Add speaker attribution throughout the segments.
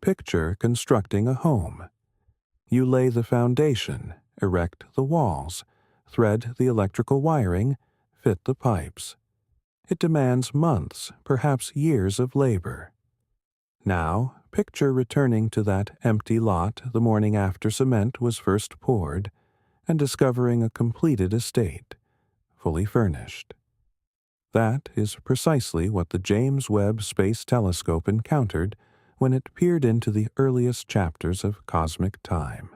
Speaker 1: picture constructing a home. You lay the foundation, erect the walls, thread the electrical wiring, fit the pipes. It demands months, perhaps years of labor. Now, picture returning to that empty lot the morning after cement was first poured and discovering a completed estate, fully furnished. That is precisely what the James Webb Space Telescope encountered when it peered into the earliest chapters of cosmic time.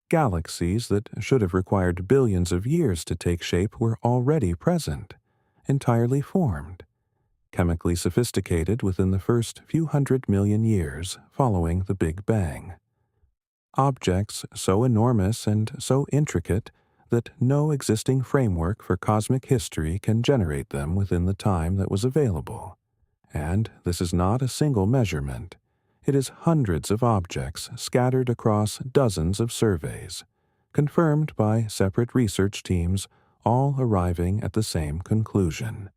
Speaker 1: Galaxies that should have required billions of years to take shape were already present, entirely formed, chemically sophisticated within the first few 100 million years following the Big Bang. Objects so enormous and so intricate that no existing framework for cosmic history can generate them within the time that was available. And this is not a single measurement. It is hundreds of objects scattered across dozens of surveys, confirmed by separate research teams, all arriving at the same conclusion.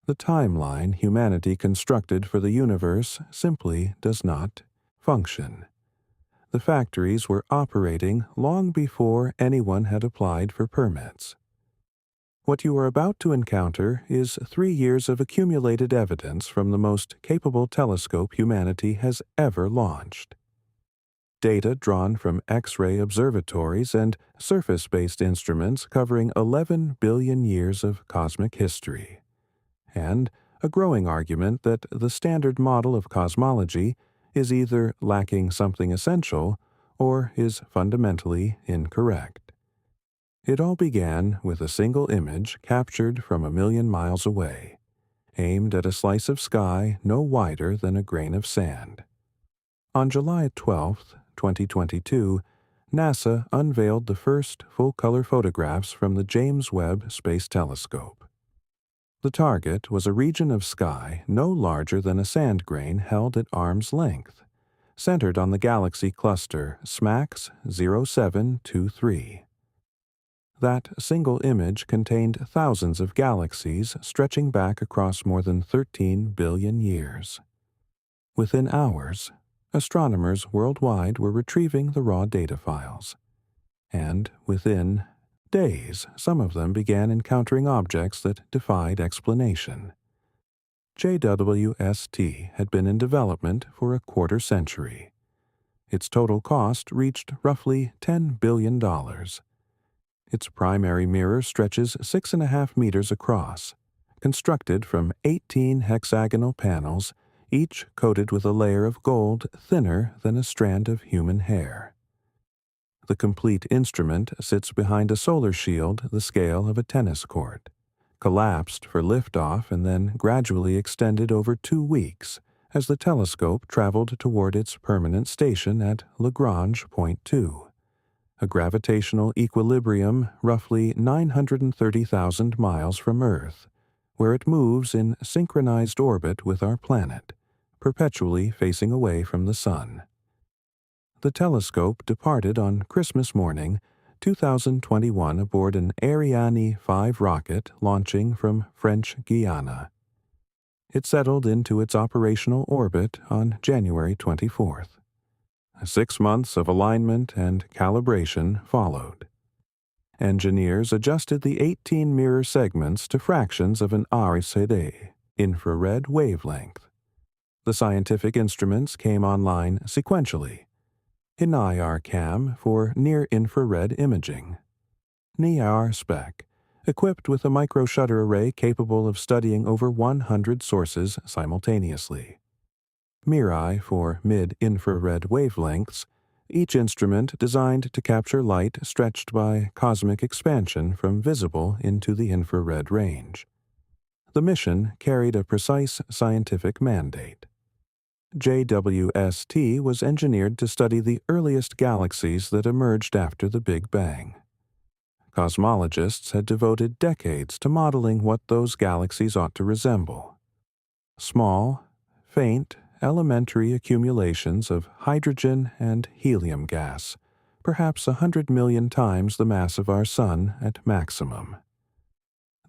Speaker 1: The timeline humanity constructed for the universe simply does not function. The factories were operating long before anyone had applied for permits. What you are about to encounter is 3 years of accumulated evidence from the most capable telescope humanity has ever launched. Data drawn from X-ray observatories and surface-based instruments covering 11 billion years of cosmic history, and a growing argument that the standard model of cosmology is either lacking something essential or is fundamentally incorrect. It all began with a single image captured from 1 million miles away, aimed at a slice of sky no wider than a grain of sand. On July 12, 2022, NASA unveiled the first full-color photographs from the James Webb Space Telescope. The target was a region of sky no larger than a sand grain held at arm's length, centered on the galaxy cluster SMACS 0723. That single image contained thousands of galaxies stretching back across more than 13 billion years. Within hours, astronomers worldwide were retrieving the raw data files, and within days, some of them began encountering objects that defied explanation. JWST had been in development for a quarter century. Its total cost reached roughly $10 billion. Its primary mirror stretches 6.5 meters across, constructed from 18 hexagonal panels, each coated with a layer of gold thinner than a strand of human hair. The complete instrument sits behind a solar shield the scale of a tennis court, collapsed for liftoff and then gradually extended over 2 weeks as the telescope traveled toward its permanent station at Lagrange Point 2, a gravitational equilibrium roughly 930,000 miles from Earth, where it moves in synchronized orbit with our planet, perpetually facing away from the Sun. The telescope departed on Christmas morning, 2021 aboard an Ariane 5 rocket launching from French Guiana. It settled into its operational orbit on January 24th. 6 months of alignment and calibration followed. Engineers adjusted the 18 mirror segments to fractions of an RCD, infrared wavelength. The scientific instruments came online sequentially. NIR-CAM for near-infrared imaging, NIR-SPEC, equipped with a micro-shutter array capable of studying over 100 sources simultaneously, MIRI for mid-infrared wavelengths, each instrument designed to capture light stretched by cosmic expansion from visible into the infrared range. The mission carried a precise scientific mandate. JWST was engineered to study the earliest galaxies that emerged after the Big Bang. Cosmologists had devoted decades to modeling what those galaxies ought to resemble. Small, faint, elementary accumulations of hydrogen and helium gas, perhaps 100 million times the mass of our Sun at maximum.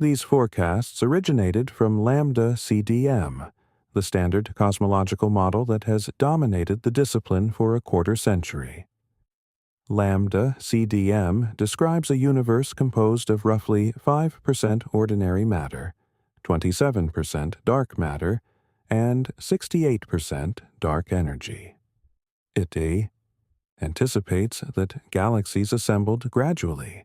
Speaker 1: These forecasts originated from Lambda CDM, the standard cosmological model that has dominated the discipline for a quarter century. Lambda CDM describes a universe composed of roughly 5% ordinary matter, 27% dark matter, and 68% dark energy. It anticipates that galaxies assembled gradually,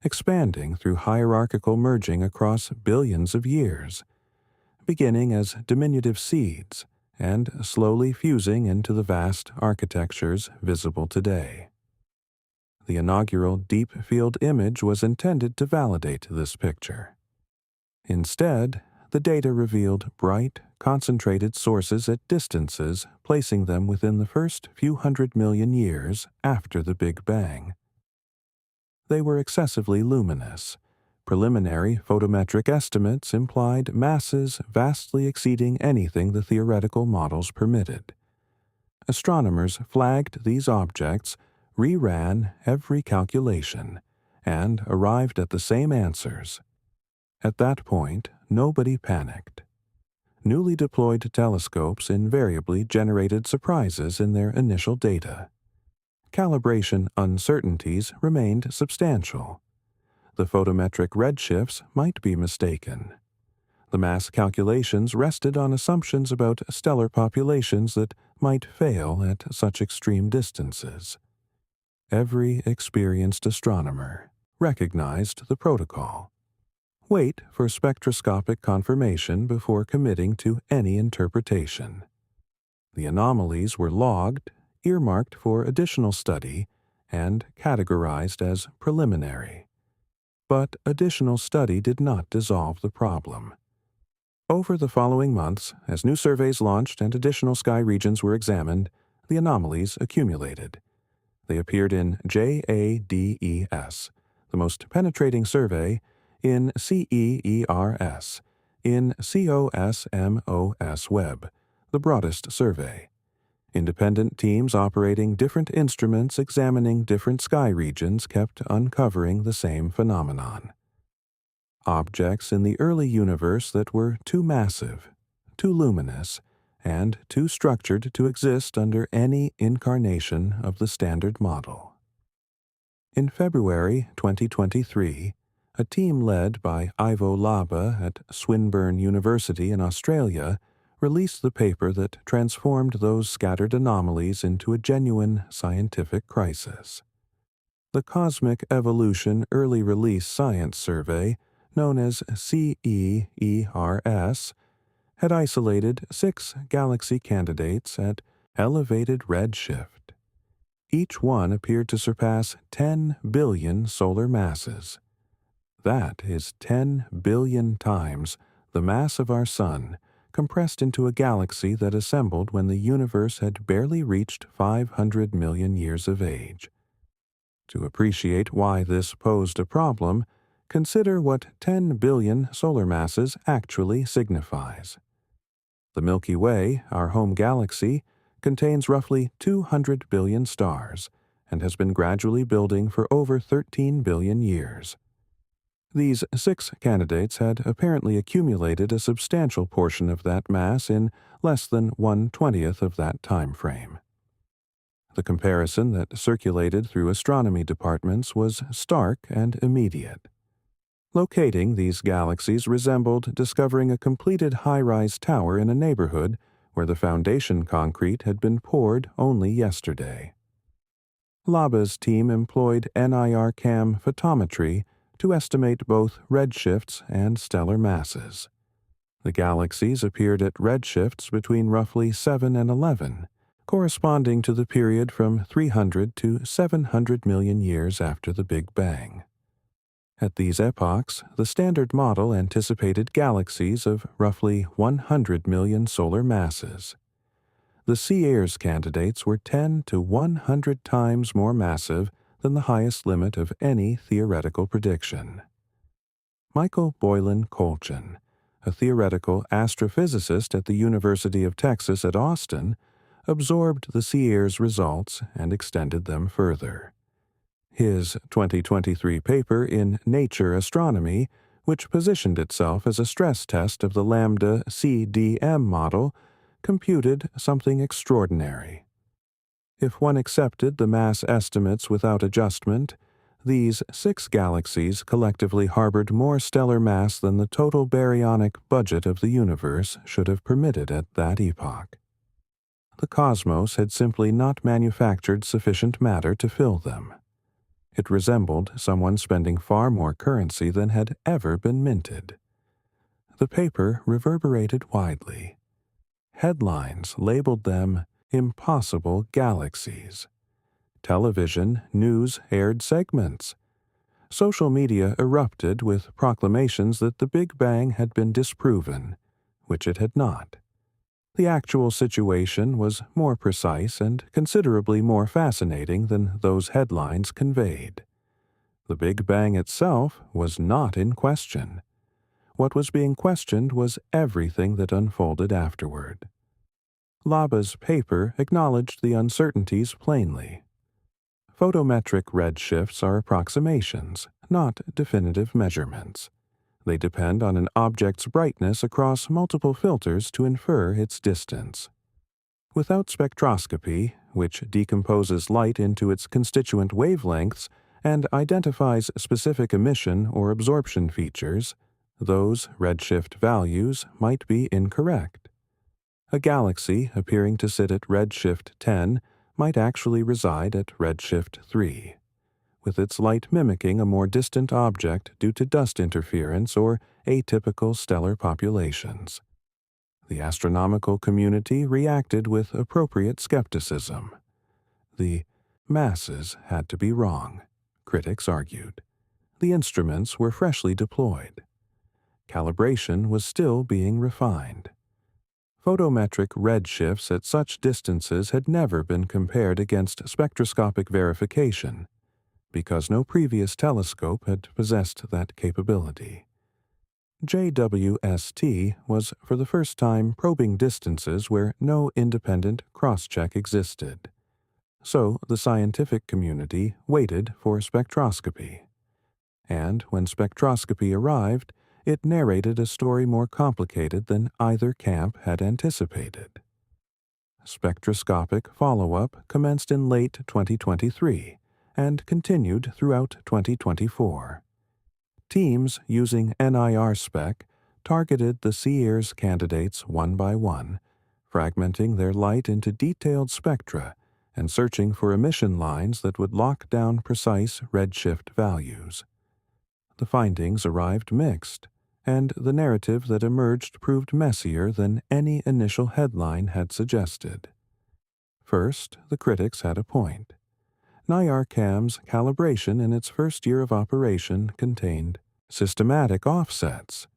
Speaker 1: expanding through hierarchical merging across billions of years, beginning as diminutive seeds and slowly fusing into the vast architectures visible today. The inaugural deep field image was intended to validate this picture. Instead, the data revealed bright, concentrated sources at distances placing them within the first few 100 million years after the Big Bang. They were excessively luminous. Preliminary photometric estimates implied masses vastly exceeding anything the theoretical models permitted. Astronomers flagged these objects, reran every calculation, and arrived at the same answers. At that point, nobody panicked. Newly deployed telescopes invariably generated surprises in their initial data. Calibration uncertainties remained substantial. The photometric redshifts might be mistaken. The mass calculations rested on assumptions about stellar populations that might fail at such extreme distances. Every experienced astronomer recognized the protocol. Wait for spectroscopic confirmation before committing to any interpretation. The anomalies were logged, earmarked for additional study, and categorized as preliminary. But additional study did not dissolve the problem. Over the following months, as new surveys launched and additional sky regions were examined, the anomalies accumulated. They appeared in JADES, the most penetrating survey, in CEERS, in COSMOS Webb, the broadest survey. Independent teams operating different instruments examining different sky regions kept uncovering the same phenomenon. Objects in the early universe that were too massive, too luminous, and too structured to exist under any incarnation of the Standard Model. In February 2023, a team led by Ivo Labe at Swinburne University in Australia released the paper that transformed those scattered anomalies into a genuine scientific crisis. The Cosmic Evolution Early Release Science Survey, known as CEERS, had isolated 6 galaxy candidates at elevated redshift. Each one appeared to surpass 10 billion solar masses. That is 10 billion times the mass of our Sun, compressed into a galaxy that assembled when the universe had barely reached 500 million years of age. To appreciate why this posed a problem, consider what 10 billion solar masses actually signifies. The Milky Way, our home galaxy, contains roughly 200 billion stars and has been gradually building for over 13 billion years. These 6 candidates had apparently accumulated a substantial portion of that mass in less than 1/20th of that time frame. The comparison that circulated through astronomy departments was stark and immediate. Locating these galaxies resembled discovering a completed high-rise tower in a neighborhood where the foundation concrete had been poured only yesterday. Labe's team employed NIRCam photometry to estimate both redshifts and stellar masses. The galaxies appeared at redshifts between roughly 7 and 11, corresponding to the period from 300 to 700 million years after the Big Bang. At these epochs, the Standard Model anticipated galaxies of roughly 100 million solar masses. The CEERS candidates were 10 to 100 times more massive than the highest limit of any theoretical prediction. Michael Boylan Colchin, a theoretical astrophysicist at the University of Texas at Austin, absorbed the CEERS results and extended them further. His 2023 paper in Nature Astronomy which positioned itself as a stress test of the lambda CDM model, computed something extraordinary. If one accepted the mass estimates without adjustment, these 6 galaxies collectively harbored more stellar mass than the total baryonic budget of the universe should have permitted at that epoch. The cosmos had simply not manufactured sufficient matter to fill them. It resembled someone spending far more currency than had ever been minted. The paper reverberated widely. Headlines labeled them impossible galaxies. Television news aired segments. Social media erupted with proclamations that the Big Bang had been disproven, which it had not. The actual situation was more precise and considerably more fascinating than those headlines conveyed. The Big Bang itself was not in question. What was being questioned was everything that unfolded afterward. Laba's paper acknowledged the uncertainties plainly. Photometric redshifts are approximations, not definitive measurements. They depend on an object's brightness across multiple filters to infer its distance. Without spectroscopy, which decomposes light into its constituent wavelengths and identifies specific emission or absorption features, those redshift values might be incorrect. A galaxy appearing to sit at redshift 10 might actually reside at redshift 3. With its light mimicking a more distant object due to dust interference or atypical stellar populations. The astronomical community reacted with appropriate skepticism. The masses had to be wrong, critics argued. The instruments were freshly deployed. Calibration was still being refined. Photometric redshifts at such distances had never been compared against spectroscopic verification, because no previous telescope had possessed that capability. JWST was for the first time probing distances where no independent cross-check existed. So the scientific community waited for spectroscopy. And when spectroscopy arrived, it narrated a story more complicated than either camp had anticipated. Spectroscopic follow-up commenced in late 2023 and continued throughout 2024. Teams using NIR spec targeted the CEERS candidates one by one, fragmenting their light into detailed spectra and searching for emission lines that would lock down precise redshift values. The findings arrived mixed, and the narrative that emerged proved messier than any initial headline had suggested. First, the critics had a point. NIRCam's calibration in its first year of operation contained systematic offsets.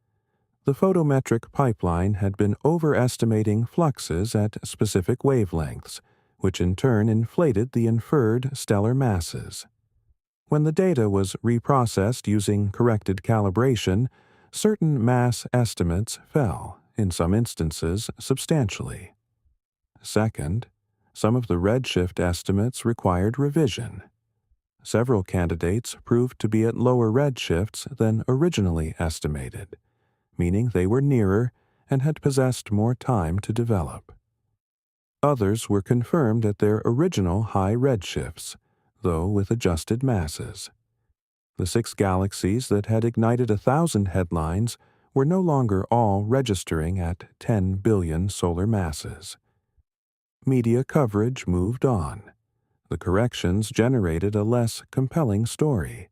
Speaker 1: The photometric pipeline had been overestimating fluxes at specific wavelengths, which in turn inflated the inferred stellar masses. When the data was reprocessed using corrected calibration, certain mass estimates fell, in some instances substantially. Second, some of the redshift estimates required revision. Several candidates proved to be at lower redshifts than originally estimated, meaning they were nearer and had possessed more time to develop. Others were confirmed at their original high redshifts, though with adjusted masses. The 6 galaxies that had ignited 1,000 headlines were no longer all registering at 10 billion solar masses. Media coverage moved on. The corrections generated a less compelling story.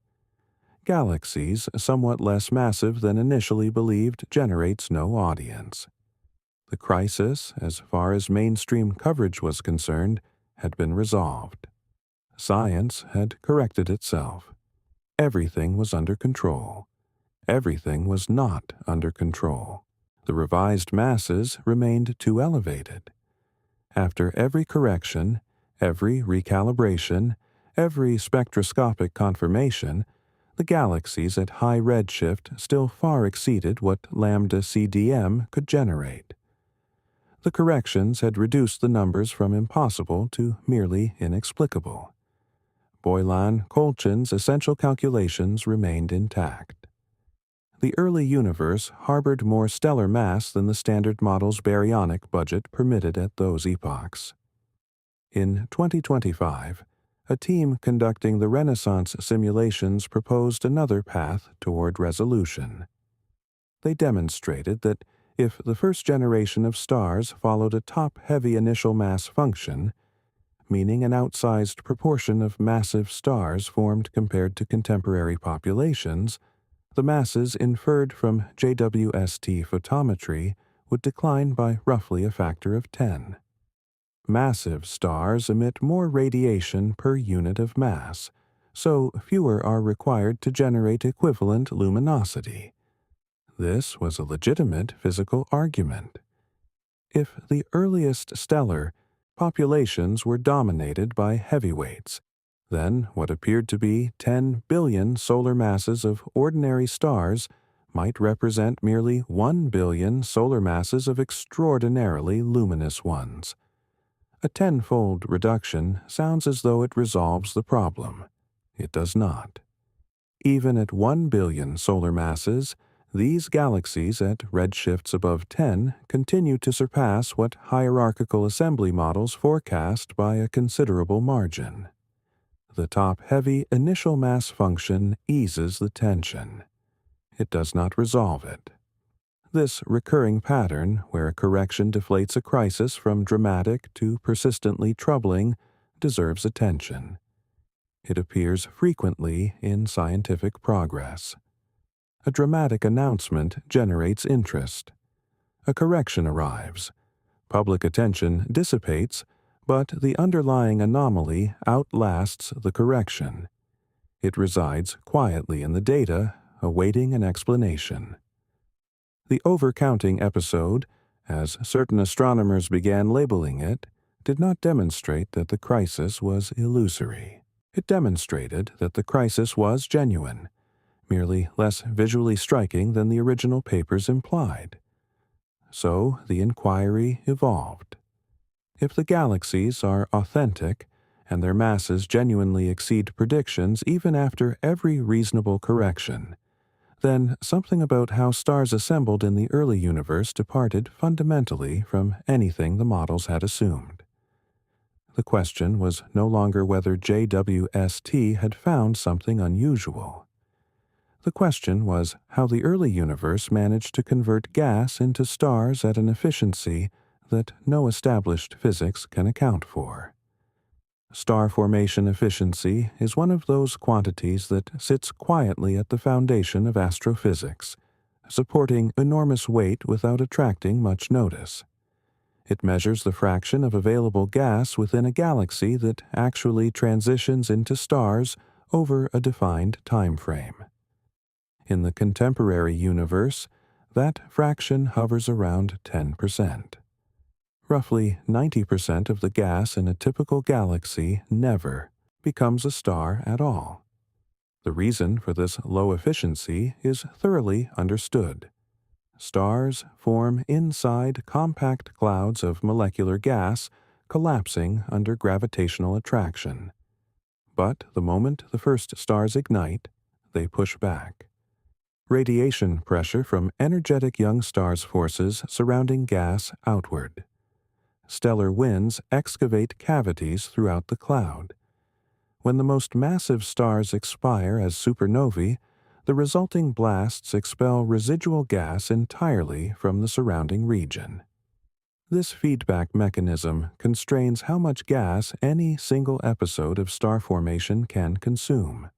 Speaker 1: Galaxies somewhat less massive than initially believed generates no audience. The crisis, as far as mainstream coverage was concerned, had been resolved. Science had corrected itself. Everything was under control. Everything was not under control. The revised masses remained too elevated. After every correction, every recalibration, every spectroscopic confirmation, the galaxies at high redshift still far exceeded what lambda CDM could generate. The corrections had reduced the numbers from impossible to merely inexplicable. Boylan-Kolchin's essential calculations remained intact. The early universe harbored more stellar mass than the Standard Model's baryonic budget permitted at those epochs. In 2025, a team conducting the Renaissance simulations proposed another path toward resolution. They demonstrated that if the first generation of stars followed a top-heavy initial mass function, meaning an outsized proportion of massive stars formed compared to contemporary populations, the masses inferred from JWST photometry would decline by roughly a factor of 10. Massive stars emit more radiation per unit of mass, so fewer are required to generate equivalent luminosity. This was a legitimate physical argument. If the earliest stellar populations were dominated by heavyweights, then what appeared to be 10 billion solar masses of ordinary stars might represent merely 1 billion solar masses of extraordinarily luminous ones. A tenfold reduction sounds as though it resolves the problem. It does not. Even at 1 billion solar masses, these galaxies at redshifts above 10 continue to surpass what hierarchical assembly models forecast by a considerable margin. The top-heavy initial mass function eases the tension. It does not resolve it. This recurring pattern, where a correction deflates a crisis from dramatic to persistently troubling, deserves attention. It appears frequently in scientific progress. A dramatic announcement generates interest. A correction arrives. Public attention dissipates, but the underlying anomaly outlasts the correction. It resides quietly in the data, awaiting an explanation. The overcounting episode, as certain astronomers began labeling it, did not demonstrate that the crisis was illusory. It demonstrated that the crisis was genuine, merely less visually striking than the original papers implied. So the inquiry evolved. If the galaxies are authentic, and their masses genuinely exceed predictions even after every reasonable correction, then something about how stars assembled in the early universe departed fundamentally from anything the models had assumed. The question was no longer whether JWST had found something unusual. The question was how the early universe managed to convert gas into stars at an efficiency that no established physics can account for. Star formation efficiency is one of those quantities that sits quietly at the foundation of astrophysics, supporting enormous weight without attracting much notice. It measures the fraction of available gas within a galaxy that actually transitions into stars over a defined time frame. In the contemporary universe, that fraction hovers around 10%. Roughly 90% of the gas in a typical galaxy never becomes a star at all. The reason for this low efficiency is thoroughly understood. Stars form inside compact clouds of molecular gas collapsing under gravitational attraction. But the moment the first stars ignite, they push back. Radiation pressure from energetic young stars forces surrounding gas outward. Stellar winds excavate cavities throughout the cloud. When the most massive stars expire as supernovae, the resulting blasts expel residual gas entirely from the surrounding region. This feedback mechanism constrains how much gas any single episode of star formation can consume.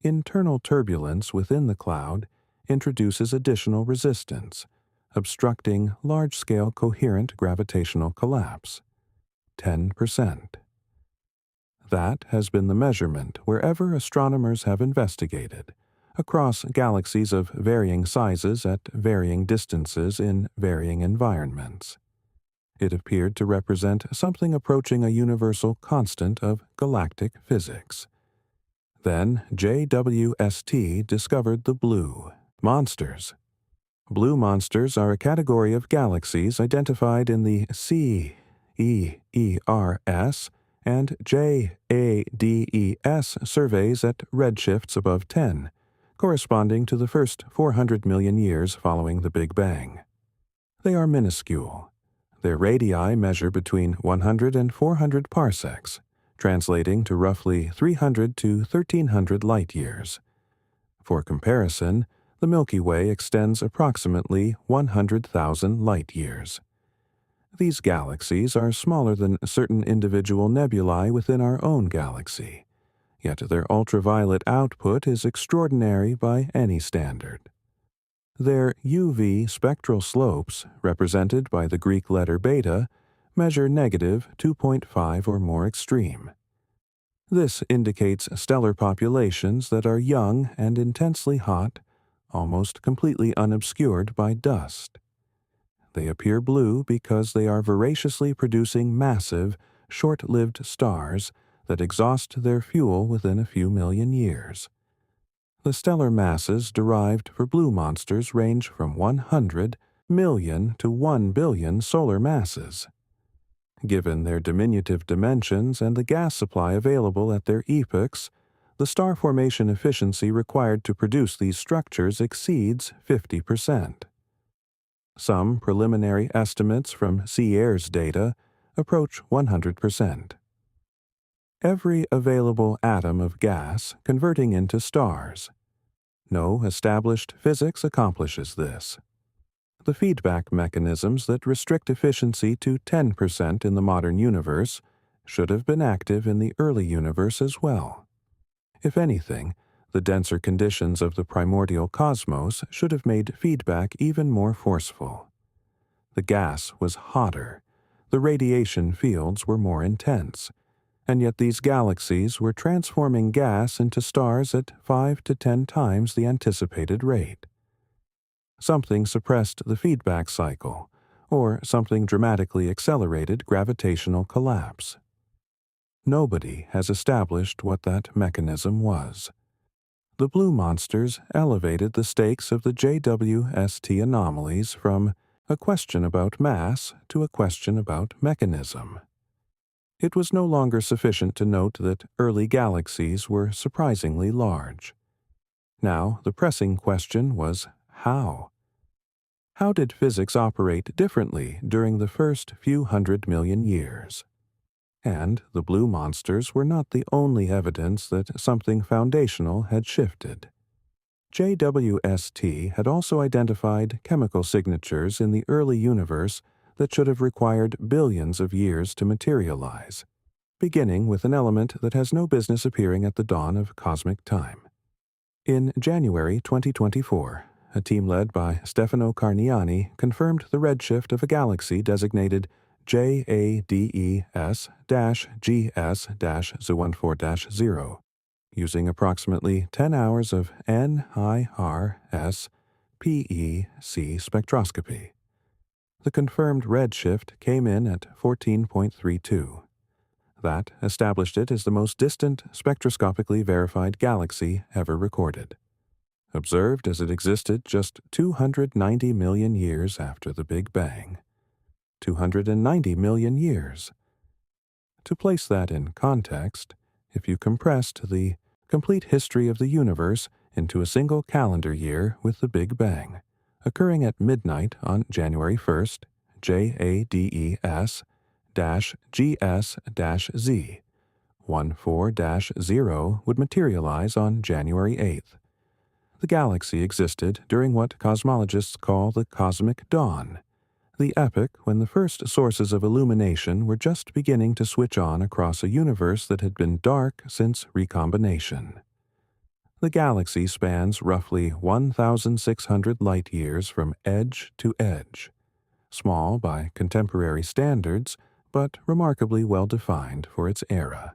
Speaker 1: Internal turbulence within the cloud introduces additional resistance, obstructing large-scale coherent gravitational collapse. 10%. That has been the measurement wherever astronomers have investigated, across galaxies of varying sizes at varying distances in varying environments. It appeared to represent something approaching a universal constant of galactic physics. Then JWST discovered the blue monsters. Blue monsters are a category of galaxies identified in the CEERS and JADES surveys at redshifts above 10, corresponding to the first 400 million years following the Big Bang. They are minuscule. Their radii measure between 100 and 400 parsecs, translating to roughly 300 to 1300 light-years. For comparison, the Milky Way extends approximately 100,000 light-years. These galaxies are smaller than certain individual nebulae within our own galaxy, yet their ultraviolet output is extraordinary by any standard. Their UV spectral slopes, represented by the Greek letter beta, measure negative 2.5 or more extreme. This indicates stellar populations that are young and intensely hot, almost completely unobscured by dust. They appear blue because they are voraciously producing massive, short-lived stars that exhaust their fuel within a few million years. The stellar masses derived for blue monsters range from 100 million to 1 billion solar masses. Given their diminutive dimensions and the gas supply available at their epochs, the star formation efficiency required to produce these structures exceeds 50%. Some preliminary estimates from CIER's data approach 100%. Every available atom of gas converting into stars. No established physics accomplishes this. The feedback mechanisms that restrict efficiency to 10% in the modern universe should have been active in the early universe as well. If anything, the denser conditions of the primordial cosmos should have made feedback even more forceful. The gas was hotter, the radiation fields were more intense, and yet these galaxies were transforming gas into stars at 5 to 10 times the anticipated rate. Something suppressed the feedback cycle, or something dramatically accelerated gravitational collapse. Nobody has established what that mechanism was. The blue monsters elevated the stakes of the JWST anomalies from a question about mass to a question about mechanism. It was no longer sufficient to note that early galaxies were surprisingly large. Now the pressing question was how? How did physics operate differently during the first few 100 million years? And the blue monsters were not the only evidence that something foundational had shifted. JWST had also identified chemical signatures in the early universe that should have required billions of years to materialize, beginning with an element that has no business appearing at the dawn of cosmic time. In January 2024, a team led by Stefano Carniani confirmed the redshift of a galaxy designated JADES-GS-Z14-0, using approximately 10 hours of NIRS PEC spectroscopy. The confirmed redshift came in at 14.32. That established it as the most distant spectroscopically verified galaxy ever recorded, observed as it existed just 290 million years after the Big Bang. 290 million years. To place that in context, if you compressed the complete history of the universe into a single calendar year with the Big Bang, occurring at midnight on January 1st, JADES-GS-Z, 14-0 would materialize on January 8th. The galaxy existed during what cosmologists call the cosmic dawn, the epoch when the first sources of illumination were just beginning to switch on across a universe that had been dark since recombination. The galaxy spans roughly 1,600 light-years from edge to edge, small by contemporary standards, but remarkably well-defined for its era.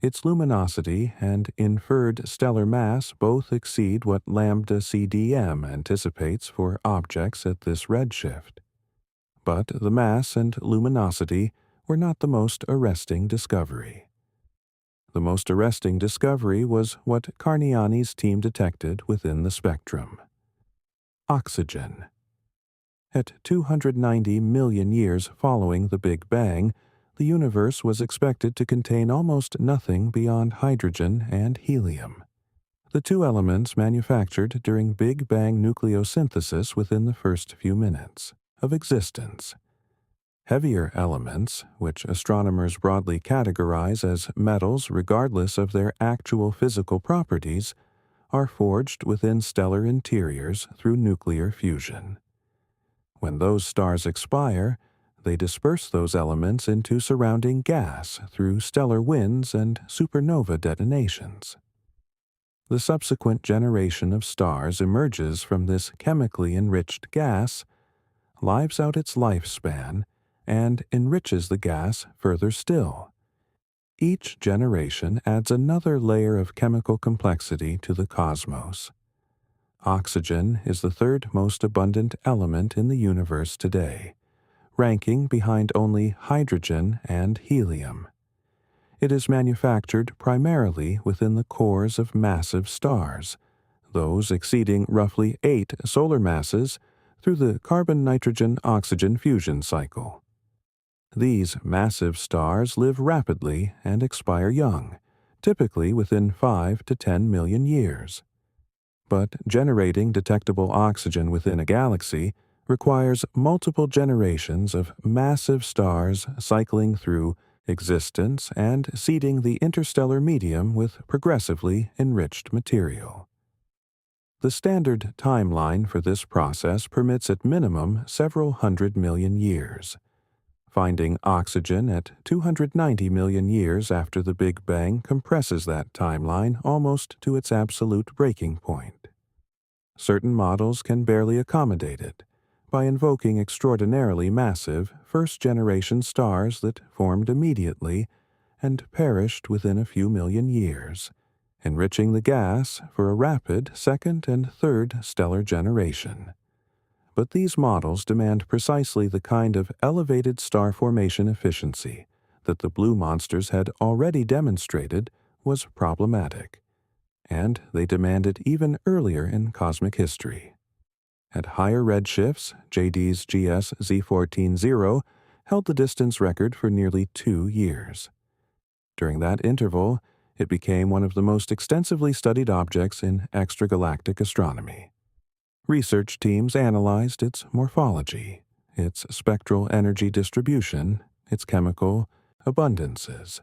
Speaker 1: Its luminosity and inferred stellar mass both exceed what lambda CDM anticipates for objects at this redshift. But the mass and luminosity were not the most arresting discovery. The most arresting discovery was what Carniani's team detected within the spectrum. Oxygen. At 290 million years following the Big Bang, the universe was expected to contain almost nothing beyond hydrogen and helium. the two elements manufactured during Big Bang nucleosynthesis within the first few minutes of existence. Heavier elements, which astronomers broadly categorize as metals regardless of their actual physical properties, are forged within stellar interiors through nuclear fusion. When those stars expire, they disperse those elements into surrounding gas through stellar winds and supernova detonations. The subsequent generation of stars emerges from this chemically enriched gas, lives out its lifespan, and enriches the gas further still. Each generation adds another layer of chemical complexity to the cosmos. Oxygen is the third most abundant element in the universe today, ranking behind only hydrogen and helium. It is manufactured primarily within the cores of massive stars, those exceeding roughly 8 solar masses, through the carbon-nitrogen-oxygen fusion cycle. These massive stars live rapidly and expire young, typically within 5 to 10 million years. But generating detectable oxygen within a galaxy requires multiple generations of massive stars cycling through existence and seeding the interstellar medium with progressively enriched material. The standard timeline for this process permits at minimum several 100 million years. Finding oxygen at 290 million years after the Big Bang compresses that timeline almost to its absolute breaking point. Certain models can barely accommodate it by invoking extraordinarily massive first-generation stars that formed immediately and perished within a few million years, enriching the gas for a rapid second and third stellar generation. But these models demand precisely the kind of elevated star formation efficiency that the blue monsters had already demonstrated was problematic, and they demand it even earlier in cosmic history. At higher redshifts, JD's GS Z14-0 held the distance record for nearly 2 years. During that interval, it became one of the most extensively studied objects in extragalactic astronomy. Research teams analyzed its morphology, its spectral energy distribution, its chemical abundances.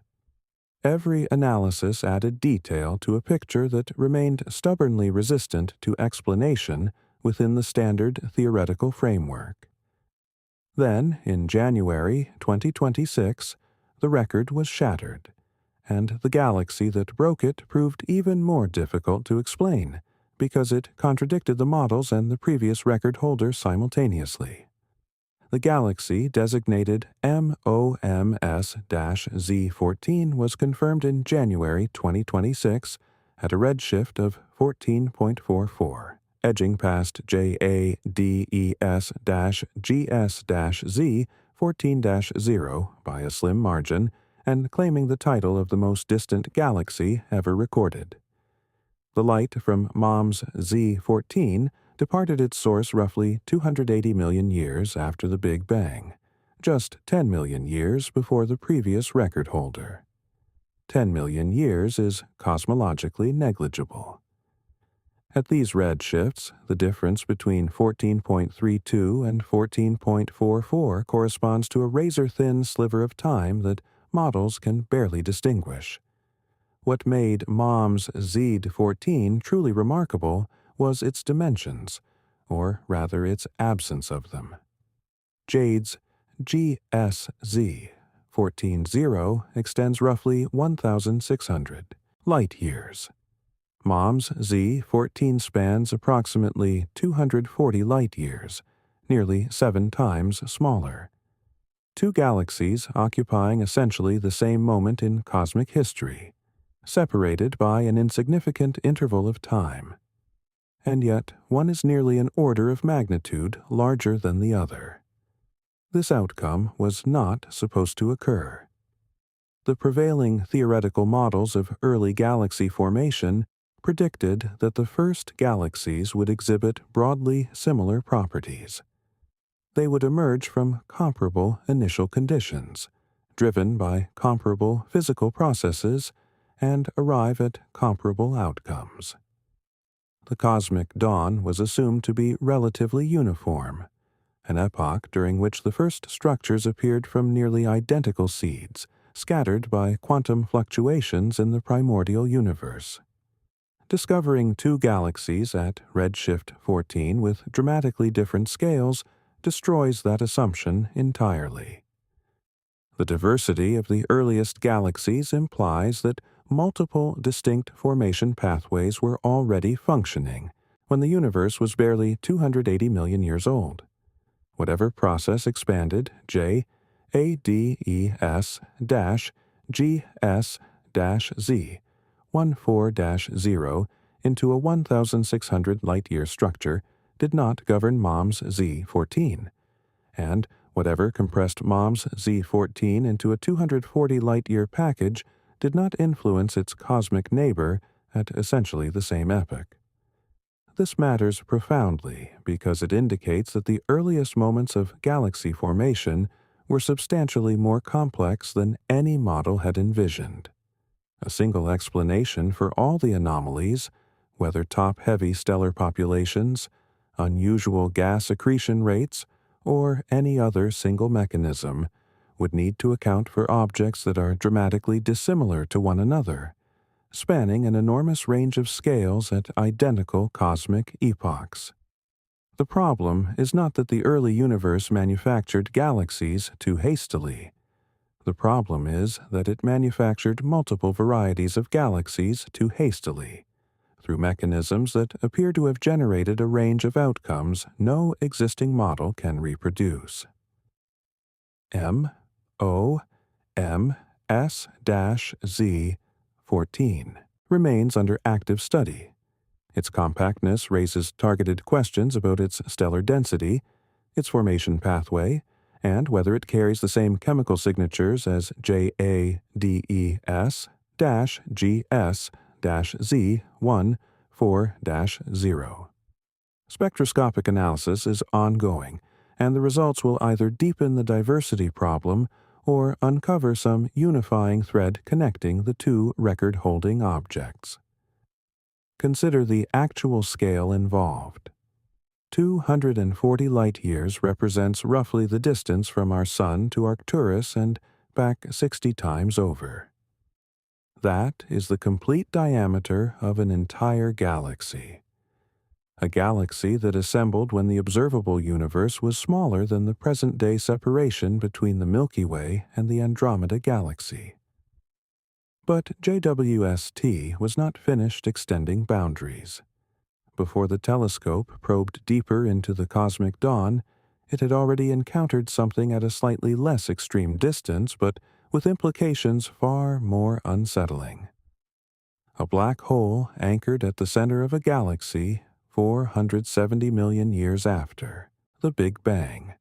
Speaker 1: Every analysis added detail to a picture that remained stubbornly resistant to explanation within the standard theoretical framework. Then, in January 2026, the record was shattered, and the galaxy that broke it proved even more difficult to explain, because it contradicted the models and the previous record holder simultaneously. The galaxy designated MOMS-Z14 was confirmed in January 2026 at a redshift of 14.44, edging past JADES-GS-Z 14-0 by a slim margin and claiming the title of the most distant galaxy ever recorded. The light from MOMS Z14 departed its source roughly 280 million years after the Big Bang, just 10 million years before the previous record holder. 10 million years is cosmologically negligible. At these redshifts, the difference between 14.32 and 14.44 corresponds to a razor-thin sliver of time that models can barely distinguish. What made MOMS Z14 truly remarkable was its dimensions, or rather its absence of them. JADE's GSZ 14-0 extends roughly 1,600 light-years. MOMS Z14 spans approximately 240 light-years, nearly 7 times smaller. Two galaxies occupying essentially the same moment in cosmic history, separated by an insignificant interval of time. And yet one is nearly an order of magnitude larger than the other. This outcome was not supposed to occur. The prevailing theoretical models of early galaxy formation predicted that the first galaxies would exhibit broadly similar properties. They would emerge from comparable initial conditions, driven by comparable physical processes, and arrive at comparable outcomes. The cosmic dawn was assumed to be relatively uniform, an epoch during which the first structures appeared from nearly identical seeds, scattered by quantum fluctuations in the primordial universe. Discovering two galaxies at redshift 14 with dramatically different scales destroys that assumption entirely. The diversity of the earliest galaxies implies that multiple distinct formation pathways were already functioning when the universe was barely 280 million years old. Whatever process expanded JADES-GS-Z 14-0 into a 1,600 light-year structure did not govern MOMS Z14, and whatever compressed MOMS Z14 into a 240 light-year package did not influence its cosmic neighbor at essentially the same epoch. This matters profoundly because it indicates that the earliest moments of galaxy formation were substantially more complex than any model had envisioned. A single explanation for all the anomalies, whether top-heavy stellar populations, unusual gas accretion rates, or any other single mechanism, would need to account for objects that are dramatically dissimilar to one another, spanning an enormous range of scales at identical cosmic epochs. The problem is not that the early universe manufactured galaxies too hastily. The problem is that it manufactured multiple varieties of galaxies too hastily, through mechanisms that appear to have generated a range of outcomes no existing model can reproduce. MOMS-Z14 remains under active study. Its compactness raises targeted questions about its stellar density, its formation pathway, and whether it carries the same chemical signatures as JADES-GS-Z14-0. Spectroscopic analysis is ongoing, and the results will either deepen the diversity problem or uncover some unifying thread connecting the two record-holding objects. Consider the actual scale involved. 240 light-years represents roughly the distance from our Sun to Arcturus and back 60 times over. That is the complete diameter of an entire galaxy. A galaxy that assembled when the observable universe was smaller than the present-day separation between the Milky Way and the Andromeda Galaxy. But JWST was not finished extending boundaries. Before the telescope probed deeper into the cosmic dawn, it had already encountered something at a slightly less extreme distance, but with implications far more unsettling. A black hole anchored at the center of a galaxy 470 million years after the Big Bang,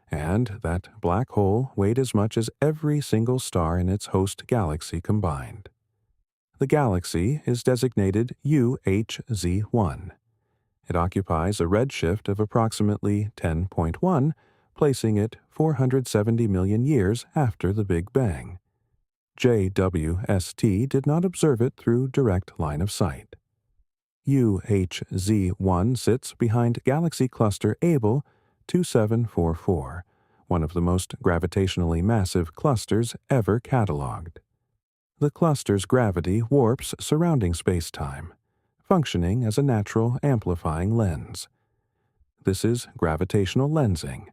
Speaker 1: and that black hole weighed as much as every single star in its host galaxy combined. The galaxy is designated UHZ1. It occupies a redshift of approximately 10.1, placing it 470 million years after the Big Bang. JWST did not observe it through direct line of sight. UHZ1 sits behind galaxy cluster Abell 2744, one of the most gravitationally massive clusters ever catalogued. The cluster's gravity warps surrounding spacetime, functioning as a natural amplifying lens. This is gravitational lensing,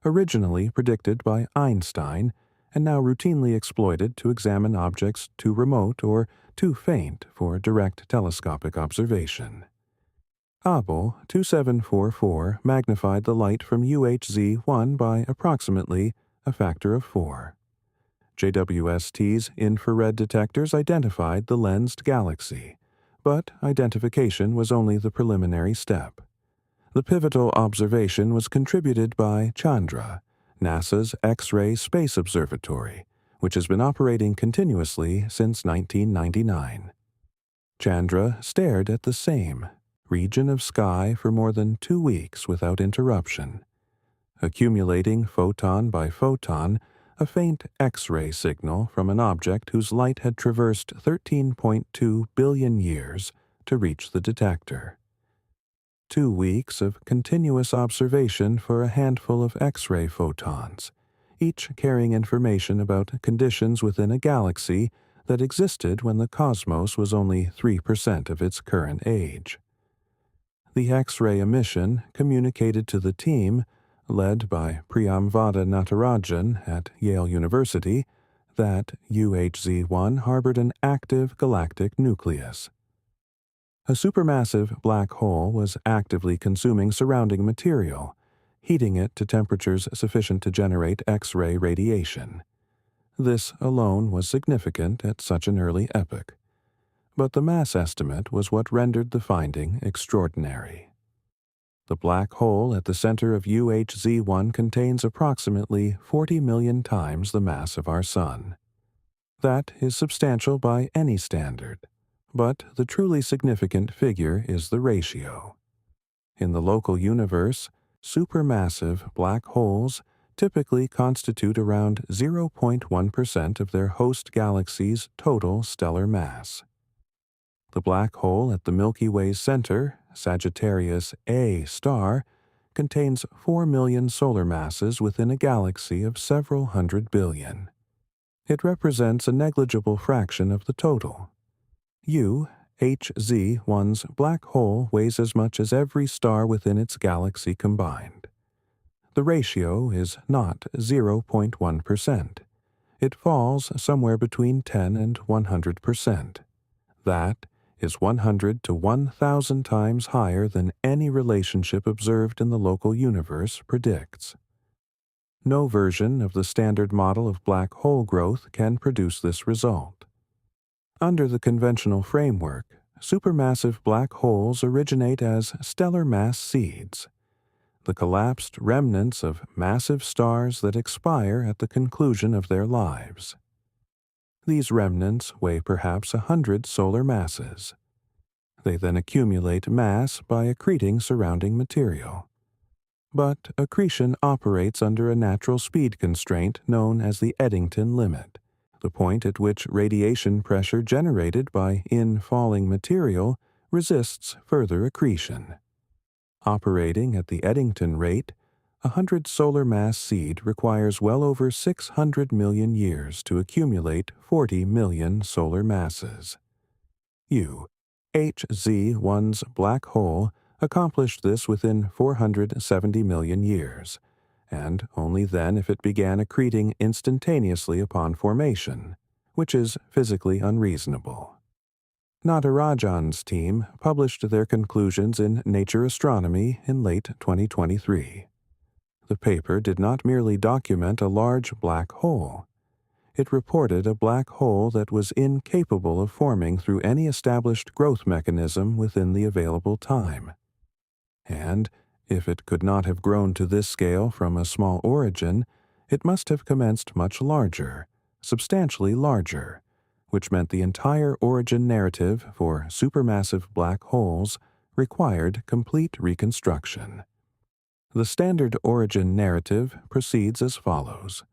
Speaker 1: originally predicted by Einstein and now routinely exploited to examine objects too remote or too faint for direct telescopic observation. Abell 2744 magnified the light from UHZ1 by approximately a factor of 4. JWST's infrared detectors identified the lensed galaxy, but identification was only the preliminary step. The pivotal observation was contributed by Chandra, NASA's X-ray Space Observatory, which has been operating continuously since 1999. Chandra stared at the same region of sky for more than 2 weeks without interruption, accumulating photon by photon a faint X-ray signal from an object whose light had traversed 13.2 billion years to reach the detector. 2 weeks of continuous observation for a handful of X-ray photons, each carrying information about conditions within a galaxy that existed when the cosmos was only 3% of its current age. The X-ray emission communicated to the team, led by Priyamvada Natarajan at Yale University, that UHZ-1 harbored an active galactic nucleus. A supermassive black hole was actively consuming surrounding material, heating it to temperatures sufficient to generate X-ray radiation. This alone was significant at such an early epoch, but the mass estimate was what rendered the finding extraordinary. The black hole at the center of UHZ-1 contains approximately 40 million times the mass of our Sun. That is substantial by any standard, but the truly significant figure is the ratio. In the local universe, supermassive black holes typically constitute around 0.1% of their host galaxy's total stellar mass. The black hole at the Milky Way's center, Sagittarius A star, contains 4 million solar masses within a galaxy of several hundred billion. It represents a negligible fraction of the total. UHZ-1's black hole weighs as much as every star within its galaxy combined. The ratio is not 0.1%. It falls somewhere between 10 and 100%. That is 100 to 1,000 times higher than any relationship observed in the local universe predicts. No version of the standard model of black hole growth can produce this result. Under the conventional framework, supermassive black holes originate as stellar mass seeds, the collapsed remnants of massive stars that expire at the conclusion of their lives. These remnants weigh perhaps 100 solar masses. They then accumulate mass by accreting surrounding material. But accretion operates under a natural speed constraint known as the Eddington limit, the point at which radiation pressure generated by in-falling material resists further accretion. Operating at the Eddington rate, 100 solar mass seed requires well over 600 million years to accumulate 40 million solar masses. UHZ-1's black hole accomplished this within 470 million years, and only then if it began accreting instantaneously upon formation, which is physically unreasonable. Natarajan's team published their conclusions in Nature Astronomy in late 2023. The paper did not merely document a large black hole. It reported a black hole that was incapable of forming through any established growth mechanism within the available time. And, if it could not have grown to this scale from a small origin, it must have commenced much larger, substantially larger, which meant the entire origin narrative for supermassive black holes required complete reconstruction. The standard origin narrative proceeds as follows.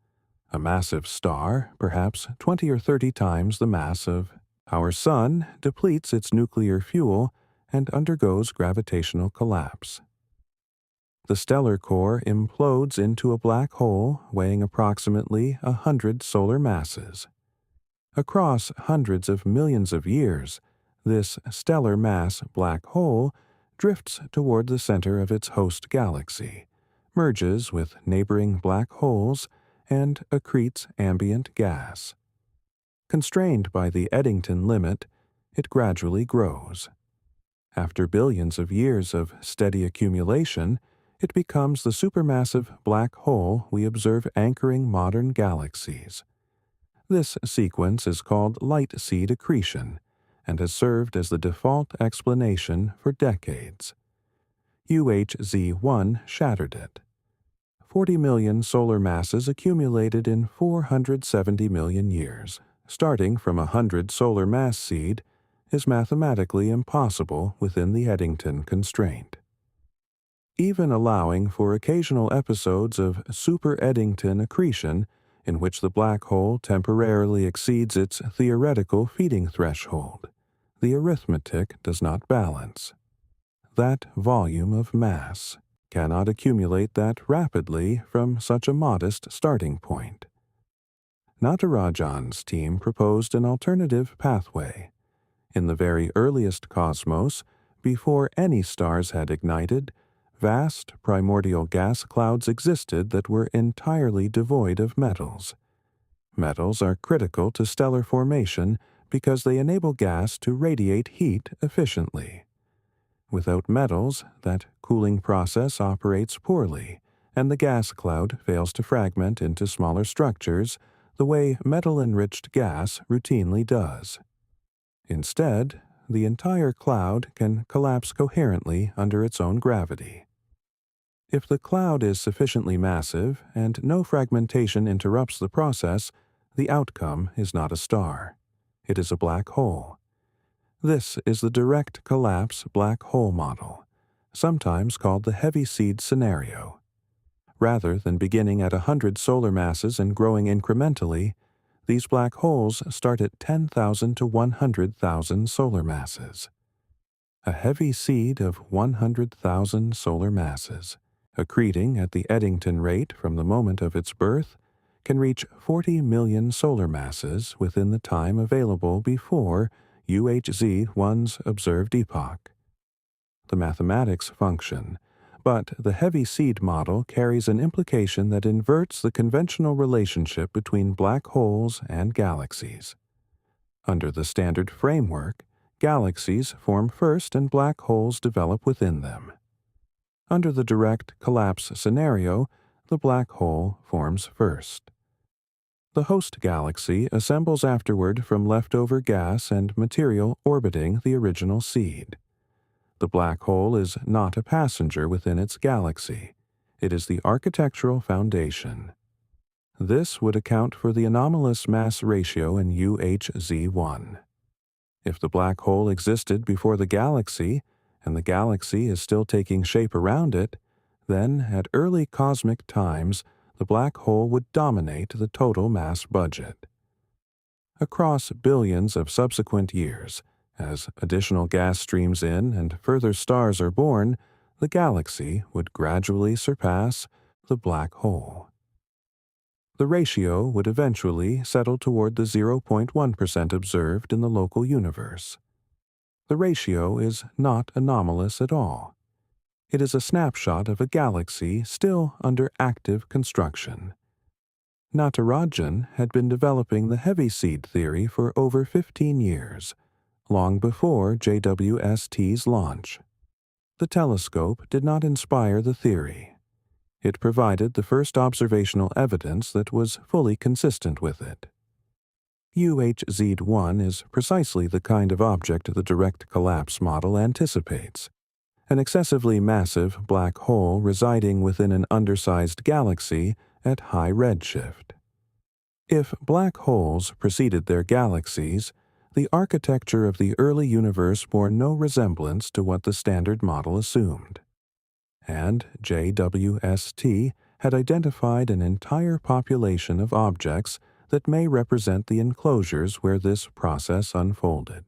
Speaker 1: A massive star, perhaps 20 or 30 times the mass of our Sun, depletes its nuclear fuel and undergoes gravitational collapse. The stellar core implodes into a black hole weighing approximately 100 solar masses. Across hundreds of millions of years, this stellar mass black hole drifts toward the center of its host galaxy, merges with neighboring black holes, and accretes ambient gas. Constrained by the Eddington limit, it gradually grows. After billions of years of steady accumulation, it becomes the supermassive black hole we observe anchoring modern galaxies. This sequence is called light seed accretion and has served as the default explanation for decades. UHZ-1 shattered it. 40 million solar masses accumulated in 470 million years, starting from 100 solar mass seed, is mathematically impossible within the Eddington constraint. Even allowing for occasional episodes of super-Eddington accretion, in which the black hole temporarily exceeds its theoretical feeding threshold, the arithmetic does not balance. that volume of mass, cannot accumulate that rapidly from such a modest starting point. Natarajan's team proposed an alternative pathway. In the very earliest cosmos, before any stars had ignited, vast primordial gas clouds existed that were entirely devoid of metals. Metals are critical to stellar formation because they enable gas to radiate heat efficiently. Without metals, that cooling process operates poorly, and the gas cloud fails to fragment into smaller structures the way metal-enriched gas routinely does. Instead, the entire cloud can collapse coherently under its own gravity. If the cloud is sufficiently massive and no fragmentation interrupts the process, the outcome is not a star. It is a black hole. This is the direct collapse black hole model, sometimes called the heavy seed scenario. Rather than beginning at 100 solar masses and growing incrementally, these black holes start at 10,000 to 100,000 solar masses. A heavy seed of 100,000 solar masses, accreting at the Eddington rate from the moment of its birth, can reach 40 million solar masses within the time available before UHZ-1's observed epoch. The mathematics function, but the heavy seed model carries an implication that inverts the conventional relationship between black holes and galaxies. Under the standard framework, galaxies form first and black holes develop within them. Under the direct collapse scenario, the black hole forms first. The host galaxy assembles afterward from leftover gas and material orbiting the original seed. The black hole is not a passenger within its galaxy. It is the architectural foundation. This would account for the anomalous mass ratio in UHZ-1. If the black hole existed before the galaxy, and the galaxy is still taking shape around it, then at early cosmic times, the black hole would dominate the total mass budget. Across billions of subsequent years, as additional gas streams in and further stars are born, the galaxy would gradually surpass the black hole. The ratio would eventually settle toward the 0.1% observed in the local universe. The ratio is not anomalous at all. It is a snapshot of a galaxy still under active construction. Natarajan had been developing the heavy seed theory for over 15 years, long before JWST's launch. The telescope did not inspire the theory. It provided the first observational evidence that was fully consistent with it. UHZ-1 is precisely the kind of object the direct collapse model anticipates. An excessively massive black hole residing within an undersized galaxy at high redshift. If black holes preceded their galaxies, the architecture of the early universe bore no resemblance to what the standard model assumed. And JWST had identified an entire population of objects that may represent the enclosures where this process unfolded.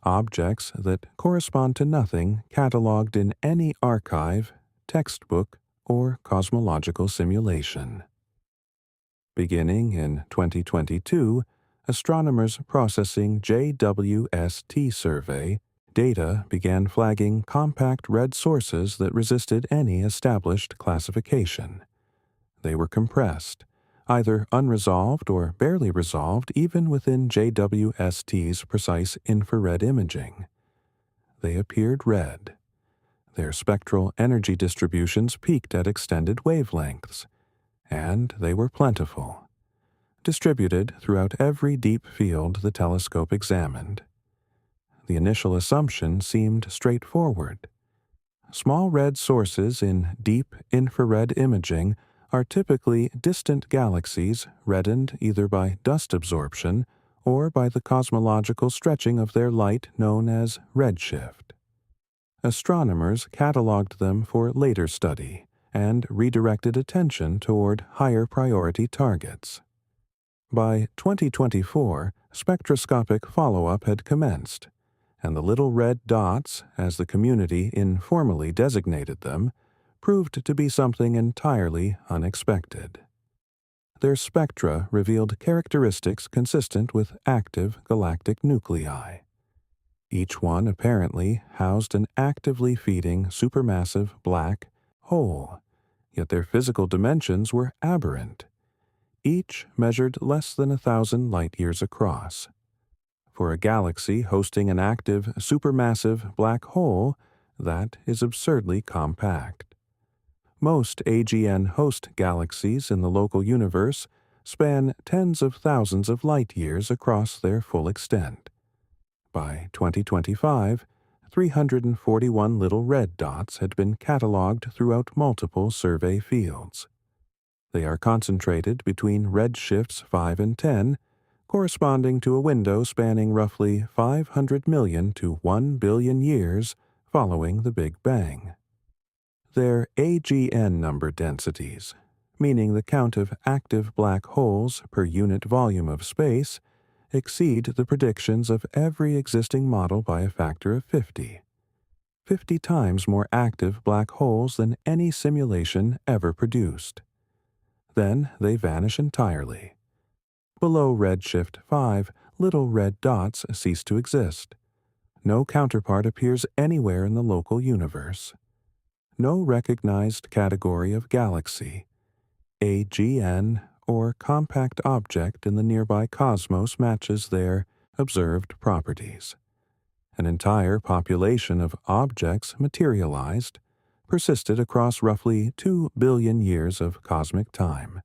Speaker 1: Objects that correspond to nothing catalogued in any archive, textbook, or cosmological simulation. Beginning in 2022, astronomers processing JWST survey data began flagging compact red sources that resisted any established classification. They were compressed, either unresolved or barely resolved even within JWST's precise infrared imaging. They appeared red. Their spectral energy distributions peaked at extended wavelengths, and they were plentiful, distributed throughout every deep field the telescope examined. The initial assumption seemed straightforward. Small red sources in deep infrared imaging are typically distant galaxies reddened either by dust absorption or by the cosmological stretching of their light known as redshift. Astronomers cataloged them for later study and redirected attention toward higher priority targets. By 2024, spectroscopic follow-up had commenced, and the little red dots, as the community informally designated them, proved to be something entirely unexpected. Their spectra revealed characteristics consistent with active galactic nuclei. Each one apparently housed an actively feeding supermassive black hole, yet their physical dimensions were aberrant. Each measured less than 1,000 light-years across. For a galaxy hosting an active supermassive black hole, that is absurdly compact. Most AGN host galaxies in the local universe span tens of thousands of light-years across their full extent. By 2025, 341 little red dots had been cataloged throughout multiple survey fields. They are concentrated between redshifts 5 and 10, corresponding to a window spanning roughly 500 million to 1 billion years following the Big Bang. Their AGN number densities, meaning the count of active black holes per unit volume of space, exceed the predictions of every existing model by a factor of 50. 50 times more active black holes than any simulation ever produced. Then they vanish entirely. Below redshift 5, little red dots cease to exist. No counterpart appears anywhere in the local universe. No recognized category of galaxy, AGN, or compact object in the nearby cosmos matches their observed properties. An entire population of objects materialized, persisted across roughly 2 billion years of cosmic time,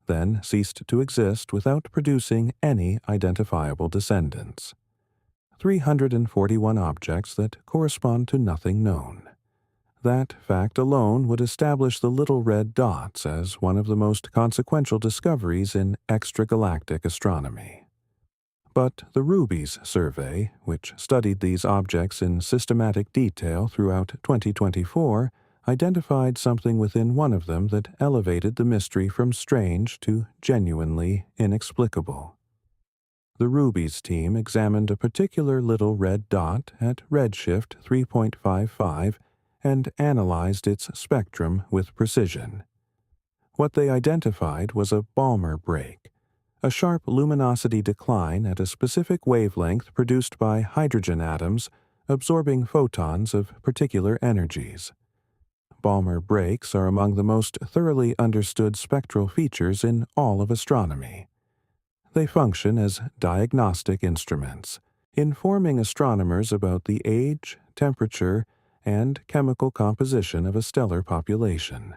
Speaker 1: then ceased to exist without producing any identifiable descendants. 341 objects that correspond to nothing known. That fact alone would establish the little red dots as one of the most consequential discoveries in extragalactic astronomy. But the Rubies survey, which studied these objects in systematic detail throughout 2024, identified something within one of them that elevated the mystery from strange to genuinely inexplicable. The Rubies team examined a particular little red dot at redshift 3.55 and analyzed its spectrum with precision. What they identified was a Balmer break, a sharp luminosity decline at a specific wavelength produced by hydrogen atoms absorbing photons of particular energies. Balmer breaks are among the most thoroughly understood spectral features in all of astronomy. They function as diagnostic instruments, informing astronomers about the age, temperature, and chemical composition of a stellar population.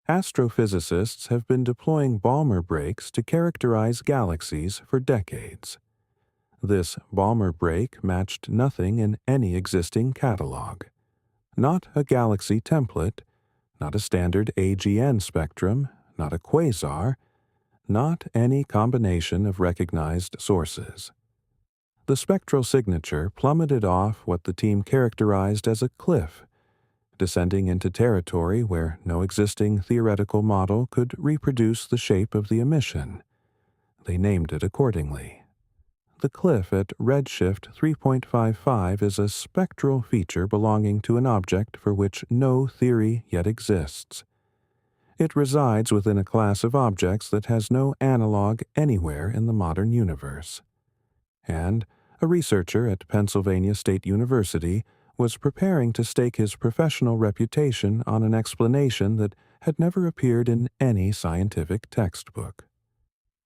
Speaker 1: Astrophysicists have been deploying Balmer breaks to characterize galaxies for decades. This Balmer break matched nothing in any existing catalog. Not a galaxy template, not a standard AGN spectrum, not a quasar, not any combination of recognized sources. The spectral signature plummeted off what the team characterized as a cliff, descending into territory where no existing theoretical model could reproduce the shape of the emission. They named it accordingly. The cliff at redshift 3.55 is a spectral feature belonging to an object for which no theory yet exists. It resides within a class of objects that has no analog anywhere in the modern universe. And a researcher at Pennsylvania State University was preparing to stake his professional reputation on an explanation that had never appeared in any scientific textbook.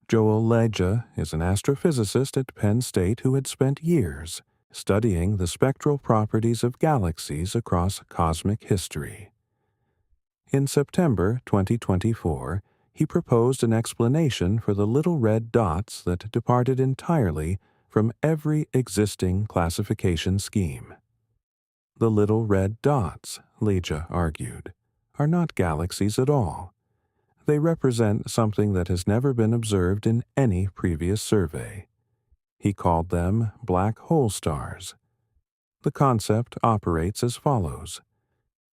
Speaker 1: Joel Leja is an astrophysicist at Penn State who had spent years studying the spectral properties of galaxies across cosmic history. In September 2024, he proposed an explanation for the little red dots that departed entirely from every existing classification scheme. The little red dots, Leja argued, are not galaxies at all. They represent something that has never been observed in any previous survey. He called them black hole stars. The concept operates as follows.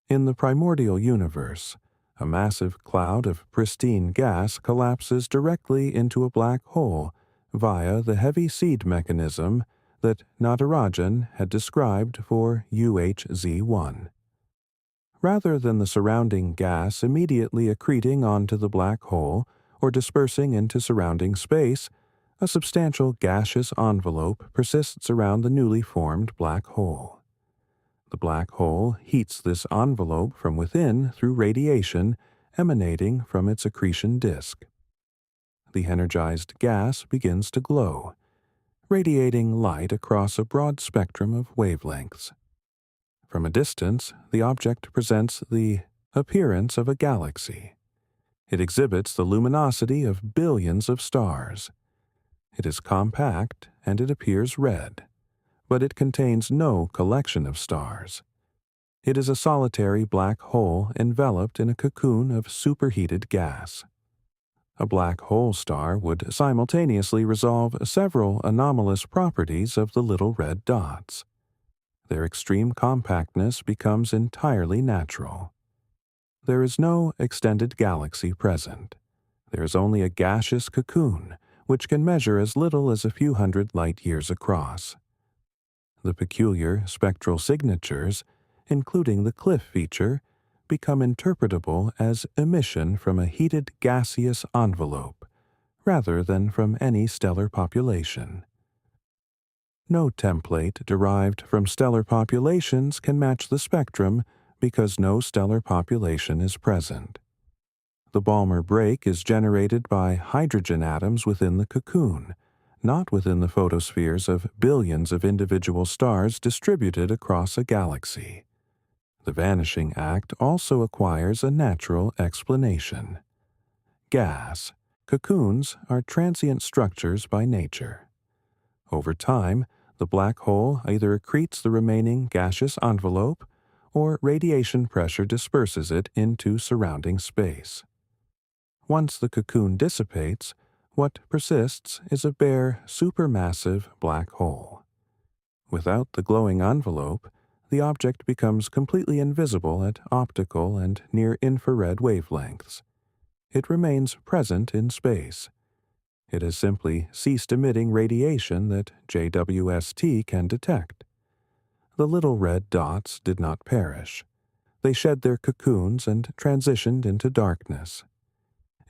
Speaker 1: In the primordial universe, a massive cloud of pristine gas collapses directly into a black hole via the heavy seed mechanism that Natarajan had described for UHZ1. Rather than the surrounding gas immediately accreting onto the black hole or dispersing into surrounding space, a substantial gaseous envelope persists around the newly formed black hole. The black hole heats this envelope from within through radiation emanating from its accretion disk. The energized gas begins to glow, radiating light across a broad spectrum of wavelengths. From a distance, the object presents the appearance of a galaxy. It exhibits the luminosity of billions of stars. It is compact and it appears red, but it contains no collection of stars. It is a solitary black hole enveloped in a cocoon of superheated gas. A black hole star would simultaneously resolve several anomalous properties of the little red dots. Their extreme compactness becomes entirely natural. There is no extended galaxy present. There is only a gaseous cocoon, which can measure as little as a few hundred light-years across. The peculiar spectral signatures, including the cliff feature, become interpretable as emission from a heated gaseous envelope, rather than from any stellar population. No template derived from stellar populations can match the spectrum because no stellar population is present. The Balmer break is generated by hydrogen atoms within the cocoon, not within the photospheres of billions of individual stars distributed across a galaxy. The vanishing act also acquires a natural explanation. Gas, cocoons are transient structures by nature. Over time, the black hole either accretes the remaining gaseous envelope or radiation pressure disperses it into surrounding space. Once the cocoon dissipates, what persists is a bare, supermassive black hole. Without the glowing envelope, the object becomes completely invisible at optical and near-infrared wavelengths. It remains present in space. It has simply ceased emitting radiation that JWST can detect. The little red dots did not perish. They shed their cocoons and transitioned into darkness.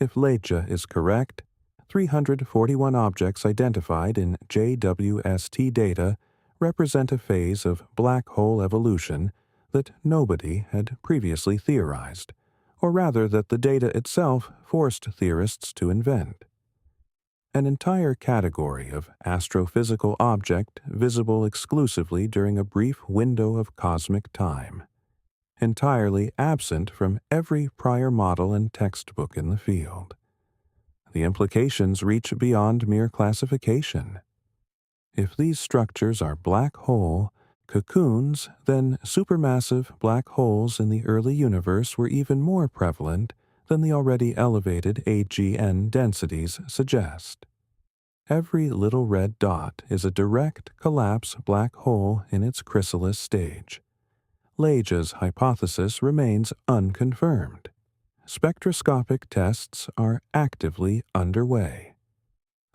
Speaker 1: If Leja is correct, 341 objects identified in JWST data represent a phase of black hole evolution that nobody had previously theorized, or rather that the data itself forced theorists to invent. An entire category of astrophysical object visible exclusively during a brief window of cosmic time, entirely absent from every prior model and textbook in the field. The implications reach beyond mere classification. If these structures are black hole cocoons, then supermassive black holes in the early universe were even more prevalent than the already elevated AGN densities suggest. Every little red dot is a direct collapse black hole in its chrysalis stage. Leja's hypothesis remains unconfirmed. Spectroscopic tests are actively underway.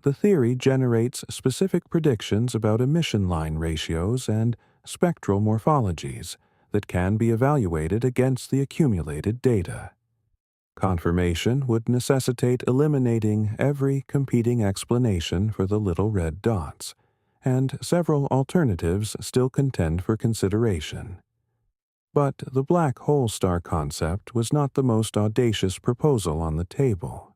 Speaker 1: The theory generates specific predictions about emission line ratios and spectral morphologies that can be evaluated against the accumulated data. Confirmation would necessitate eliminating every competing explanation for the little red dots, and several alternatives still contend for consideration. But the black hole star concept was not the most audacious proposal on the table.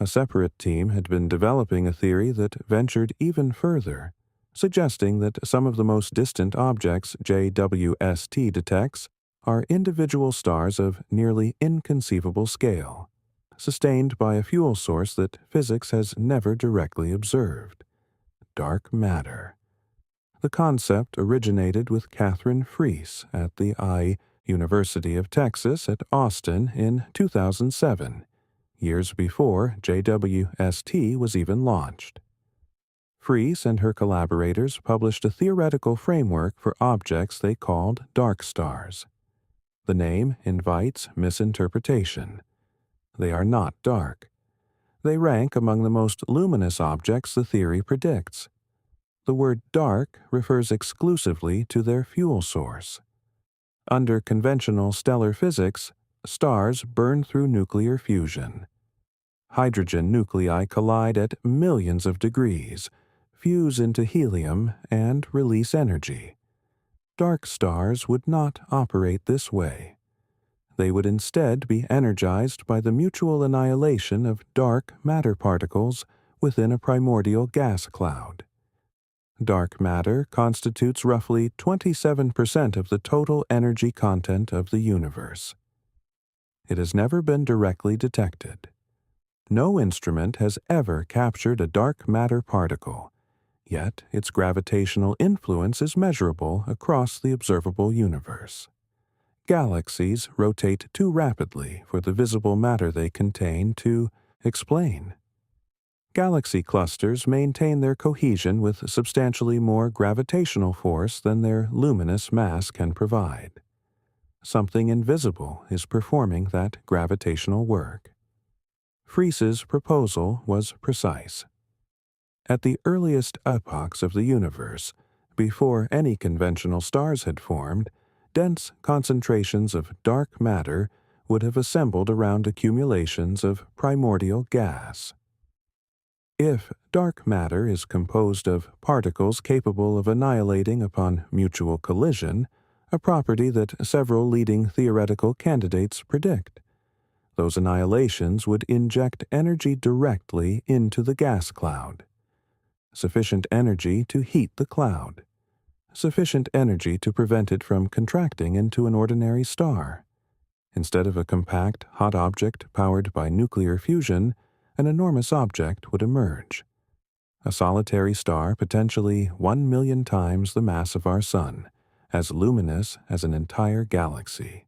Speaker 1: A separate team had been developing a theory that ventured even further, suggesting that some of the most distant objects JWST detects are individual stars of nearly inconceivable scale, sustained by a fuel source that physics has never directly observed: dark matter. The concept originated with Catherine Freese at the University of Texas at Austin in 2007, years before JWST was even launched. Freese and her collaborators published a theoretical framework for objects they called dark stars. The name invites misinterpretation. They are not dark. They rank among the most luminous objects the theory predicts. The word dark refers exclusively to their fuel source. Under conventional stellar physics, stars burn through nuclear fusion. Hydrogen nuclei collide at millions of degrees, fuse into helium, and release energy. Dark stars would not operate this way. They would instead be energized by the mutual annihilation of dark matter particles within a primordial gas cloud. Dark matter constitutes roughly 27% of the total energy content of the universe. It has never been directly detected. No instrument has ever captured a dark matter particle, yet its gravitational influence is measurable across the observable universe. Galaxies rotate too rapidly for the visible matter they contain to explain. Galaxy clusters maintain their cohesion with substantially more gravitational force than their luminous mass can provide. Something invisible is performing that gravitational work. Fries's proposal was precise. At the earliest epochs of the universe, before any conventional stars had formed, dense concentrations of dark matter would have assembled around accumulations of primordial gas. If dark matter is composed of particles capable of annihilating upon mutual collision, a property that several leading theoretical candidates predict, those annihilations would inject energy directly into the gas cloud. Sufficient energy to heat the cloud. Sufficient energy to prevent it from contracting into an ordinary star. Instead of a compact, hot object powered by nuclear fusion, an enormous object would emerge. A solitary star potentially 1 million times the mass of our Sun, as luminous as an entire galaxy.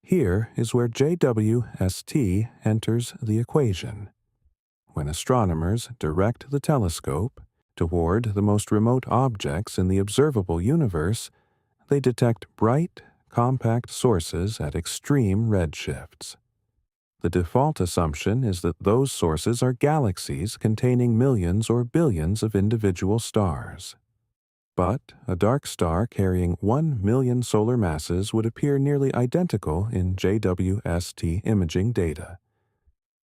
Speaker 1: Here is where JWST enters the equation. When astronomers direct the telescope toward the most remote objects in the observable universe, they detect bright, compact sources at extreme redshifts. The default assumption is that those sources are galaxies containing millions or billions of individual stars. But a dark star carrying 1 million solar masses would appear nearly identical in JWST imaging data.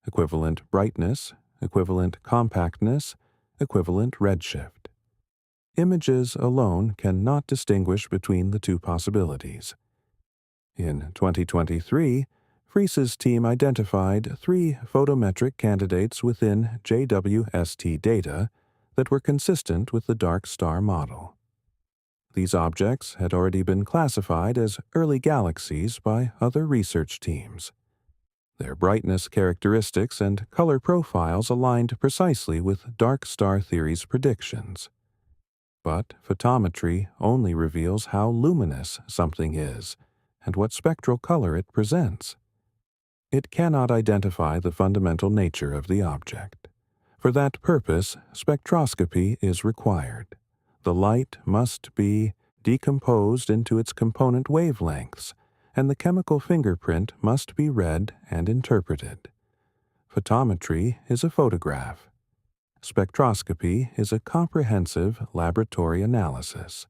Speaker 1: Equivalent brightness, equivalent compactness, equivalent redshift. Images alone cannot distinguish between the two possibilities. In 2023, Fries's team identified 3 photometric candidates within JWST data that were consistent with the dark star model. These objects had already been classified as early galaxies by other research teams. Their brightness characteristics and color profiles aligned precisely with dark star theory's predictions. But photometry only reveals how luminous something is and what spectral color it presents. It cannot identify the fundamental nature of the object. For that purpose, spectroscopy is required. The light must be decomposed into its component wavelengths, and the chemical fingerprint must be read and interpreted. Photometry is a photograph. Spectroscopy is a comprehensive laboratory analysis.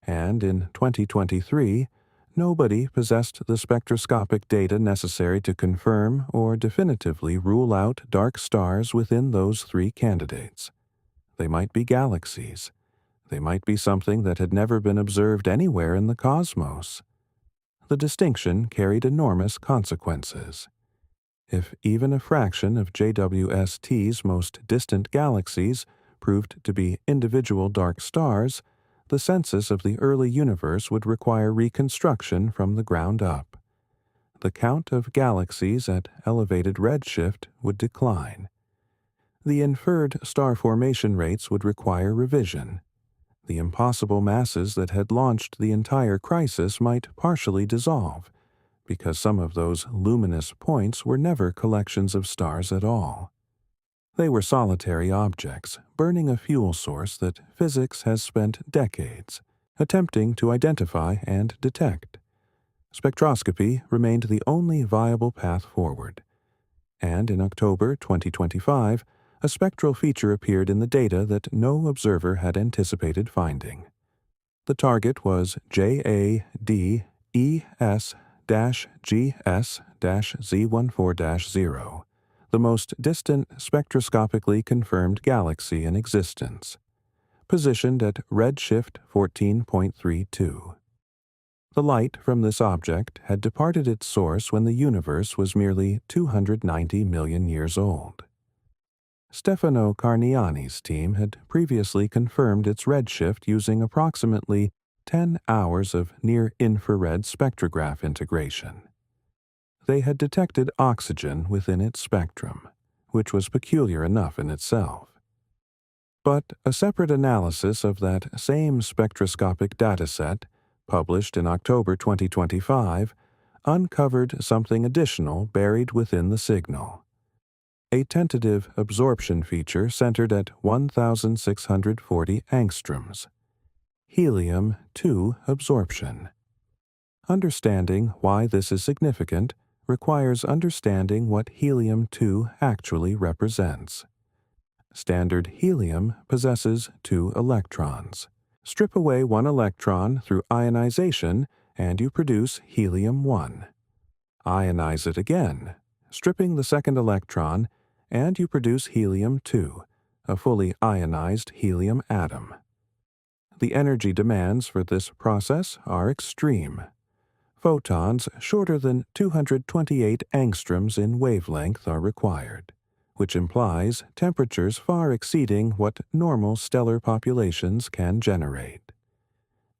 Speaker 1: And in 2023, nobody possessed the spectroscopic data necessary to confirm or definitively rule out dark stars within those 3 candidates. They might be galaxies. They might be something that had never been observed anywhere in the cosmos. The distinction carried enormous consequences. If even a fraction of JWST's most distant galaxies proved to be individual dark stars, the census of the early universe would require reconstruction from the ground up. The count of galaxies at elevated redshift would decline. The inferred star formation rates would require revision. The impossible masses that had launched the entire crisis might partially dissolve, because some of those luminous points were never collections of stars at all. They were solitary objects, burning a fuel source that physics has spent decades attempting to identify and detect. Spectroscopy remained the only viable path forward. And in October 2025, a spectral feature appeared in the data that no observer had anticipated finding. The target was JADES-GS-Z14-0, the most distant spectroscopically confirmed galaxy in existence, positioned at redshift 14.32. The light from this object had departed its source when the universe was merely 290 million years old. Stefano Carniani's team had previously confirmed its redshift using approximately 10 hours of near-infrared spectrograph integration. They had detected oxygen within its spectrum, which was peculiar enough in itself. But a separate analysis of that same spectroscopic dataset, published in October 2025, uncovered something additional buried within the signal. A tentative absorption feature centered at 1,640 angstroms. Helium-2 absorption. Understanding why this is significant requires understanding what helium-2 actually represents. Standard helium possesses 2 electrons. Strip away 1 electron through ionization and you produce helium-1. Ionize it again, stripping the second electron, and you produce helium-2, a fully ionized helium atom. The energy demands for this process are extreme. Photons shorter than 228 angstroms in wavelength are required, which implies temperatures far exceeding what normal stellar populations can generate.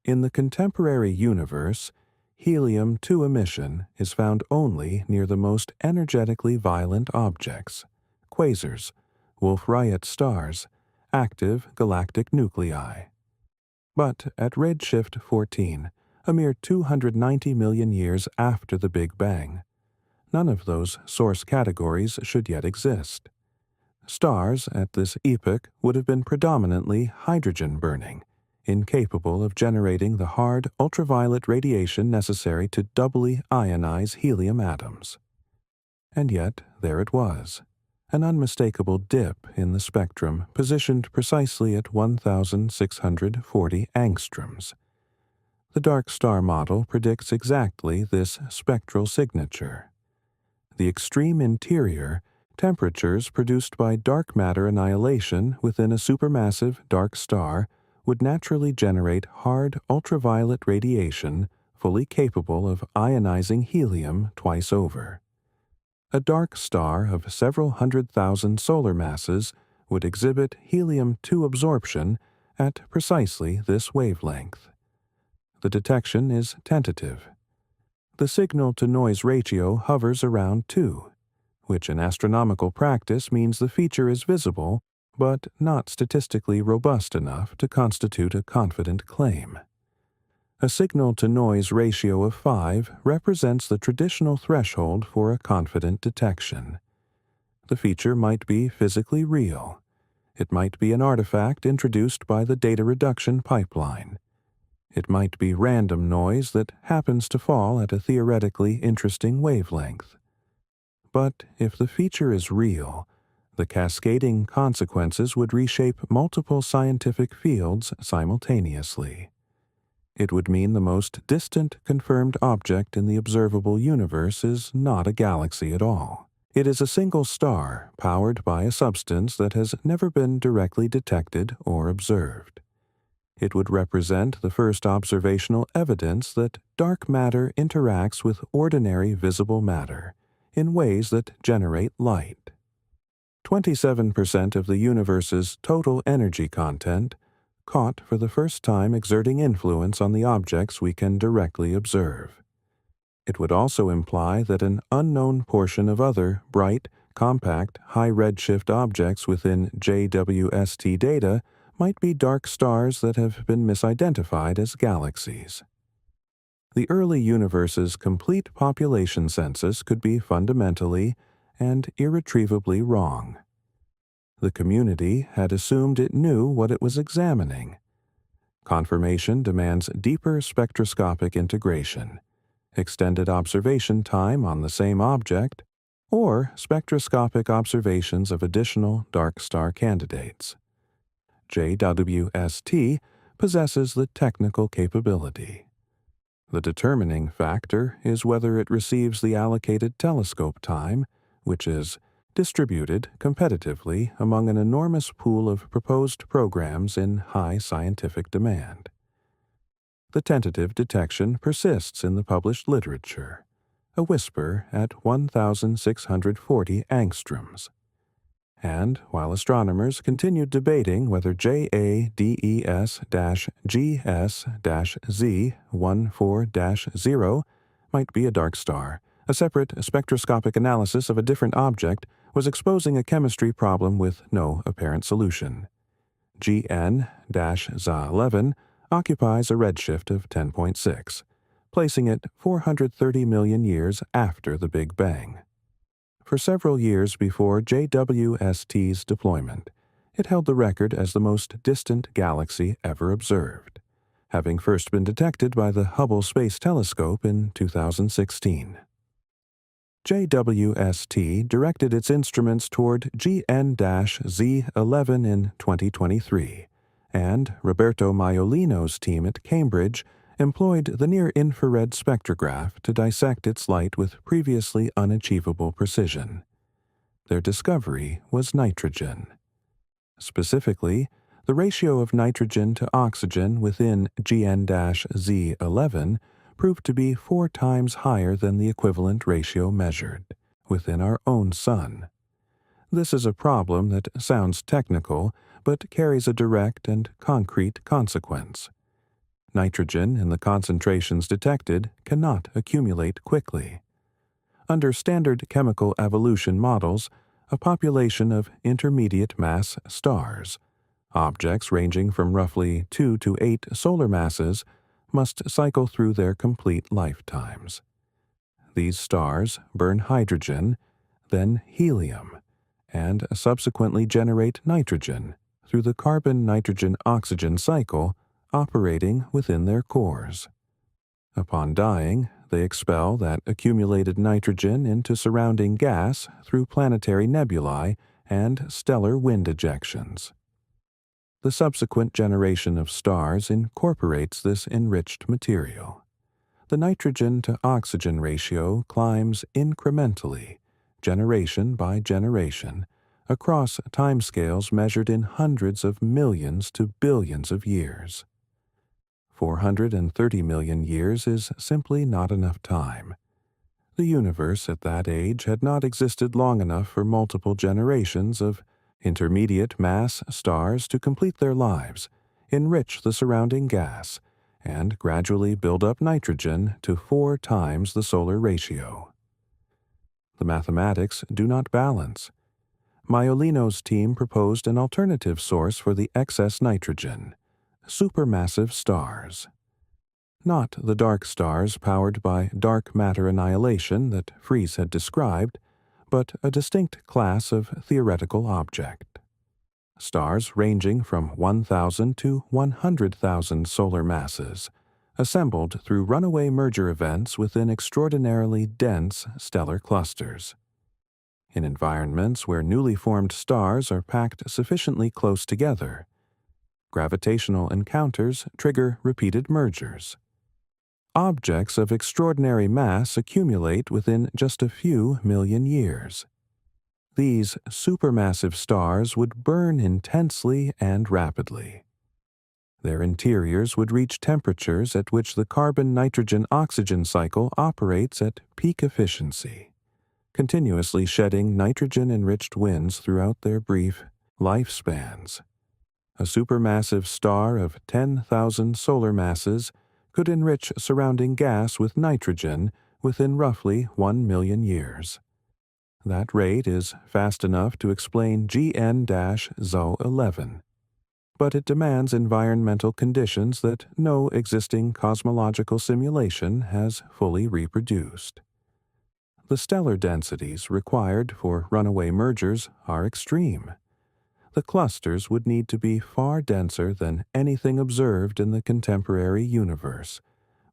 Speaker 1: In the contemporary universe, helium-2 emission is found only near the most energetically violent objects, quasars, Wolf-Rayet stars, active galactic nuclei. But at redshift 14, a mere 290 million years after the Big Bang, none of those source categories should yet exist. Stars at this epoch would have been predominantly hydrogen-burning, incapable of generating the hard ultraviolet radiation necessary to doubly ionize helium atoms. And yet there it was, an unmistakable dip in the spectrum positioned precisely at 1,640 angstroms. The dark star model predicts exactly this spectral signature. The extreme interior, temperatures produced by dark matter annihilation within a supermassive dark star would naturally generate hard ultraviolet radiation fully capable of ionizing helium twice over. A dark star of several 100,000 solar masses would exhibit helium-2 absorption at precisely this wavelength. The detection is tentative. The signal-to-noise ratio hovers around 2, which in astronomical practice means the feature is visible but not statistically robust enough to constitute a confident claim. A signal-to-noise ratio of 5 represents the traditional threshold for a confident detection. The feature might be physically real. It might be an artifact introduced by the data reduction pipeline. It might be random noise that happens to fall at a theoretically interesting wavelength. But if the feature is real, the cascading consequences would reshape multiple scientific fields simultaneously. It would mean the most distant confirmed object in the observable universe is not a galaxy at all. It is a single star powered by a substance that has never been directly detected or observed. It would represent the first observational evidence that dark matter interacts with ordinary visible matter in ways that generate light. 27% of the universe's total energy content caught for the first time exerting influence on the objects we can directly observe. It would also imply that an unknown portion of other bright, compact, high redshift objects within JWST data might be dark stars that have been misidentified as galaxies. The early universe's complete population census could be fundamentally and irretrievably wrong. The community had assumed it knew what it was examining. Confirmation demands deeper spectroscopic integration, extended observation time on the same object, or spectroscopic observations of additional dark star candidates. JWST possesses the technical capability. The determining factor is whether it receives the allocated telescope time, which is distributed competitively among an enormous pool of proposed programs in high scientific demand. The tentative detection persists in the published literature, a whisper at 1,640 angstroms. And while astronomers continued debating whether JADES-GS-Z14-0 might be a dark star, a separate spectroscopic analysis of a different object was exposing a chemistry problem with no apparent solution. GN-ZA11 occupies a redshift of 10.6, placing it 430 million years after the Big Bang. For several years before JWST's deployment, it held the record as the most distant galaxy ever observed, having first been detected by the Hubble Space Telescope in 2016. JWST directed its instruments toward GN-Z11 in 2023, and Roberto Maiolino's team at Cambridge employed the near-infrared spectrograph to dissect its light with previously unachievable precision. Their discovery was nitrogen. Specifically, the ratio of nitrogen to oxygen within GN-Z11 proved to be 4 times higher than the equivalent ratio measured within our own Sun. This is a problem that sounds technical, but carries a direct and concrete consequence. Nitrogen in the concentrations detected cannot accumulate quickly. Under standard chemical evolution models, a population of intermediate mass stars, objects ranging from roughly 2 to 8 solar masses, must cycle through their complete lifetimes. These stars burn hydrogen, then helium, and subsequently generate nitrogen through the carbon-nitrogen-oxygen cycle operating within their cores. Upon dying, they expel that accumulated nitrogen into surrounding gas through planetary nebulae and stellar wind ejections. The subsequent generation of stars incorporates this enriched material. The nitrogen-to-oxygen ratio climbs incrementally, generation by generation, across timescales measured in hundreds of millions to billions of years. 430 million years is simply not enough time. The universe at that age had not existed long enough for multiple generations of intermediate mass stars to complete their lives, enrich the surrounding gas, and gradually build up nitrogen to 4 times the solar ratio. The mathematics do not balance. Maiolino's team proposed an alternative source for the excess nitrogen: supermassive stars. Not the dark stars powered by dark matter annihilation that Friis had described, but a distinct class of theoretical object. Stars ranging from 1,000 to 100,000 solar masses, assembled through runaway merger events within extraordinarily dense stellar clusters. In environments where newly formed stars are packed sufficiently close together, gravitational encounters trigger repeated mergers. Objects of extraordinary mass accumulate within just a few million years. These supermassive stars would burn intensely and rapidly. Their interiors would reach temperatures at which the carbon-nitrogen-oxygen cycle operates at peak efficiency, continuously shedding nitrogen-enriched winds throughout their brief lifespans. A supermassive star of 10,000 solar masses could enrich surrounding gas with nitrogen within roughly 1 million years. That rate is fast enough to explain GN-ZO11, but it demands environmental conditions that no existing cosmological simulation has fully reproduced. The stellar densities required for runaway mergers are extreme. The clusters would need to be far denser than anything observed in the contemporary universe,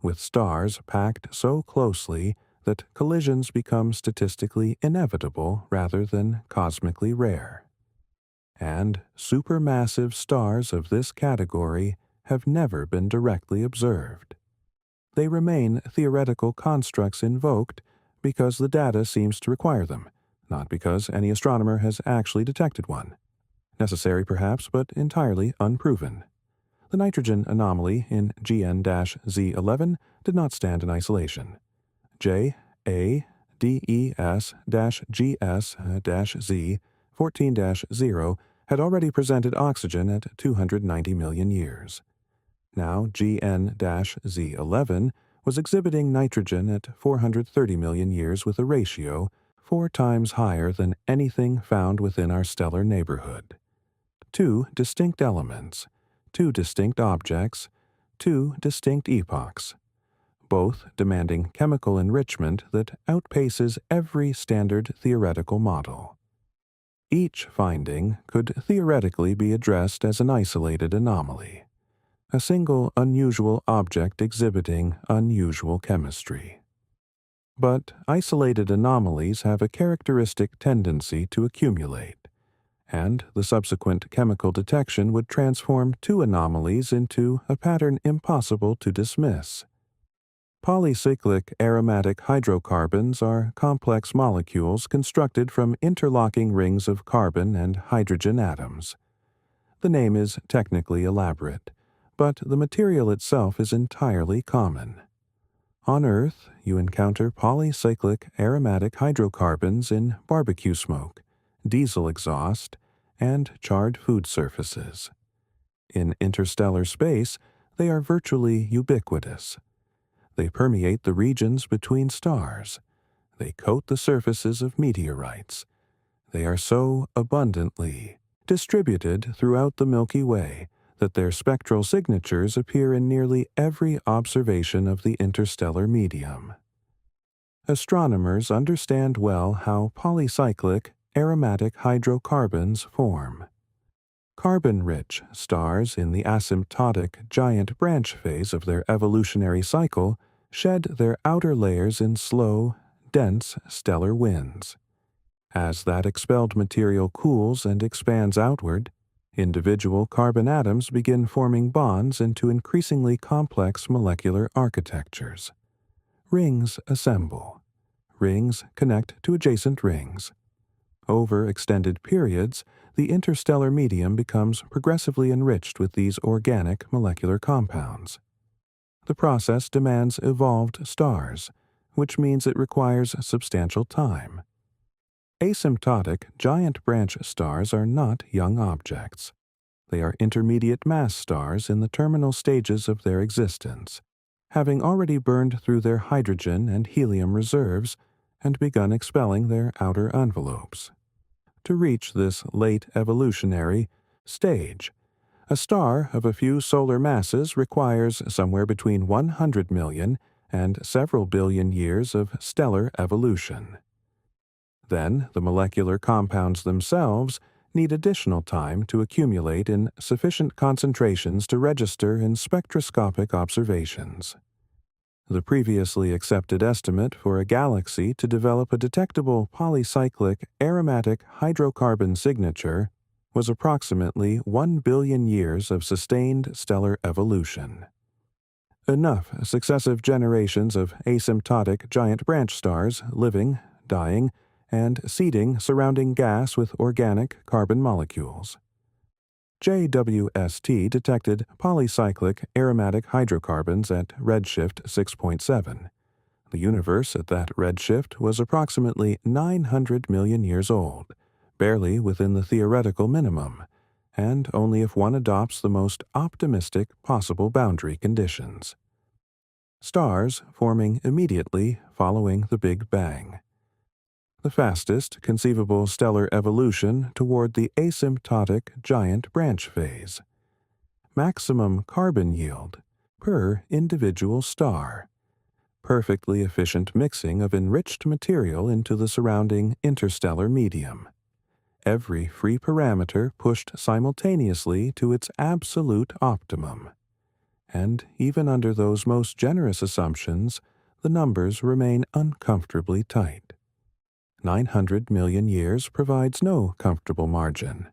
Speaker 1: with stars packed so closely that collisions become statistically inevitable rather than cosmically rare. And supermassive stars of this category have never been directly observed. They remain theoretical constructs invoked because the data seems to require them, not because any astronomer has actually detected one. Necessary perhaps, but entirely unproven. The nitrogen anomaly in GN-Z11 did not stand in isolation. JADES-GS-Z 14-0 had already presented oxygen at 290 million years. Now GN-Z11 was exhibiting nitrogen at 430 million years with a ratio 4 times higher than anything found within our stellar neighborhood. 2 distinct elements, 2 distinct objects, 2 distinct epochs, both demanding chemical enrichment that outpaces every standard theoretical model. Each finding could theoretically be addressed as an isolated anomaly, a single unusual object exhibiting unusual chemistry. But isolated anomalies have a characteristic tendency to accumulate, and the subsequent chemical detection would transform 2 anomalies into a pattern impossible to dismiss. Polycyclic aromatic hydrocarbons are complex molecules constructed from interlocking rings of carbon and hydrogen atoms. The name is technically elaborate, but the material itself is entirely common. On Earth, you encounter polycyclic aromatic hydrocarbons in barbecue smoke, diesel exhaust, and charred food surfaces. In interstellar space, they are virtually ubiquitous. They permeate the regions between stars. They coat the surfaces of meteorites. They are so abundantly distributed throughout the Milky Way that their spectral signatures appear in nearly every observation of the interstellar medium. Astronomers understand well how polycyclic aromatic hydrocarbons form. Carbon-rich stars in the asymptotic giant branch phase of their evolutionary cycle shed their outer layers in slow, dense stellar winds. As that expelled material cools and expands outward, individual carbon atoms begin forming bonds into increasingly complex molecular architectures. Rings assemble. Rings connect to adjacent rings. Over extended periods, the interstellar medium becomes progressively enriched with these organic molecular compounds. The process demands evolved stars, which means it requires substantial time. Asymptotic giant branch stars are not young objects. They are intermediate mass stars in the terminal stages of their existence, having already burned through their hydrogen and helium reserves and begun expelling their outer envelopes. To reach this late evolutionary stage, a star of a few solar masses requires somewhere between 100 million and several billion years of stellar evolution. Then the molecular compounds themselves need additional time to accumulate in sufficient concentrations to register in spectroscopic observations. The previously accepted estimate for a galaxy to develop a detectable polycyclic aromatic hydrocarbon signature was approximately 1 billion years of sustained stellar evolution. Enough successive generations of asymptotic giant branch stars living, dying, and seeding surrounding gas with organic carbon molecules. JWST detected polycyclic aromatic hydrocarbons at redshift 6.7. The universe at that redshift was approximately 900 million years old, barely within the theoretical minimum, and only if one adopts the most optimistic possible boundary conditions. Stars forming immediately following the Big Bang. The fastest conceivable stellar evolution toward the asymptotic giant branch phase. Maximum carbon yield per individual star. Perfectly efficient mixing of enriched material into the surrounding interstellar medium. Every free parameter pushed simultaneously to its absolute optimum. And even under those most generous assumptions, the numbers remain uncomfortably tight. 900 million years provides no comfortable margin.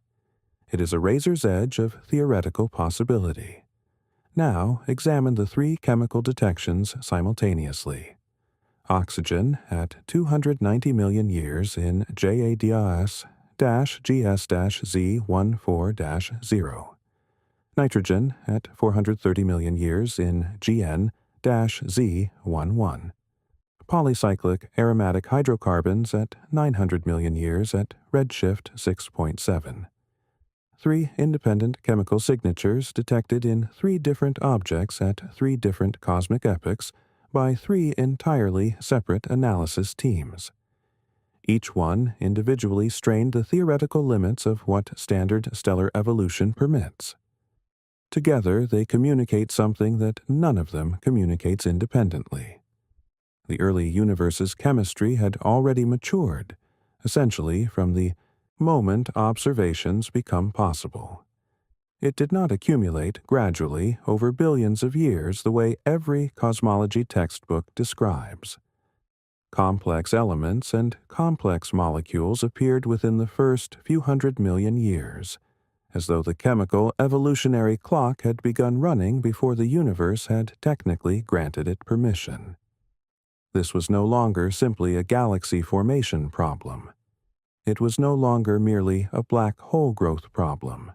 Speaker 1: It is a razor's edge of theoretical possibility. Now examine the three chemical detections simultaneously. Oxygen at 290 million years in JWST-GS-Z14-0. Nitrogen at 430 million years in GN-Z11. Polycyclic aromatic hydrocarbons at 900 million years at redshift 6.7. Three independent chemical signatures detected in three different objects at three different cosmic epochs by three entirely separate analysis teams. Each one individually strained the theoretical limits of what standard stellar evolution permits. Together, they communicate something that none of them communicates independently. The early universe's chemistry had already matured, essentially from the moment observations become possible. It did not accumulate gradually over billions of years the way every cosmology textbook describes. Complex elements and complex molecules appeared within the first few hundred million years, as though the chemical evolutionary clock had begun running before the universe had technically granted it permission. This was no longer simply a galaxy formation problem. It was no longer merely a black hole growth problem.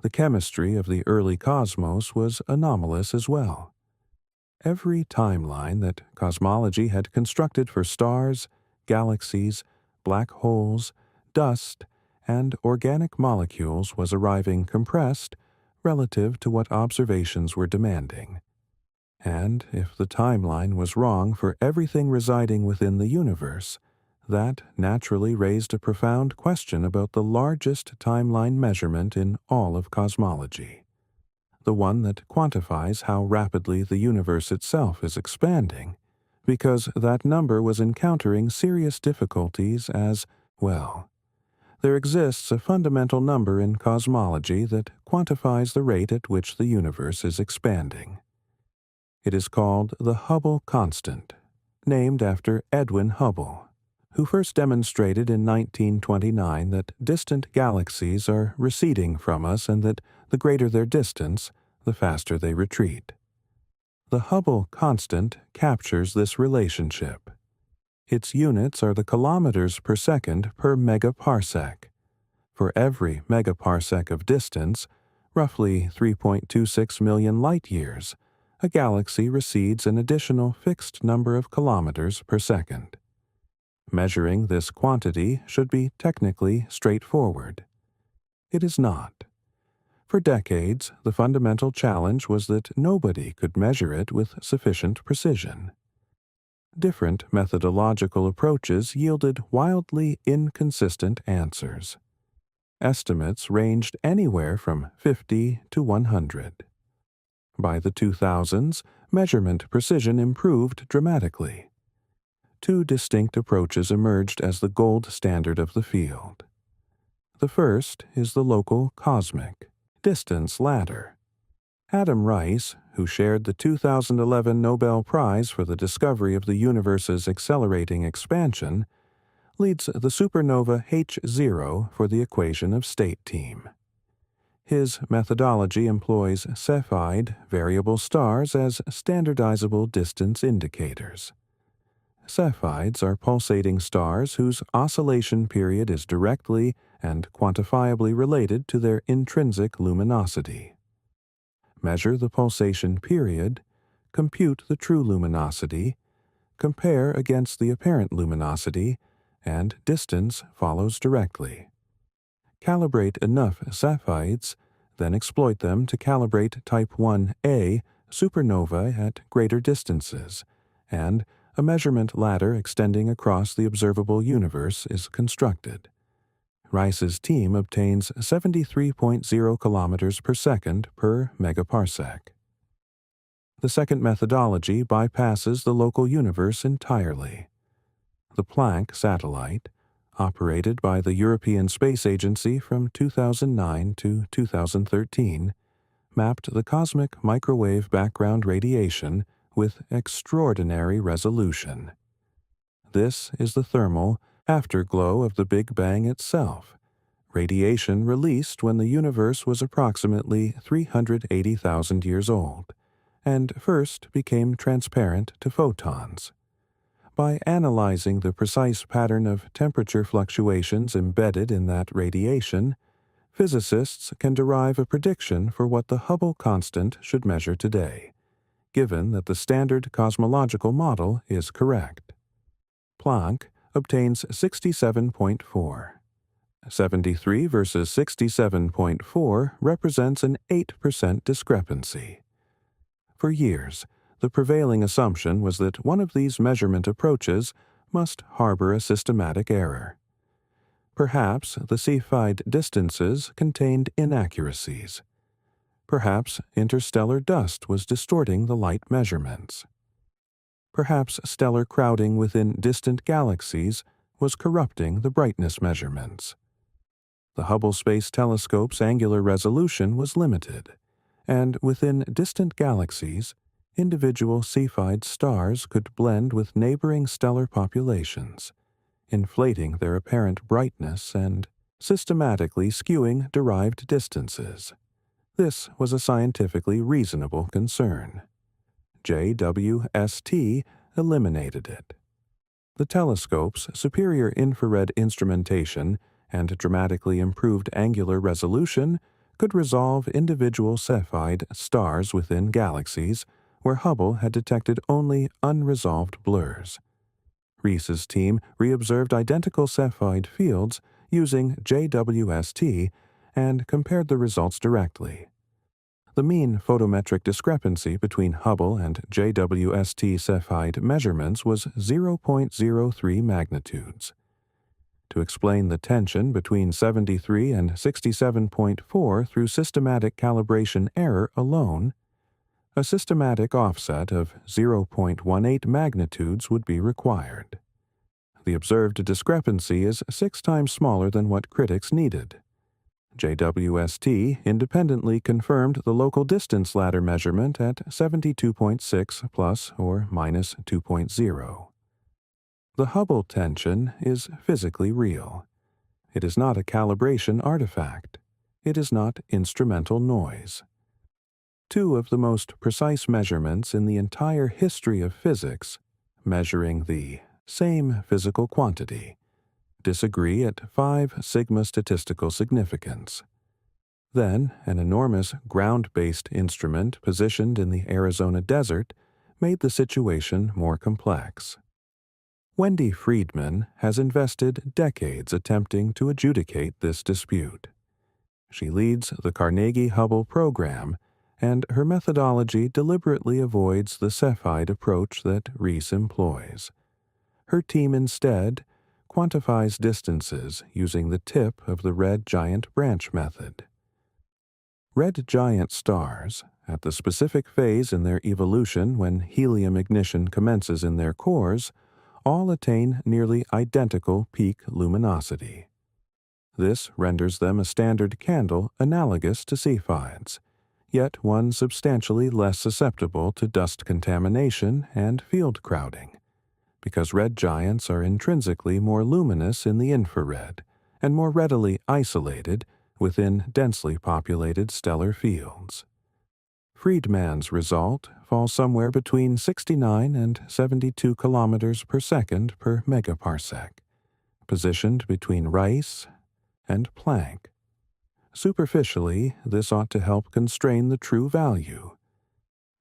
Speaker 1: The chemistry of the early cosmos was anomalous as well. Every timeline that cosmology had constructed for stars, galaxies, black holes, dust, and organic molecules was arriving compressed relative to what observations were demanding. And if the timeline was wrong for everything residing within the universe, that naturally raised a profound question about the largest timeline measurement in all of cosmology, the one that quantifies how rapidly the universe itself is expanding, because that number was encountering serious difficulties as, well, there exists a fundamental number in cosmology that quantifies the rate at which the universe is expanding. It is called the Hubble constant, named after Edwin Hubble, who first demonstrated in 1929 that distant galaxies are receding from us and that the greater their distance, the faster they retreat. The Hubble constant captures this relationship. Its units are the kilometers per second per megaparsec. For every megaparsec of distance, roughly 3.26 million light-years, a galaxy recedes an additional fixed number of kilometers per second. Measuring this quantity should be technically straightforward. It is not. For decades, the fundamental challenge was that nobody could measure it with sufficient precision. Different methodological approaches yielded wildly inconsistent answers. Estimates ranged anywhere from 50 to 100. By the 2000s, measurement precision improved dramatically. Two distinct approaches emerged as the gold standard of the field. The first is the local cosmic distance ladder. Adam Rice, who shared the 2011 Nobel Prize for the discovery of the universe's accelerating expansion, leads the supernova H0 for the equation of state team. His methodology employs Cepheid variable stars as standardizable distance indicators. Cepheids are pulsating stars whose oscillation period is directly and quantifiably related to their intrinsic luminosity. Measure the pulsation period, compute the true luminosity, compare against the apparent luminosity, and distance follows directly. Calibrate enough Cepheids, then exploit them to calibrate Type 1a supernovae at greater distances, and a measurement ladder extending across the observable universe is constructed. Rice's team obtains 73.0 kilometers per second per megaparsec. The second methodology bypasses the local universe entirely. The Planck satellite, operated by the European Space Agency from 2009 to 2013, mapped the cosmic microwave background radiation with extraordinary resolution. This is the thermal afterglow of the Big Bang itself, radiation released when the universe was approximately 380,000 years old, and first became transparent to photons. By analyzing the precise pattern of temperature fluctuations embedded in that radiation, physicists can derive a prediction for what the Hubble constant should measure today, given that the standard cosmological model is correct. Planck obtains 67.4. 73 versus 67.4 represents an 8% discrepancy. For years, the prevailing assumption was that one of these measurement approaches must harbor a systematic error. Perhaps the Cepheid distances contained inaccuracies. Perhaps interstellar dust was distorting the light measurements. Perhaps stellar crowding within distant galaxies was corrupting the brightness measurements. The Hubble Space Telescope's angular resolution was limited, and within distant galaxies, individual Cepheid stars could blend with neighboring stellar populations, inflating their apparent brightness and systematically skewing derived distances. This was a scientifically reasonable concern. JWST eliminated it. The telescope's superior infrared instrumentation and dramatically improved angular resolution could resolve individual Cepheid stars within galaxies where Hubble had detected only unresolved blurs. Rees's team reobserved identical Cepheid fields using JWST and compared the results directly. The mean photometric discrepancy between Hubble and JWST Cepheid measurements was 0.03 magnitudes. To explain the tension between 73 and 67.4 through systematic calibration error alone, a systematic offset of 0.18 magnitudes would be required. The observed discrepancy is 6 times smaller than what critics needed. JWST independently confirmed the local distance ladder measurement at 72.6 plus or minus 2.0. The Hubble tension is physically real. It is not a calibration artifact. It is not instrumental noise. 2 of the most precise measurements in the entire history of physics, measuring the same physical quantity, disagree at 5 sigma statistical significance. Then, an enormous ground-based instrument positioned in the Arizona desert made the situation more complex. Wendy Friedman has invested decades attempting to adjudicate this dispute. She leads the Carnegie Hubble program, and her methodology deliberately avoids the Cepheid approach that Rees employs. Her team instead quantifies distances using the tip of the red giant branch method. Red giant stars, at the specific phase in their evolution when helium ignition commences in their cores, all attain nearly identical peak luminosity. This renders them a standard candle analogous to Cepheids, yet one substantially less susceptible to dust contamination and field crowding, because red giants are intrinsically more luminous in the infrared and more readily isolated within densely populated stellar fields. Friedman's result falls somewhere between 69 and 72 kilometers per second per megaparsec, positioned between Rice and Planck. Superficially, this ought to help constrain the true value.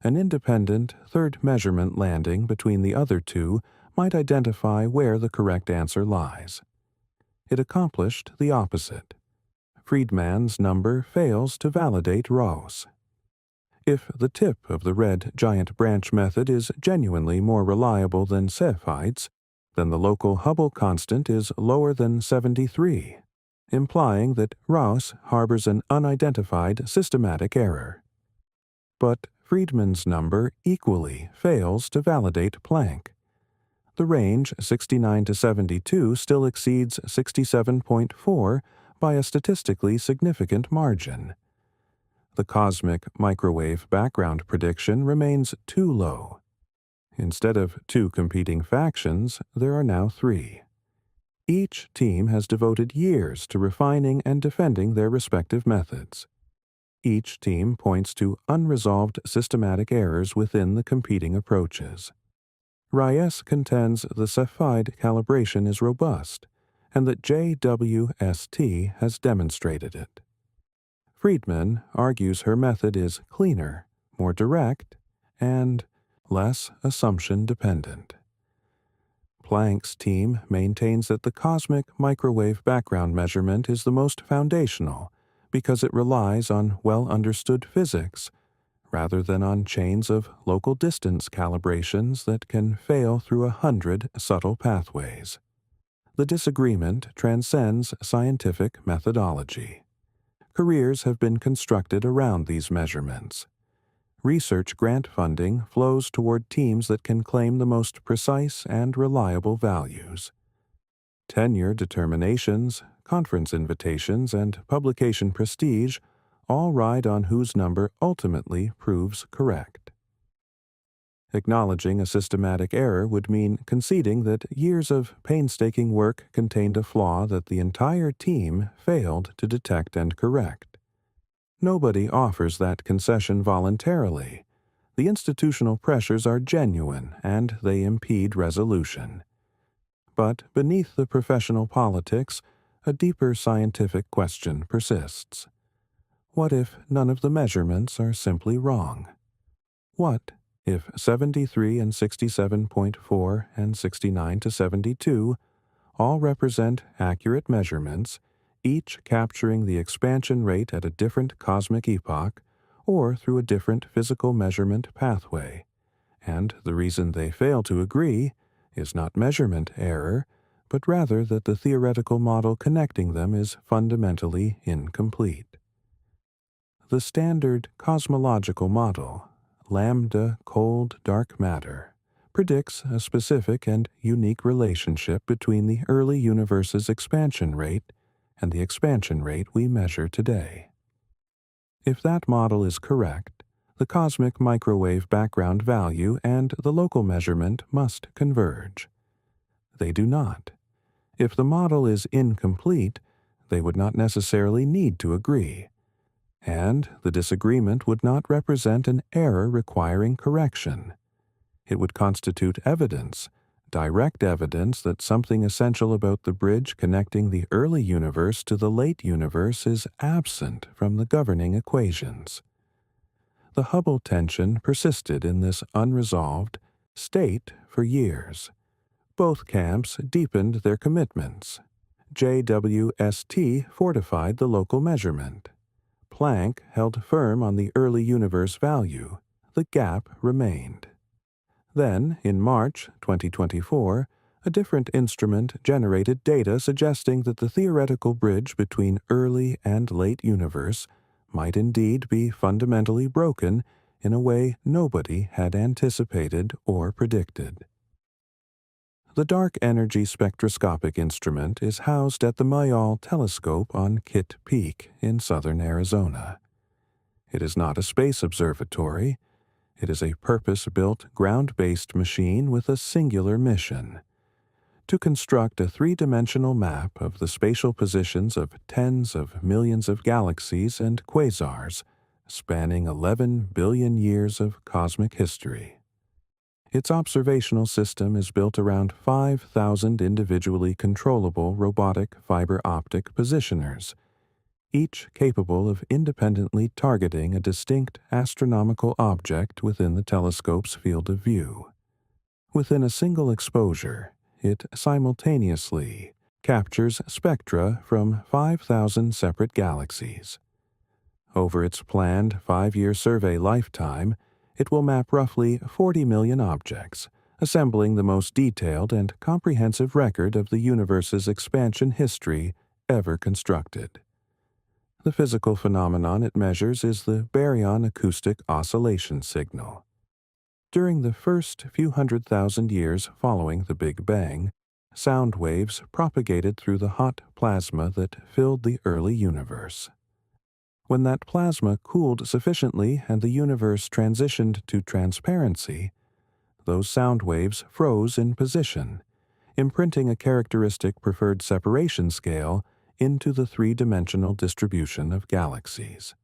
Speaker 1: An independent third measurement landing between the other 2 might identify where the correct answer lies. It accomplished the opposite. Friedman's number fails to validate Ross. If the tip of the red giant branch method is genuinely more reliable than Cepheids, then the local Hubble constant is lower than 73, implying that Ross harbors an unidentified systematic error. But Friedman's number equally fails to validate Planck. The range 69 to 72 still exceeds 67.4 by a statistically significant margin. The cosmic microwave background prediction remains too low. Instead of two competing factions, there are now three. Each team has devoted years to refining and defending their respective methods. Each team points to unresolved systematic errors within the competing approaches. JWST contends the Cepheid calibration is robust, and that JWST has demonstrated it. Friedman argues her method is cleaner, more direct, and less assumption-dependent. Planck's team maintains that the cosmic microwave background measurement is the most foundational because it relies on well-understood physics rather than on chains of local distance calibrations that can fail through 100 subtle pathways. The disagreement transcends scientific methodology. Careers have been constructed around these measurements. Research grant funding flows toward teams that can claim the most precise and reliable values. Tenure determinations, conference invitations, and publication prestige all ride on whose number ultimately proves correct. Acknowledging a systematic error would mean conceding that years of painstaking work contained a flaw that the entire team failed to detect and correct. Nobody offers that concession voluntarily. The institutional pressures are genuine and they impede resolution. But beneath the professional politics, a deeper scientific question persists. What if none of the measurements are simply wrong? What if 73 and 67.4 and 69 to 72 all represent accurate measurements, each capturing the expansion rate at a different cosmic epoch or through a different physical measurement pathway, and the reason they fail to agree is not measurement error, but rather that the theoretical model connecting them is fundamentally incomplete. The standard cosmological model, lambda cold dark matter, predicts a specific and unique relationship between the early universe's expansion rate and the expansion rate we measure today. If that model is correct, the cosmic microwave background value and the local measurement must converge. They do not. If the model is incomplete, they would not necessarily need to agree, and the disagreement would not represent an error requiring correction. It would constitute evidence, direct evidence that something essential about the bridge connecting the early universe to the late universe is absent from the governing equations. The Hubble tension persisted in this unresolved state for years. Both camps deepened their commitments. JWST fortified the local measurement. Planck held firm on the early universe value. The gap remained. Then, in March 2024, a different instrument generated data suggesting that the theoretical bridge between early and late universe might indeed be fundamentally broken in a way nobody had anticipated or predicted. The Dark Energy Spectroscopic Instrument is housed at the Mayall Telescope on Kitt Peak in southern Arizona. It is not a space observatory. It is a purpose-built, ground-based machine with a singular mission: to construct a three-dimensional map of the spatial positions of tens of millions of galaxies and quasars, spanning 11 billion years of cosmic history. Its observational system is built around 5,000 individually controllable robotic fiber optic positioners, each capable of independently targeting a distinct astronomical object within the telescope's field of view. Within a single exposure, it simultaneously captures spectra from 5,000 separate galaxies. Over its planned 5-year survey lifetime, it will map roughly 40 million objects, assembling the most detailed and comprehensive record of the universe's expansion history ever constructed. The physical phenomenon it measures is the baryon acoustic oscillation signal. During the first few 100,000 years following the Big Bang, sound waves propagated through the hot plasma that filled the early universe. When that plasma cooled sufficiently and the universe transitioned to transparency, those sound waves froze in position, imprinting a characteristic preferred separation scale into the three-dimensional distribution of galaxies.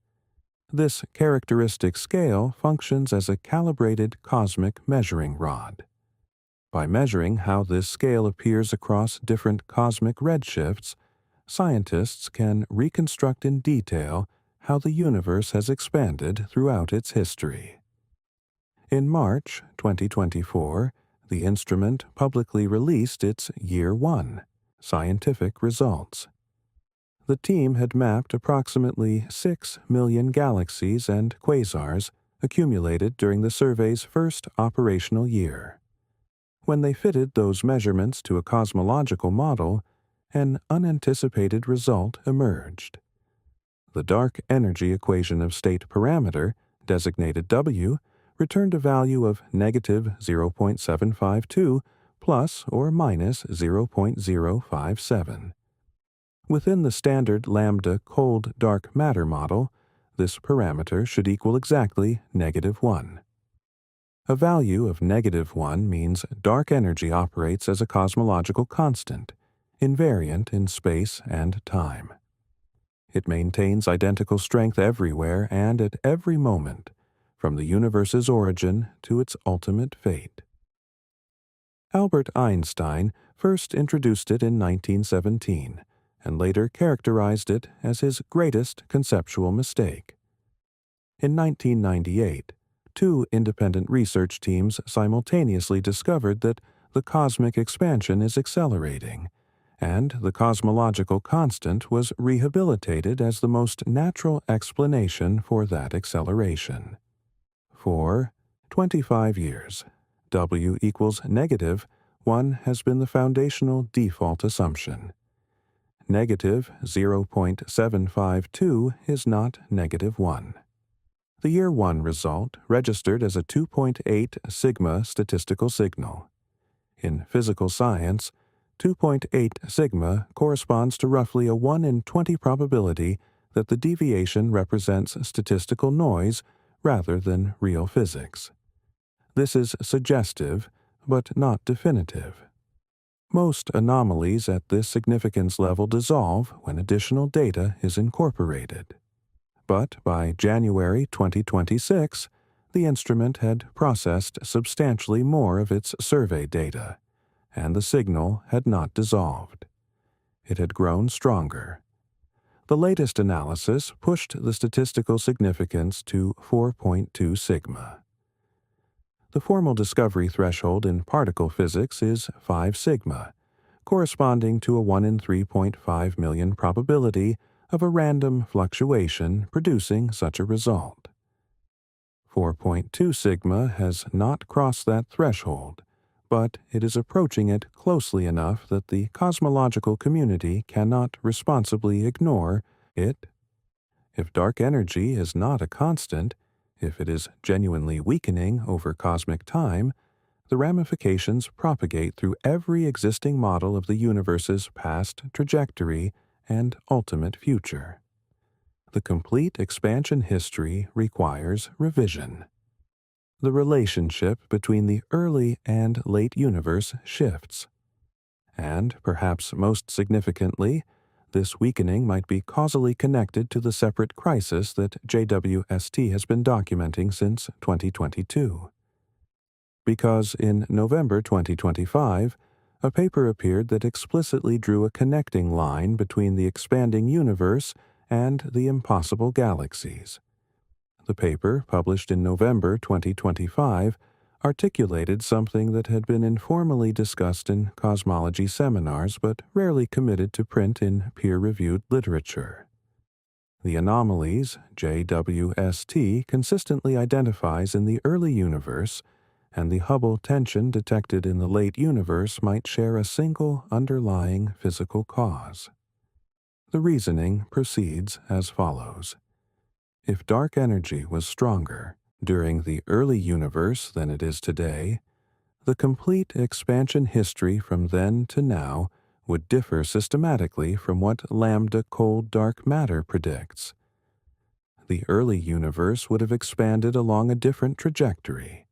Speaker 1: This characteristic scale functions as a calibrated cosmic measuring rod. By measuring how this scale appears across different cosmic redshifts, scientists can reconstruct in detail how the universe has expanded throughout its history. In March 2024, the instrument publicly released its Year 1 scientific results. The team had mapped approximately 6 million galaxies and quasars accumulated during the survey's first operational year. When they fitted those measurements to a cosmological model, an unanticipated result emerged. The dark energy equation of state parameter, designated W, returned a value of negative 0.752 plus or minus 0.057. Within the standard lambda cold dark matter model, this parameter should equal exactly -1. A value of -1 means dark energy operates as a cosmological constant, invariant in space and time. It maintains identical strength everywhere and at every moment, from the universe's origin to its ultimate fate. Albert Einstein first introduced it in 1917, and later characterized it as his greatest conceptual mistake. In 1998, two independent research teams simultaneously discovered that the cosmic expansion is accelerating, and the cosmological constant was rehabilitated as the most natural explanation for that acceleration. For 25 years, W equals -1 has been the foundational default assumption. Negative 0.752 is not -1. The Year 1 result registered as a 2.8 sigma statistical signal. In physical science, 2.8 sigma corresponds to roughly a 1 in 20 probability that the deviation represents statistical noise rather than real physics. This is suggestive, but not definitive. Most anomalies at this significance level dissolve when additional data is incorporated. But by January 2026, the instrument had processed substantially more of its survey data, and the signal had not dissolved. It had grown stronger. The latest analysis pushed the statistical significance to 4.2 sigma. The formal discovery threshold in particle physics is 5 sigma, corresponding to a 1 in 3.5 million probability of a random fluctuation producing such a result. 4.2 sigma has not crossed that threshold, but it is approaching it closely enough that the cosmological community cannot responsibly ignore it. If dark energy is not a constant, if it is genuinely weakening over cosmic time, the ramifications propagate through every existing model of the universe's past trajectory and ultimate future. The complete expansion history requires revision. The relationship between the early and late universe shifts. And, perhaps most significantly, this weakening might be causally connected to the separate crisis that JWST has been documenting since 2022. Because in November 2025, a paper appeared that explicitly drew a connecting line between the expanding universe and the impossible galaxies. The paper, published in November 2025, articulated something that had been informally discussed in cosmology seminars but rarely committed to print in peer-reviewed literature. The anomalies JWST consistently identifies in the early universe and the Hubble tension detected in the late universe might share a single underlying physical cause. The reasoning proceeds as follows. If dark energy was stronger during the early universe than it is today, the complete expansion history from then to now would differ systematically from what lambda cold dark matter predicts. The early universe would have expanded along a different trajectory.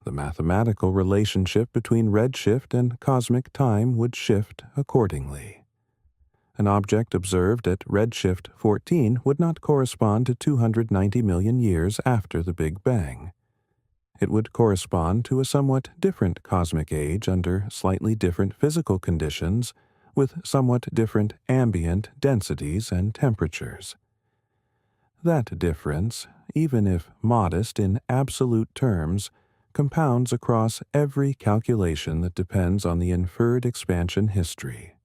Speaker 1: The mathematical relationship between redshift and cosmic time would shift accordingly. An object observed at redshift 14 would not correspond to 290 million years after the Big Bang. It would correspond to a somewhat different cosmic age under slightly different physical conditions with somewhat different ambient densities and temperatures. That difference, even if modest in absolute terms, compounds across every calculation that depends on the inferred expansion history.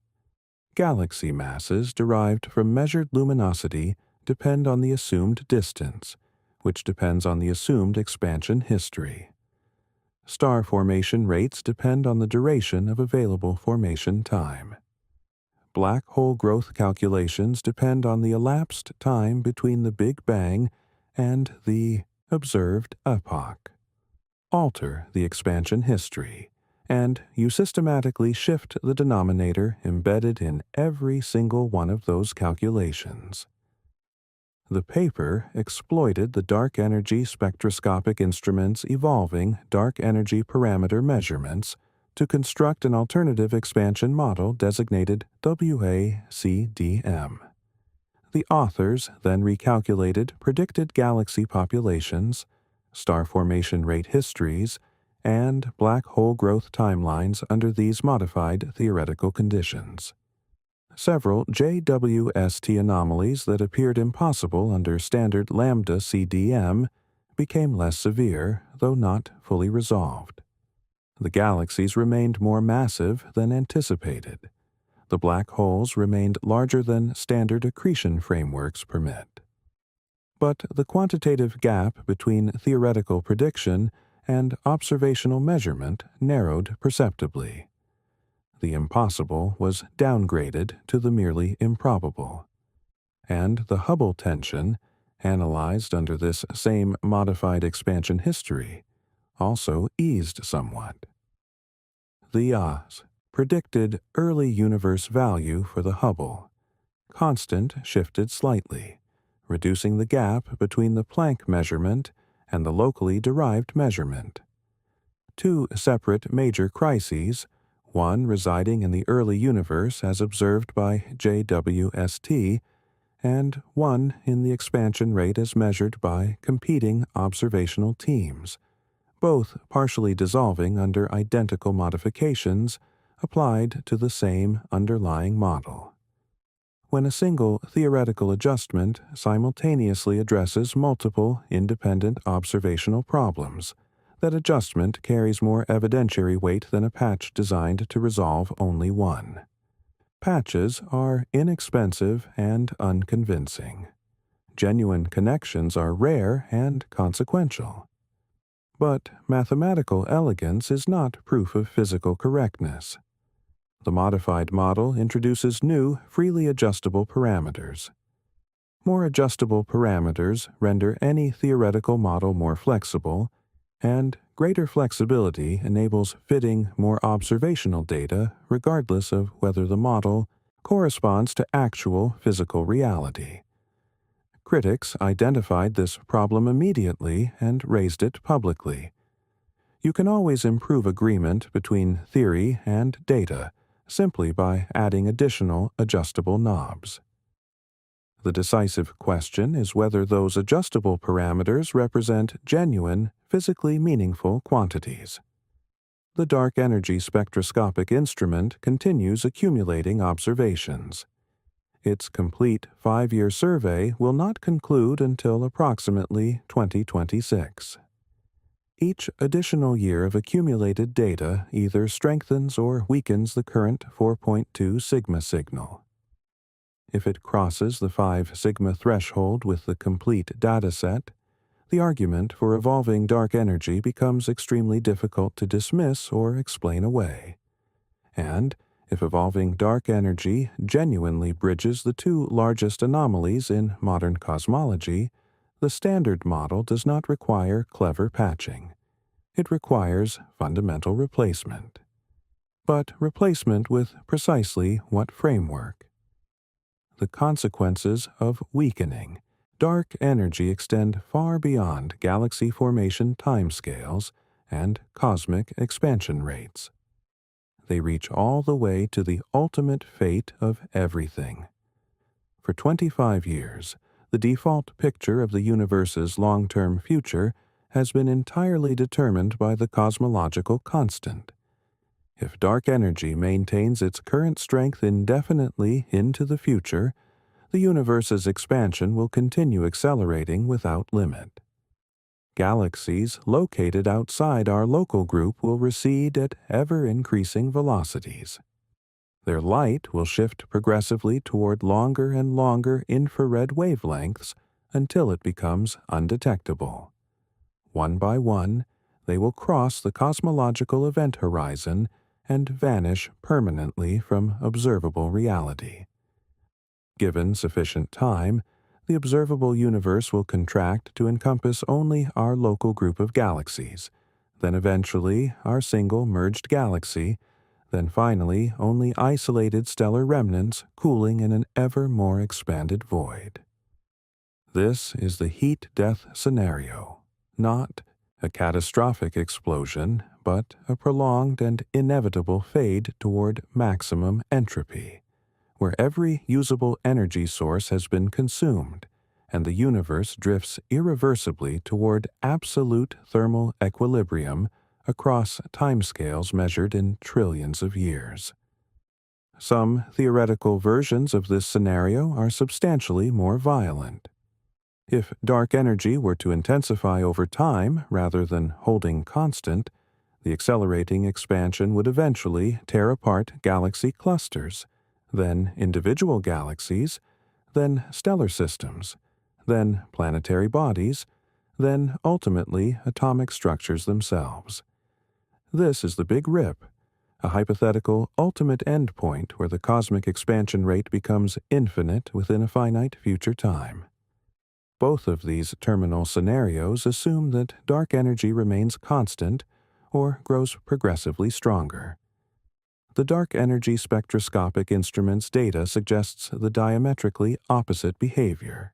Speaker 1: Galaxy masses derived from measured luminosity depend on the assumed distance, which depends on the assumed expansion history. Star formation rates depend on the duration of available formation time. Black hole growth calculations depend on the elapsed time between the Big Bang and the observed epoch. Alter the expansion history, and you systematically shift the denominator embedded in every single one of those calculations. The paper exploited the dark energy spectroscopic instrument's evolving dark energy parameter measurements to construct an alternative expansion model designated WACDM. The authors then recalculated predicted galaxy populations, star formation rate histories, and black hole growth timelines under these modified theoretical conditions. Several JWST anomalies that appeared impossible under standard lambda CDM became less severe, though not fully resolved. The galaxies remained more massive than anticipated. The black holes remained larger than standard accretion frameworks permit. But the quantitative gap between theoretical prediction and observational measurement narrowed perceptibly. The impossible was downgraded to the merely improbable, and the Hubble tension, analyzed under this same modified expansion history, also eased somewhat. The Oz predicted early universe value for the Hubble. Constant shifted slightly, reducing the gap between the Planck measurement and the locally derived measurement. Two separate major crises, one residing in the early universe as observed by JWST, and one in the expansion rate as measured by competing observational teams, both partially dissolving under identical modifications applied to the same underlying model. When a single theoretical adjustment simultaneously addresses multiple independent observational problems, that adjustment carries more evidentiary weight than a patch designed to resolve only one. Patches are inexpensive and unconvincing. Genuine connections are rare and consequential. But mathematical elegance is not proof of physical correctness. The modified model introduces new, freely adjustable parameters. More adjustable parameters render any theoretical model more flexible, and greater flexibility enables fitting more observational data regardless of whether the model corresponds to actual physical reality. Critics identified this problem immediately and raised it publicly. You can always improve agreement between theory and data simply by adding additional adjustable knobs. The decisive question is whether those adjustable parameters represent genuine, physically meaningful quantities. The dark energy spectroscopic instrument continues accumulating observations. Its complete 5-year survey will not conclude until approximately 2026. Each additional year of accumulated data either strengthens or weakens the current 4.2 sigma signal. If it crosses the 5 sigma threshold with the complete dataset, the argument for evolving dark energy becomes extremely difficult to dismiss or explain away. And if evolving dark energy genuinely bridges the two largest anomalies in modern cosmology, the standard model does not require clever patching. It requires fundamental replacement. But replacement with precisely what framework? The consequences of weakening dark energy extend far beyond galaxy formation timescales and cosmic expansion rates. They reach all the way to the ultimate fate of everything. For 25 years, the default picture of the universe's long-term future has been entirely determined by the cosmological constant. If dark energy maintains its current strength indefinitely into the future, the universe's expansion will continue accelerating without limit. Galaxies located outside our local group will recede at ever-increasing velocities. Their light will shift progressively toward longer and longer infrared wavelengths until it becomes undetectable. One by one, they will cross the cosmological event horizon and vanish permanently from observable reality. Given sufficient time, the observable universe will contract to encompass only our local group of galaxies, then eventually our single merged galaxy, then finally only isolated stellar remnants cooling in an ever more expanded void. This is the heat-death scenario, not a catastrophic explosion, but a prolonged and inevitable fade toward maximum entropy, where every usable energy source has been consumed, and the universe drifts irreversibly toward absolute thermal equilibrium across timescales measured in trillions of years. Some theoretical versions of this scenario are substantially more violent. If dark energy were to intensify over time rather than holding constant, the accelerating expansion would eventually tear apart galaxy clusters, then individual galaxies, then stellar systems, then planetary bodies, then ultimately atomic structures themselves. This is the Big Rip, a hypothetical ultimate endpoint where the cosmic expansion rate becomes infinite within a finite future time. Both of these terminal scenarios assume that dark energy remains constant or grows progressively stronger. The dark energy spectroscopic instrument's data suggests the diametrically opposite behavior.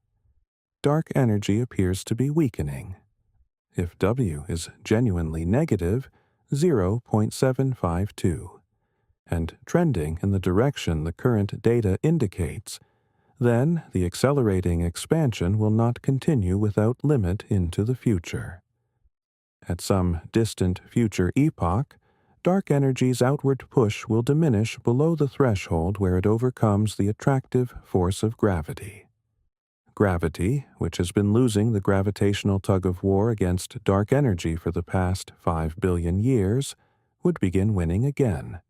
Speaker 1: Dark energy appears to be weakening. If W is genuinely negative, 0.752, and trending in the direction the current data indicates, then the accelerating expansion will not continue without limit into the future. At some distant future epoch, dark energy's outward push will diminish below the threshold where it overcomes the attractive force of gravity. Gravity, which has been losing the gravitational tug-of-war against dark energy for the past 5 billion years, would begin winning again.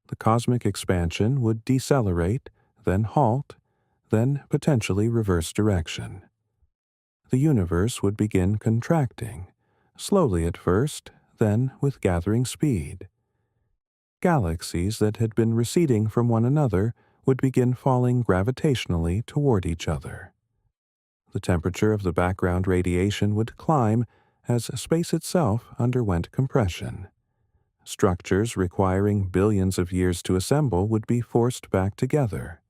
Speaker 1: The cosmic expansion would decelerate, then halt, then potentially reverse direction. The universe would begin contracting, slowly at first, then with gathering speed. Galaxies that had been receding from one another would begin falling gravitationally toward each other. The temperature of the background radiation would climb as space itself underwent compression. Structures requiring billions of years to assemble would be forced back together.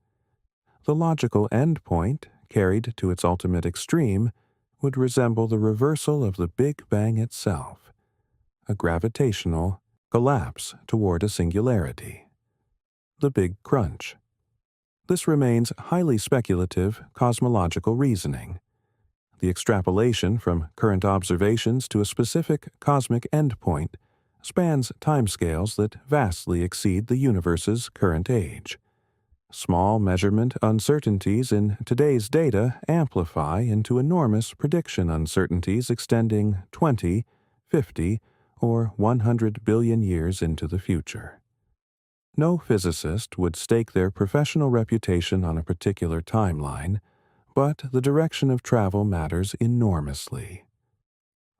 Speaker 1: The logical endpoint, carried to its ultimate extreme, would resemble the reversal of the Big Bang itself, a gravitational collapse toward a singularity. The Big Crunch. This remains highly speculative cosmological reasoning. The extrapolation from current observations to a specific cosmic endpoint spans timescales that vastly exceed the universe's current age. Small measurement uncertainties in today's data amplify into enormous prediction uncertainties extending 20, 50, or 100 billion years into the future. No physicist would stake their professional reputation on a particular timeline, but the direction of travel matters enormously.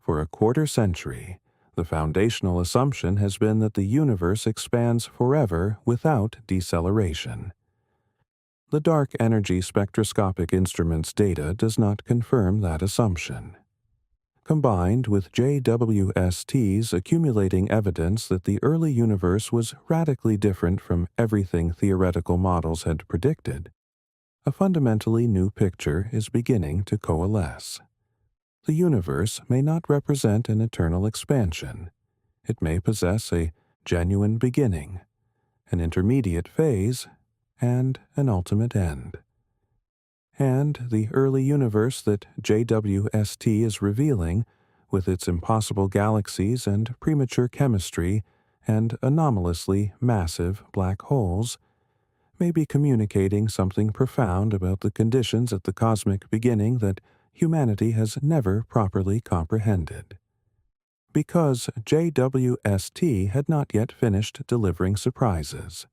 Speaker 1: For a quarter century, the foundational assumption has been that the universe expands forever without deceleration. The dark energy spectroscopic instrument's data does not confirm that assumption. Combined with JWST's accumulating evidence that the early universe was radically different from everything theoretical models had predicted, a fundamentally new picture is beginning to coalesce. The universe may not represent an eternal expansion. It may possess a genuine beginning, an intermediate phase, and an ultimate end. And the early universe that JWST is revealing, with its impossible galaxies and premature chemistry and anomalously massive black holes, may be communicating something profound about the conditions at the cosmic beginning that humanity has never properly comprehended. Because JWST had not yet finished delivering surprises.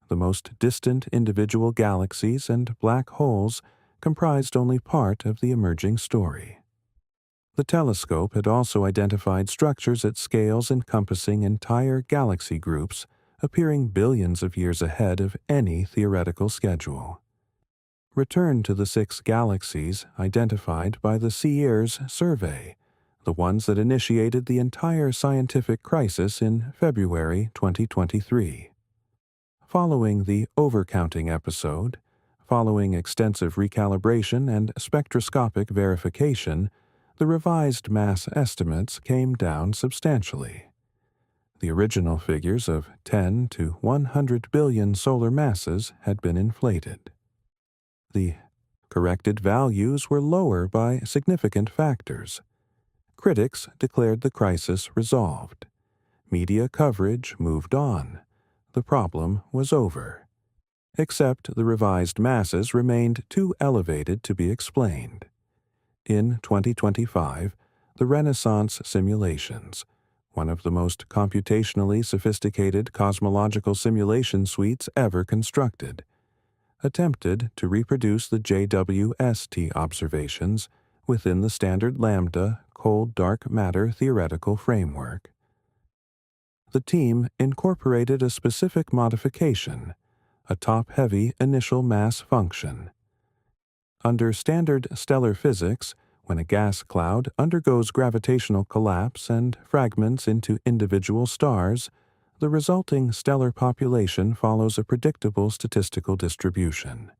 Speaker 1: The most distant individual galaxies and black holes comprised only part of the emerging story. The telescope had also identified structures at scales encompassing entire galaxy groups appearing billions of years ahead of any theoretical schedule. Return to the 6 galaxies identified by the Seers survey, the ones that initiated the entire scientific crisis in February 2023. Following the overcounting episode, following extensive recalibration and spectroscopic verification, the revised mass estimates came down substantially. The original figures of 10 to 100 billion solar masses had been inflated. The corrected values were lower by significant factors. Critics declared the crisis resolved. Media coverage moved on. The problem was over. Except the revised masses remained too elevated to be explained. In 2025, the Renaissance simulations, one of the most computationally sophisticated cosmological simulation suites ever constructed, attempted to reproduce the JWST observations within the standard lambda cold dark matter theoretical framework. The team incorporated a specific modification, a top-heavy initial mass function. Under standard stellar physics, when a gas cloud undergoes gravitational collapse and fragments into individual stars, the resulting stellar population follows a predictable statistical distribution.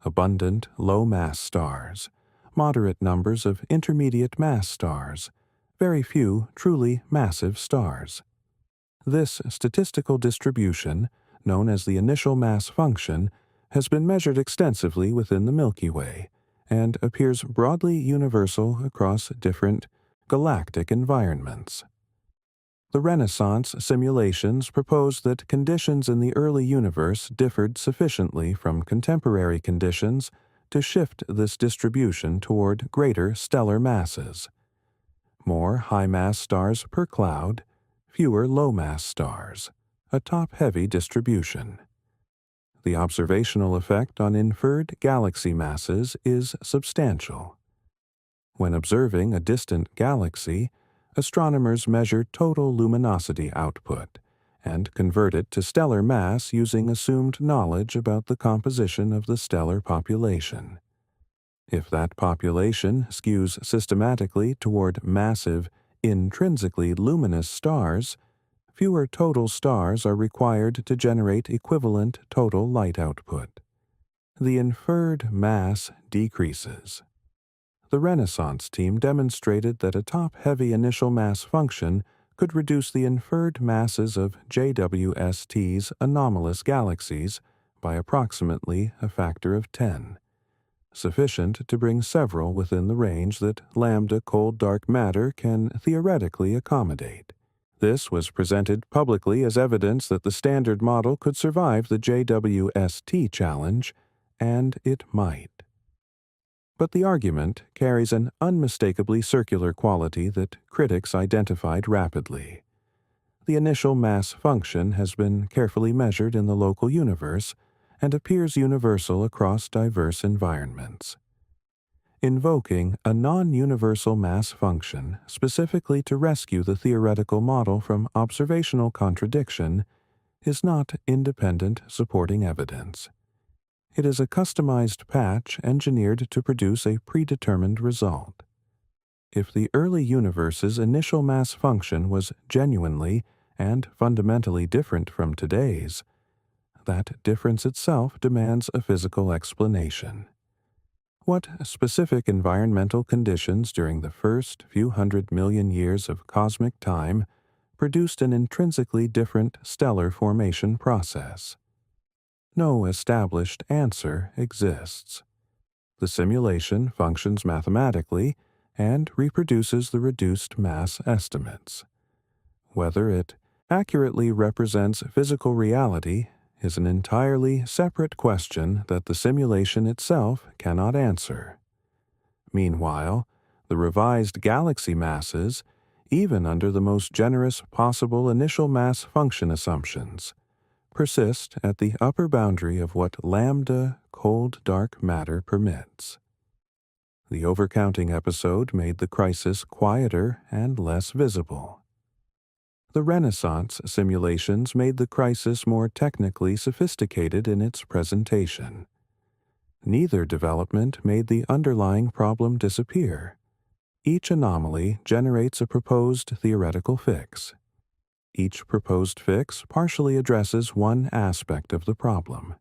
Speaker 1: Abundant low-mass stars, moderate numbers of intermediate-mass stars, very few truly massive stars. This statistical distribution, known as the initial mass function, has been measured extensively within the Milky Way and appears broadly universal across different galactic environments. The Renaissance simulations propose that conditions in the early universe differed sufficiently from contemporary conditions to shift this distribution toward greater stellar masses. More high-mass stars per cloud, fewer low-mass stars, a top-heavy distribution. The observational effect on inferred galaxy masses is substantial. When observing a distant galaxy, astronomers measure total luminosity output and convert it to stellar mass using assumed knowledge about the composition of the stellar population. If that population skews systematically toward massive, intrinsically luminous stars, fewer total stars are required to generate equivalent total light output. The inferred mass decreases. The Renaissance team demonstrated that a top-heavy initial mass function could reduce the inferred masses of JWST's anomalous galaxies by approximately a factor of 10, sufficient to bring several within the range that lambda cold dark matter can theoretically accommodate. This was presented publicly as evidence that the standard model could survive the JWST challenge, and it might. But the argument carries an unmistakably circular quality that critics identified rapidly. The initial mass function has been carefully measured in the local universe and appears universal across diverse environments. Invoking a non-universal mass function specifically to rescue the theoretical model from observational contradiction is not independent supporting evidence. It is a customized patch engineered to produce a predetermined result. If the early universe's initial mass function was genuinely and fundamentally different from today's, that difference itself demands a physical explanation. What specific environmental conditions during the first few hundred million years of cosmic time produced an intrinsically different stellar formation process. No established answer exists. The simulation functions mathematically and reproduces the reduced mass estimates. Whether it accurately represents physical reality is an entirely separate question that the simulation itself cannot answer. Meanwhile, the revised galaxy masses, even under the most generous possible initial mass function assumptions, persist at the upper boundary of what lambda cold dark matter permits. The overcounting episode made the crisis quieter and less visible. The Renaissance simulations made the crisis more technically sophisticated in its presentation. Neither development made the underlying problem disappear. Each anomaly generates a proposed theoretical fix. Each proposed fix partially addresses one aspect of the problem,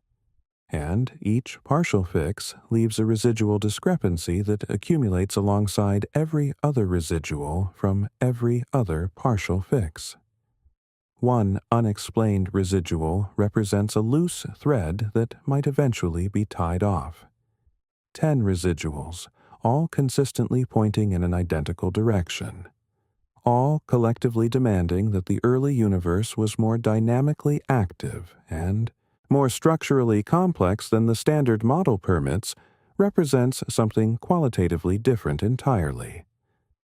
Speaker 1: and each partial fix leaves a residual discrepancy that accumulates alongside every other residual from every other partial fix. One unexplained residual represents a loose thread that might eventually be tied off. 10 residuals, all consistently pointing in an identical direction, all collectively demanding that the early universe was more dynamically active and more structurally complex than the standard model permits, represents something qualitatively different entirely.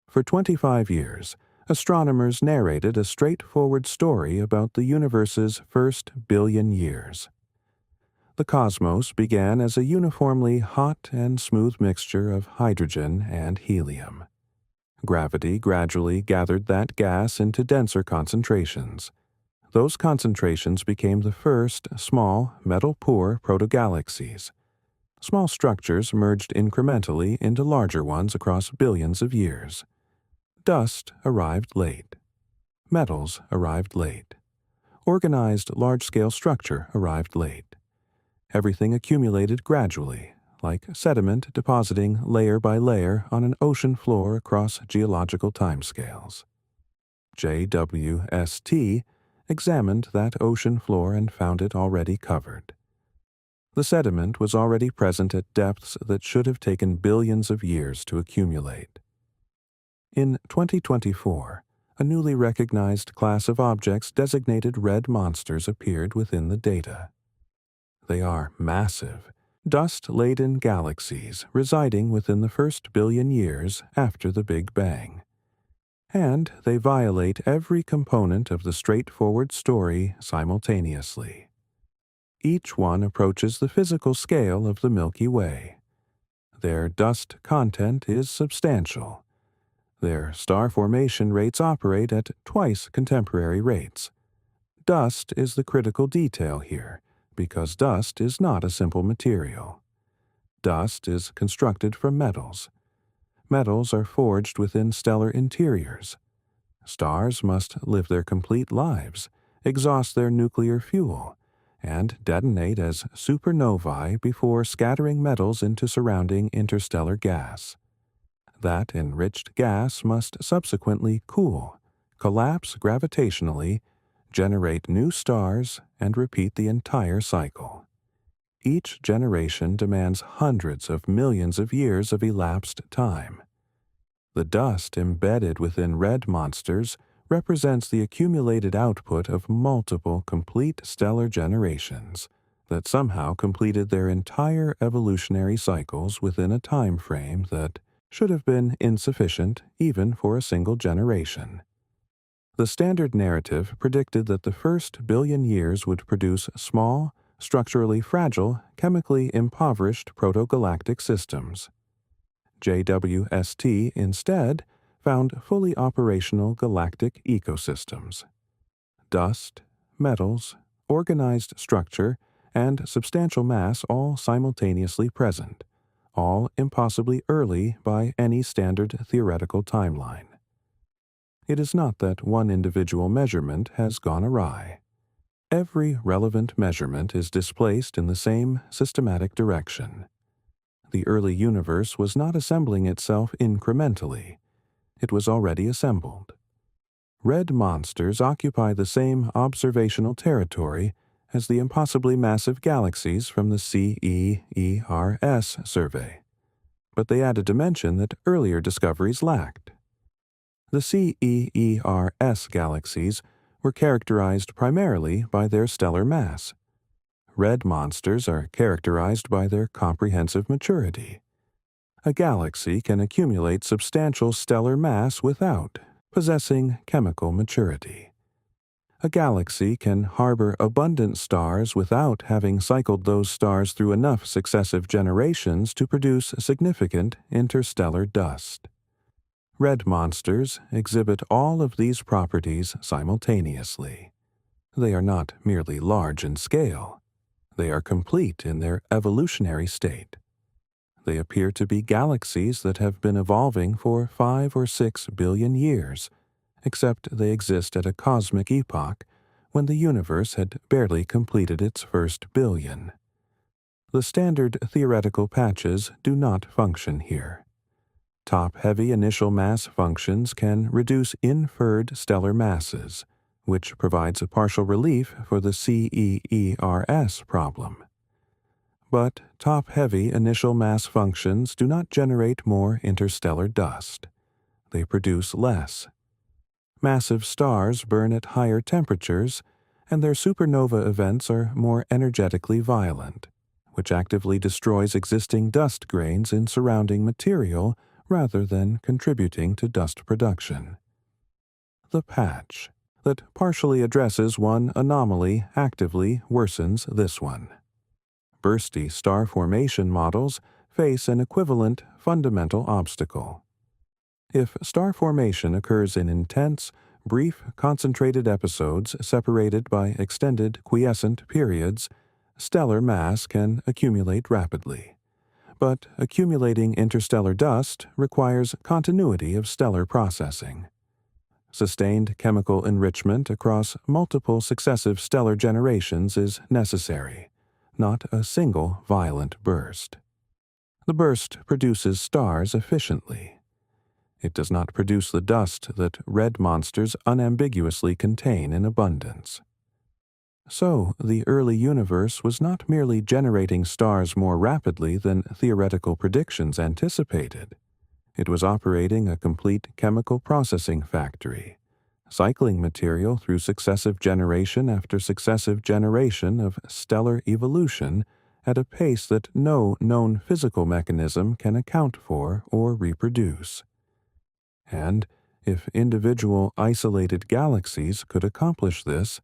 Speaker 1: For 25 years, astronomers narrated a straightforward story about the universe's first billion years. The cosmos began as a uniformly hot and smooth mixture of hydrogen and helium. Gravity gradually gathered that gas into denser concentrations. Those concentrations became the first small, metal-poor protogalaxies. Small structures merged incrementally into larger ones across billions of years. Dust arrived late. Metals arrived late. Organized large-scale structure arrived late. Everything accumulated gradually, like sediment depositing layer by layer on an ocean floor across geological timescales. JWST examined that ocean floor and found it already covered. The sediment was already present at depths that should have taken billions of years to accumulate. In 2024, a newly recognized class of objects designated red monsters appeared within the data. They are massive, dust-laden galaxies residing within the first billion years after the Big Bang. And they violate every component of the straightforward story simultaneously. Each one approaches the physical scale of the Milky Way. Their dust content is substantial. Their star formation rates operate at twice contemporary rates. Dust is the critical detail here, because dust is not a simple material. Dust is constructed from metals. Metals are forged within stellar interiors. Stars must live their complete lives, exhaust their nuclear fuel, and detonate as supernovae before scattering metals into surrounding interstellar gas. That enriched gas must subsequently cool, collapse gravitationally, generate new stars, and repeat the entire cycle. Each generation demands hundreds of millions of years of elapsed time. The dust embedded within red monsters represents the accumulated output of multiple complete stellar generations that somehow completed their entire evolutionary cycles within a time frame that should have been insufficient even for a single generation. The standard narrative predicted that the first billion years would produce small, structurally fragile, chemically impoverished protogalactic systems. JWST instead found fully operational galactic ecosystems. Dust, metals, organized structure, and substantial mass all simultaneously present, all impossibly early by any standard theoretical timeline. It is not that one individual measurement has gone awry. Every relevant measurement is displaced in the same systematic direction. The early universe was not assembling itself incrementally. It was already assembled. red monsters occupy the same observational territory as the impossibly massive galaxies from the CEERS survey, but they add a dimension that earlier discoveries lacked. The CEERS galaxies were characterized primarily by their stellar mass. Red monsters are characterized by their comprehensive maturity. A galaxy can accumulate substantial stellar mass without possessing chemical maturity. A galaxy can harbor abundant stars without having cycled those stars through enough successive generations to produce significant interstellar dust. Red monsters exhibit all of these properties simultaneously. They are not merely large in scale. They are complete in their evolutionary state. They appear to be galaxies that have been evolving for 5 or 6 billion years, except they exist at a cosmic epoch when the universe had barely completed its first billion. The standard theoretical patches do not function here. Top-heavy initial mass functions can reduce inferred stellar masses, which provides a partial relief for the CEERS problem. But top-heavy initial mass functions do not generate more interstellar dust. They produce less. Massive stars burn at higher temperatures, and their supernova events are more energetically violent, which actively destroys existing dust grains in surrounding material rather than contributing to dust production. The patch that partially addresses one anomaly actively worsens this one. Bursty star formation models face an equivalent fundamental obstacle. If star formation occurs in intense, brief, concentrated episodes separated by extended quiescent periods, stellar mass can accumulate rapidly. But accumulating interstellar dust requires continuity of stellar processing. Sustained chemical enrichment across multiple successive stellar generations is necessary, not a single violent burst. The burst produces stars efficiently. It does not produce the dust that red monsters unambiguously contain in abundance. So, the early universe was not merely generating stars more rapidly than theoretical predictions anticipated. It was operating a complete chemical processing factory, cycling material through successive generation after successive generation of stellar evolution at a pace that no known physical mechanism can account for or reproduce. And if individual isolated galaxies could accomplish this,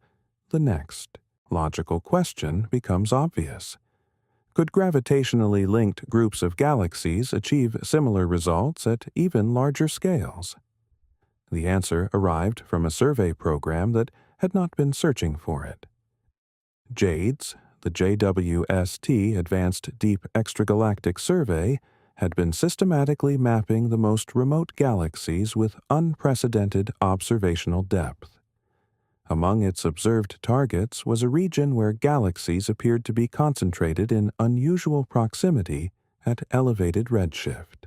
Speaker 1: the next logical question becomes obvious. Could gravitationally linked groups of galaxies achieve similar results at even larger scales? The answer arrived from a survey program that had not been searching for it. JADES, the JWST Advanced Deep Extragalactic Survey, had been systematically mapping the most remote galaxies with unprecedented observational depth. Among its observed targets was a region where galaxies appeared to be concentrated in unusual proximity at elevated redshift.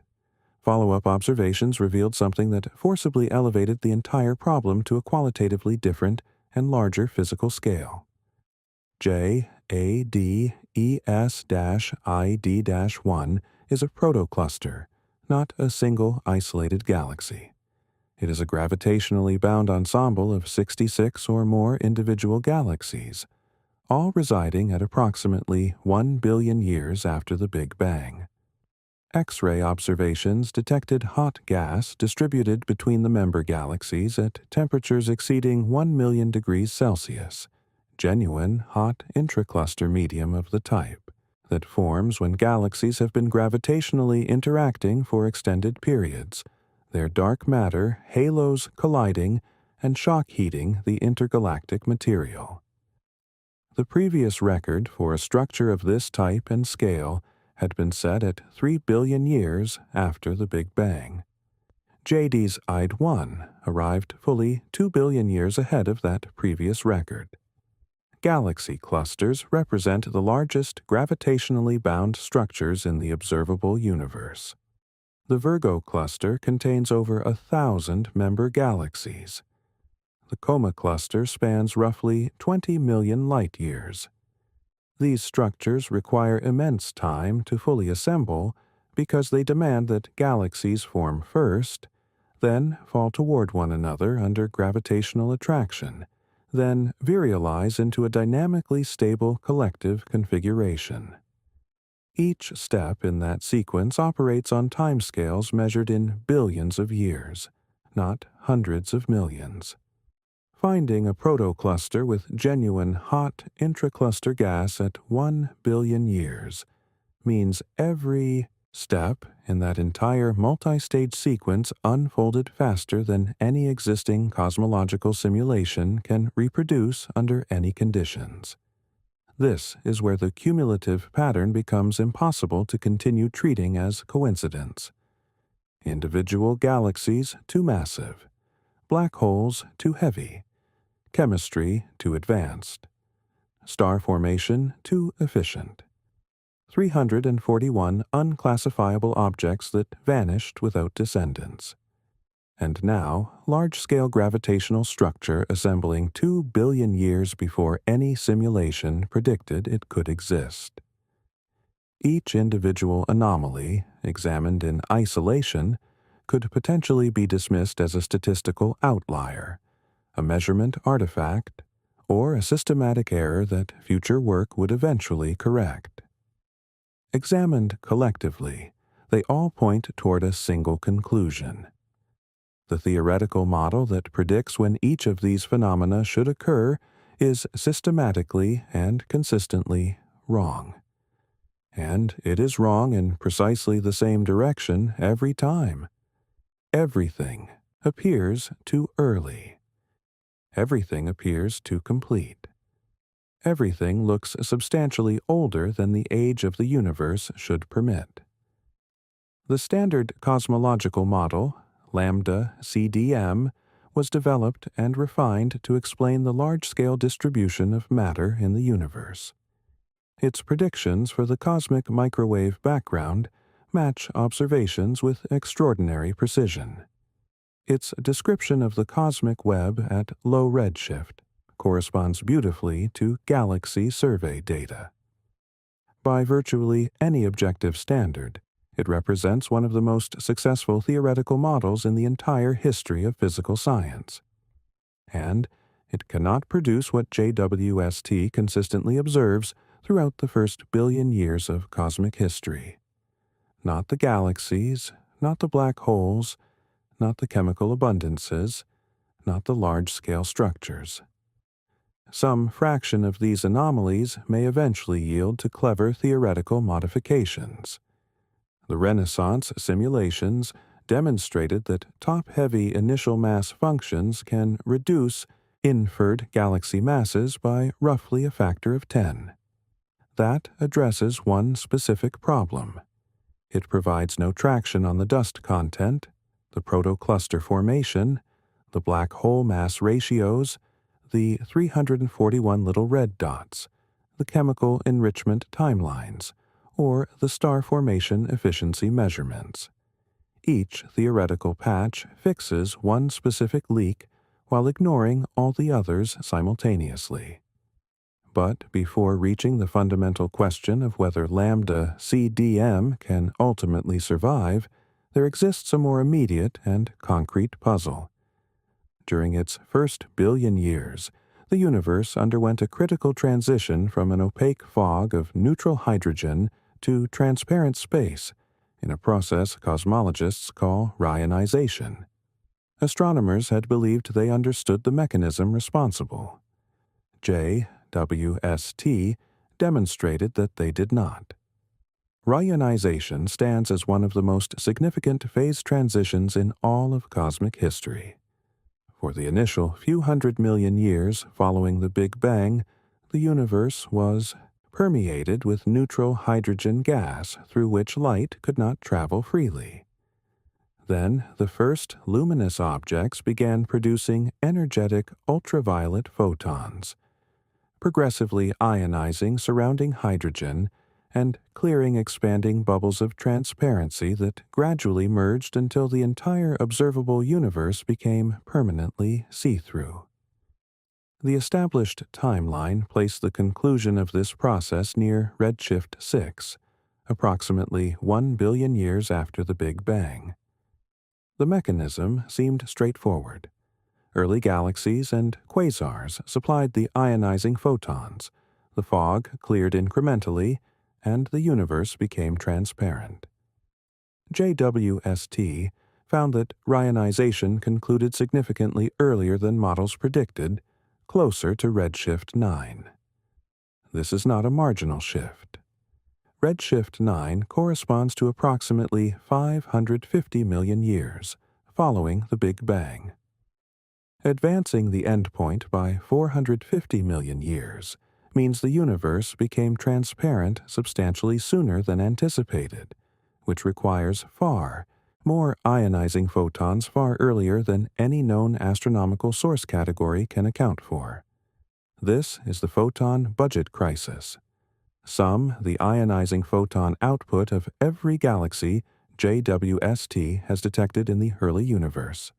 Speaker 1: Follow-up observations revealed something that forcibly elevated the entire problem to a qualitatively different and larger physical scale. JADES-ID-1 is a protocluster, not a single isolated galaxy. It is a gravitationally bound ensemble of 66 or more individual galaxies, all residing at approximately 1 billion years after the Big Bang. X-ray observations detected hot gas distributed between the member galaxies at temperatures exceeding 1 million degrees Celsius, genuine hot intracluster medium of the type that forms when galaxies have been gravitationally interacting for extended periods, their dark matter halos colliding and shock heating the intergalactic material. The previous record for a structure of this type and scale had been set at 3 billion years after the Big Bang. JADES-ID-1 arrived fully 2 billion years ahead of that previous record. Galaxy clusters represent the largest gravitationally bound structures in the observable universe. The Virgo cluster contains over 1,000 member galaxies. The Coma cluster spans roughly 20 million light-years. These structures require immense time to fully assemble because they demand that galaxies form first, then fall toward one another under gravitational attraction, then virialize into a dynamically stable collective configuration. Each step in that sequence operates on timescales measured in billions of years, not hundreds of millions. Finding a protocluster with genuine hot intracluster gas at 1 billion years means every step in that entire multi-stage sequence unfolded faster than any existing cosmological simulation can reproduce under any conditions. This is where the cumulative pattern becomes impossible to continue treating as coincidence. Individual galaxies too massive, black holes too heavy, chemistry too advanced, star formation too efficient. 341 unclassifiable objects that vanished without descendants. And now, large-scale gravitational structure assembling 2 billion years before any simulation predicted it could exist. Each individual anomaly, examined in isolation, could potentially be dismissed as a statistical outlier, a measurement artifact, or a systematic error that future work would eventually correct. Examined collectively, they all point toward a single conclusion. The theoretical model that predicts when each of these phenomena should occur is systematically and consistently wrong. And it is wrong in precisely the same direction every time. Everything appears too early. Everything appears too complete. Everything looks substantially older than the age of the universe should permit. The standard cosmological model, lambda CDM, was developed and refined to explain the large-scale distribution of matter in the universe. Its predictions for the cosmic microwave background match observations with extraordinary precision. Its description of the cosmic web at low redshift corresponds beautifully to galaxy survey data. By virtually any objective standard, it represents one of the most successful theoretical models in the entire history of physical science. And it cannot produce what JWST consistently observes throughout the first billion years of cosmic history. Not the galaxies, not the black holes, not the chemical abundances, not the large-scale structures. Some fraction of these anomalies may eventually yield to clever theoretical modifications. The Renaissance simulations demonstrated that top-heavy initial mass functions can reduce inferred galaxy masses by roughly a factor of 10. That addresses one specific problem. It provides no traction on the dust content, the protocluster formation, the black hole mass ratios, the 341 little red dots, the chemical enrichment timelines, or the star formation efficiency measurements. Each theoretical patch fixes one specific leak while ignoring all the others simultaneously. But before reaching the fundamental question of whether lambda CDM can ultimately survive, there exists a more immediate and concrete puzzle. During its first billion years, the universe underwent a critical transition from an opaque fog of neutral hydrogen to transparent space, in a process cosmologists call rayonization. Astronomers had believed they understood the mechanism responsible. JWST demonstrated that they did not. Rayonization stands as one of the most significant phase transitions in all of cosmic history. For the initial few hundred million years following the Big Bang, the universe was permeated with neutral hydrogen gas through which light could not travel freely. Then the first luminous objects began producing energetic ultraviolet photons, progressively ionizing surrounding hydrogen and clearing expanding bubbles of transparency that gradually merged until the entire observable universe became permanently see-through. The established timeline placed the conclusion of this process near redshift 6, approximately 1 billion years after the Big Bang. The mechanism seemed straightforward. Early galaxies and quasars supplied the ionizing photons, the fog cleared incrementally, and the universe became transparent. JWST found that rionization concluded significantly earlier than models predicted, closer to redshift 9. This is not a marginal shift. Redshift 9 corresponds to approximately 550 million years following the Big Bang. Advancing the endpoint by 450 million years means the universe became transparent substantially sooner than anticipated, which requires far more ionizing photons far earlier than any known astronomical source category can account for. This is the photon budget crisis. Sum the ionizing photon output of every galaxy JWST has detected in the early universe.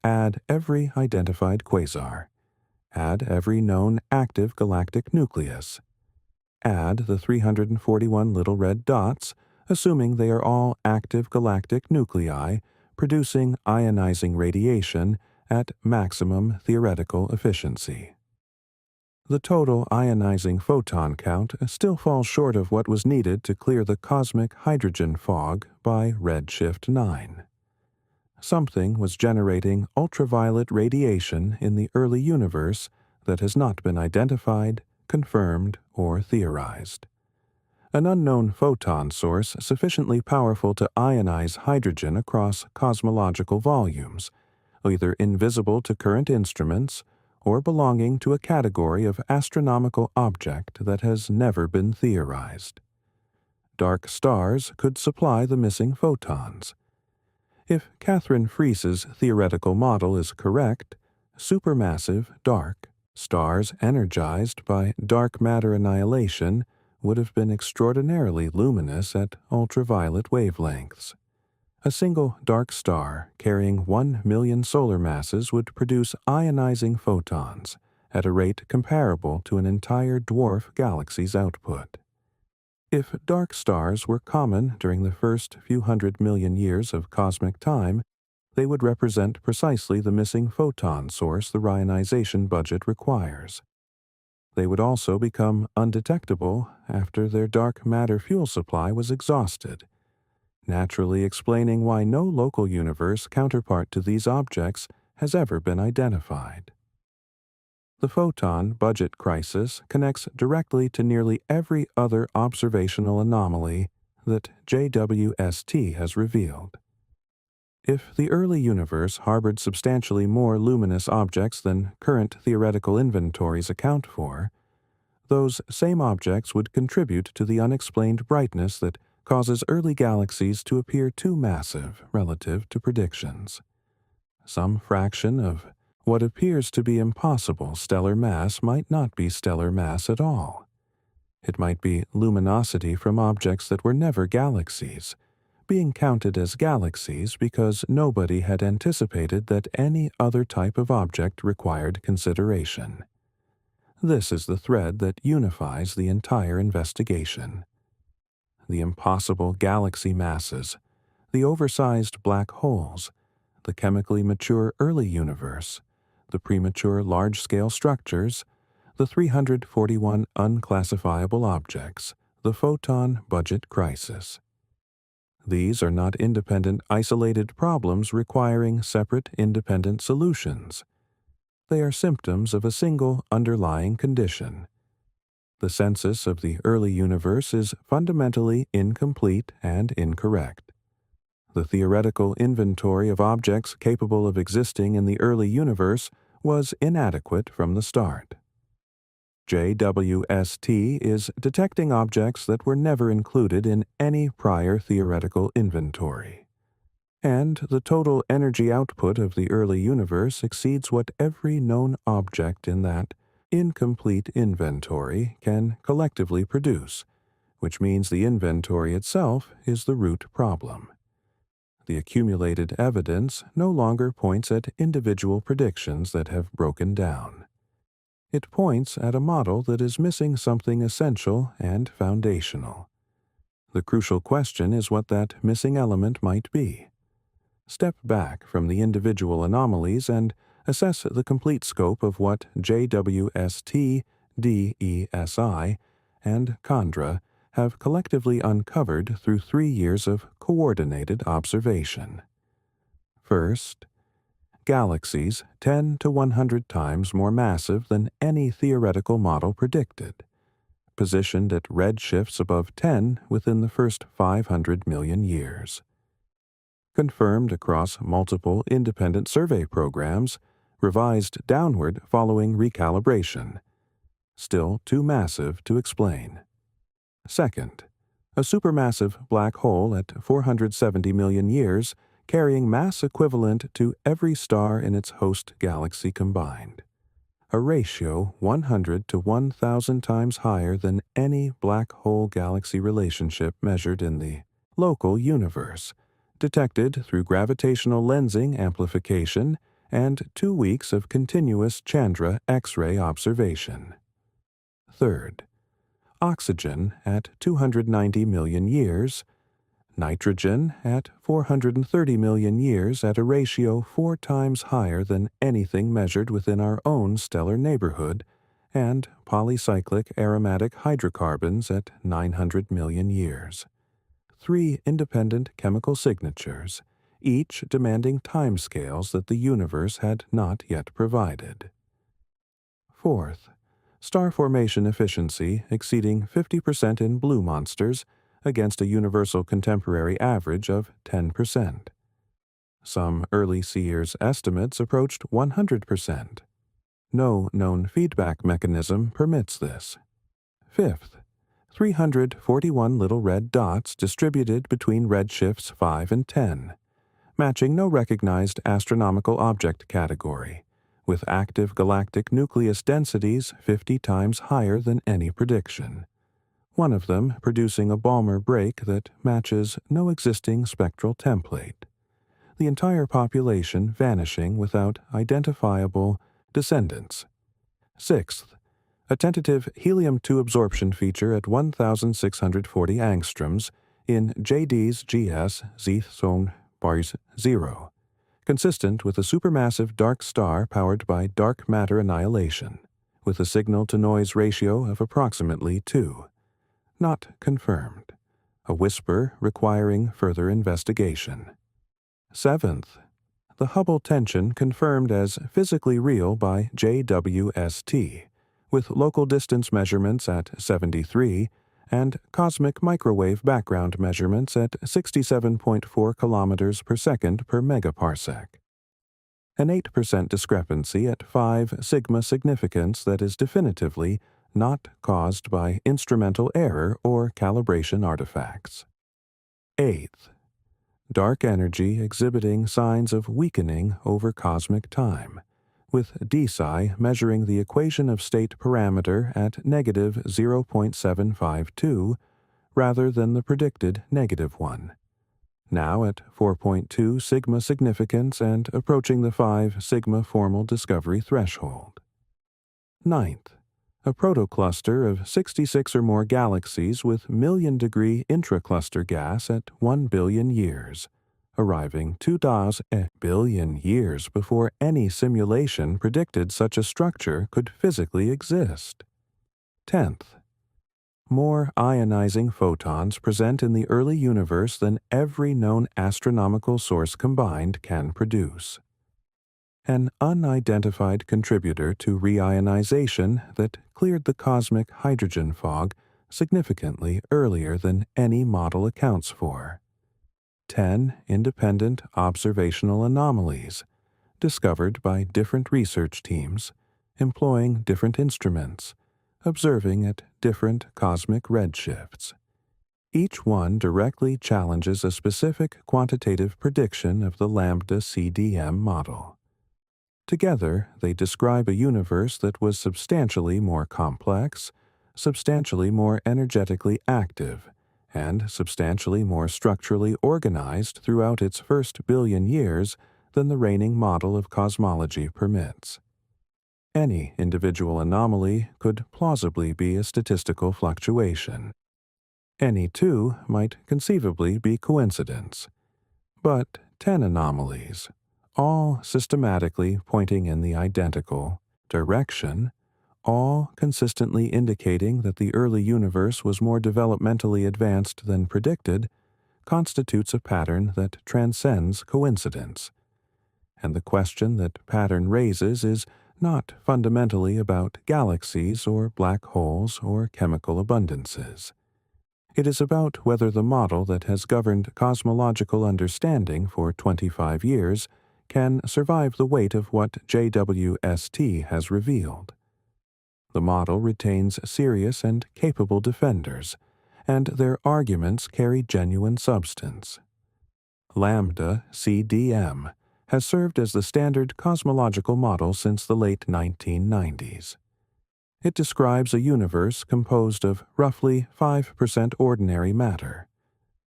Speaker 1: Add every identified quasar. Add every known active galactic nucleus. Add the 341 little red dots, assuming they are all active galactic nuclei producing ionizing radiation at maximum theoretical efficiency. The total ionizing photon count still falls short of what was needed to clear the cosmic hydrogen fog by redshift 9. Something was generating ultraviolet radiation in the early universe that has not been identified, confirmed, or theorized. An unknown photon source sufficiently powerful to ionize hydrogen across cosmological volumes, either invisible to current instruments or belonging to a category of astronomical object that has never been theorized. Dark stars could supply the missing photons. If Catherine Freese's theoretical model is correct, supermassive, dark stars energized by dark matter annihilation would have been extraordinarily luminous at ultraviolet wavelengths. A single dark star carrying 1 million solar masses would produce ionizing photons at a rate comparable to an entire dwarf galaxy's output. If dark stars were common during the first few hundred million years of cosmic time, they would represent precisely the missing photon source the ionization budget requires. They would also become undetectable after their dark matter fuel supply was exhausted, naturally explaining why no local universe counterpart to these objects has ever been identified. The photon budget crisis connects directly to nearly every other observational anomaly that JWST has revealed. If the early universe harbored substantially more luminous objects than current theoretical inventories account for, those same objects would contribute to the unexplained brightness that causes early galaxies to appear too massive relative to predictions. Some fraction of what appears to be impossible stellar mass might not be stellar mass at all. It might be luminosity from objects that were never galaxies, being counted as galaxies because nobody had anticipated that any other type of object required consideration. This is the thread that unifies the entire investigation. The impossible galaxy masses, the oversized black holes, the chemically mature early universe, the premature large-scale structures, the 341 unclassifiable objects, the photon budget crisis. These are not independent, isolated problems requiring separate, independent solutions. They are symptoms of a single underlying condition. The census of the early universe is fundamentally incomplete and incorrect. The theoretical inventory of objects capable of existing in the early universe was inadequate from the start. JWST is detecting objects that were never included in any prior theoretical inventory. And the total energy output of the early universe exceeds what every known object in that incomplete inventory can collectively produce, which means the inventory itself is the root problem. The accumulated evidence no longer points at individual predictions that have broken down. It points at a model that is missing something essential and foundational. The crucial question is what that missing element might be. Step back from the individual anomalies and assess the complete scope of what JWST, DESI, and Chandra have collectively uncovered through 3 years of coordinated observation. First, galaxies 10 to 100 times more massive than any theoretical model predicted, positioned at redshifts above 10 within the first 500 million years. Confirmed across multiple independent survey programs, revised downward following recalibration. Still too massive to explain. Second, a supermassive black hole at 470 million years carrying mass equivalent to every star in its host galaxy combined. A ratio 100 to 1,000 times higher than any black hole galaxy relationship measured in the local universe, detected through gravitational lensing amplification and 2 weeks of continuous Chandra X-ray observation. Third, oxygen at 290 million years, nitrogen at 430 million years at a ratio 4 times higher than anything measured within our own stellar neighborhood, and polycyclic aromatic hydrocarbons at 900 million years. 3 independent chemical signatures, each demanding timescales that the universe had not yet provided. Fourth, star formation efficiency exceeding 50% in blue monsters against a universal contemporary average of 10%. Some early seers' estimates approached 100%. No known feedback mechanism permits this. Fifth, 341 little red dots distributed between redshifts 5 and 10, matching no recognized astronomical object category, with active galactic nucleus densities 50 times higher than any prediction. One of them producing a Balmer break that matches no existing spectral template. The entire population vanishing without identifiable descendants. Sixth, a tentative helium-2 absorption feature at 1,640 angstroms in JD's GS Zone Bars 0, consistent with a supermassive dark star powered by dark matter annihilation, with a signal-to-noise ratio of approximately 2. Not confirmed. A whisper requiring further investigation. Seventh, the Hubble tension confirmed as physically real by JWST, with local distance measurements at 73 and cosmic microwave background measurements at 67.4 kilometers per second per megaparsec. An 8% discrepancy at 5 sigma significance that is definitively not caused by instrumental error or calibration artifacts. Eighth, dark energy exhibiting signs of weakening over cosmic time, with DESI measuring the equation of state parameter at negative 0.752 rather than the predicted -1. Now at 4.2 sigma significance and approaching the 5 sigma formal discovery threshold. Ninth, a protocluster of 66 or more galaxies with million-degree intracluster gas at 1 billion years, arriving 2 billion years before any simulation predicted such a structure could physically exist. 10th, more ionizing photons present in the early universe than every known astronomical source combined can produce. An unidentified contributor to reionization that cleared the cosmic hydrogen fog significantly earlier than any model accounts for. 10 independent observational anomalies, discovered by different research teams, employing different instruments, observing at different cosmic redshifts. Each one directly challenges a specific quantitative prediction of the lambda CDM model. Together, they describe a universe that was substantially more complex, substantially more energetically active, and substantially more structurally organized throughout its first billion years than the reigning model of cosmology permits. Any individual anomaly could plausibly be a statistical fluctuation. Any two might conceivably be coincidence. But 10 anomalies, all systematically pointing in the identical direction, all consistently indicating that the early universe was more developmentally advanced than predicted, constitutes a pattern that transcends coincidence. And the question that pattern raises is not fundamentally about galaxies or black holes or chemical abundances. It is about whether the model that has governed cosmological understanding for 25 years can survive the weight of what JWST has revealed. The model retains serious and capable defenders, and their arguments carry genuine substance. Lambda CDM has served as the standard cosmological model since the late 1990s. It describes a universe composed of roughly 5% ordinary matter,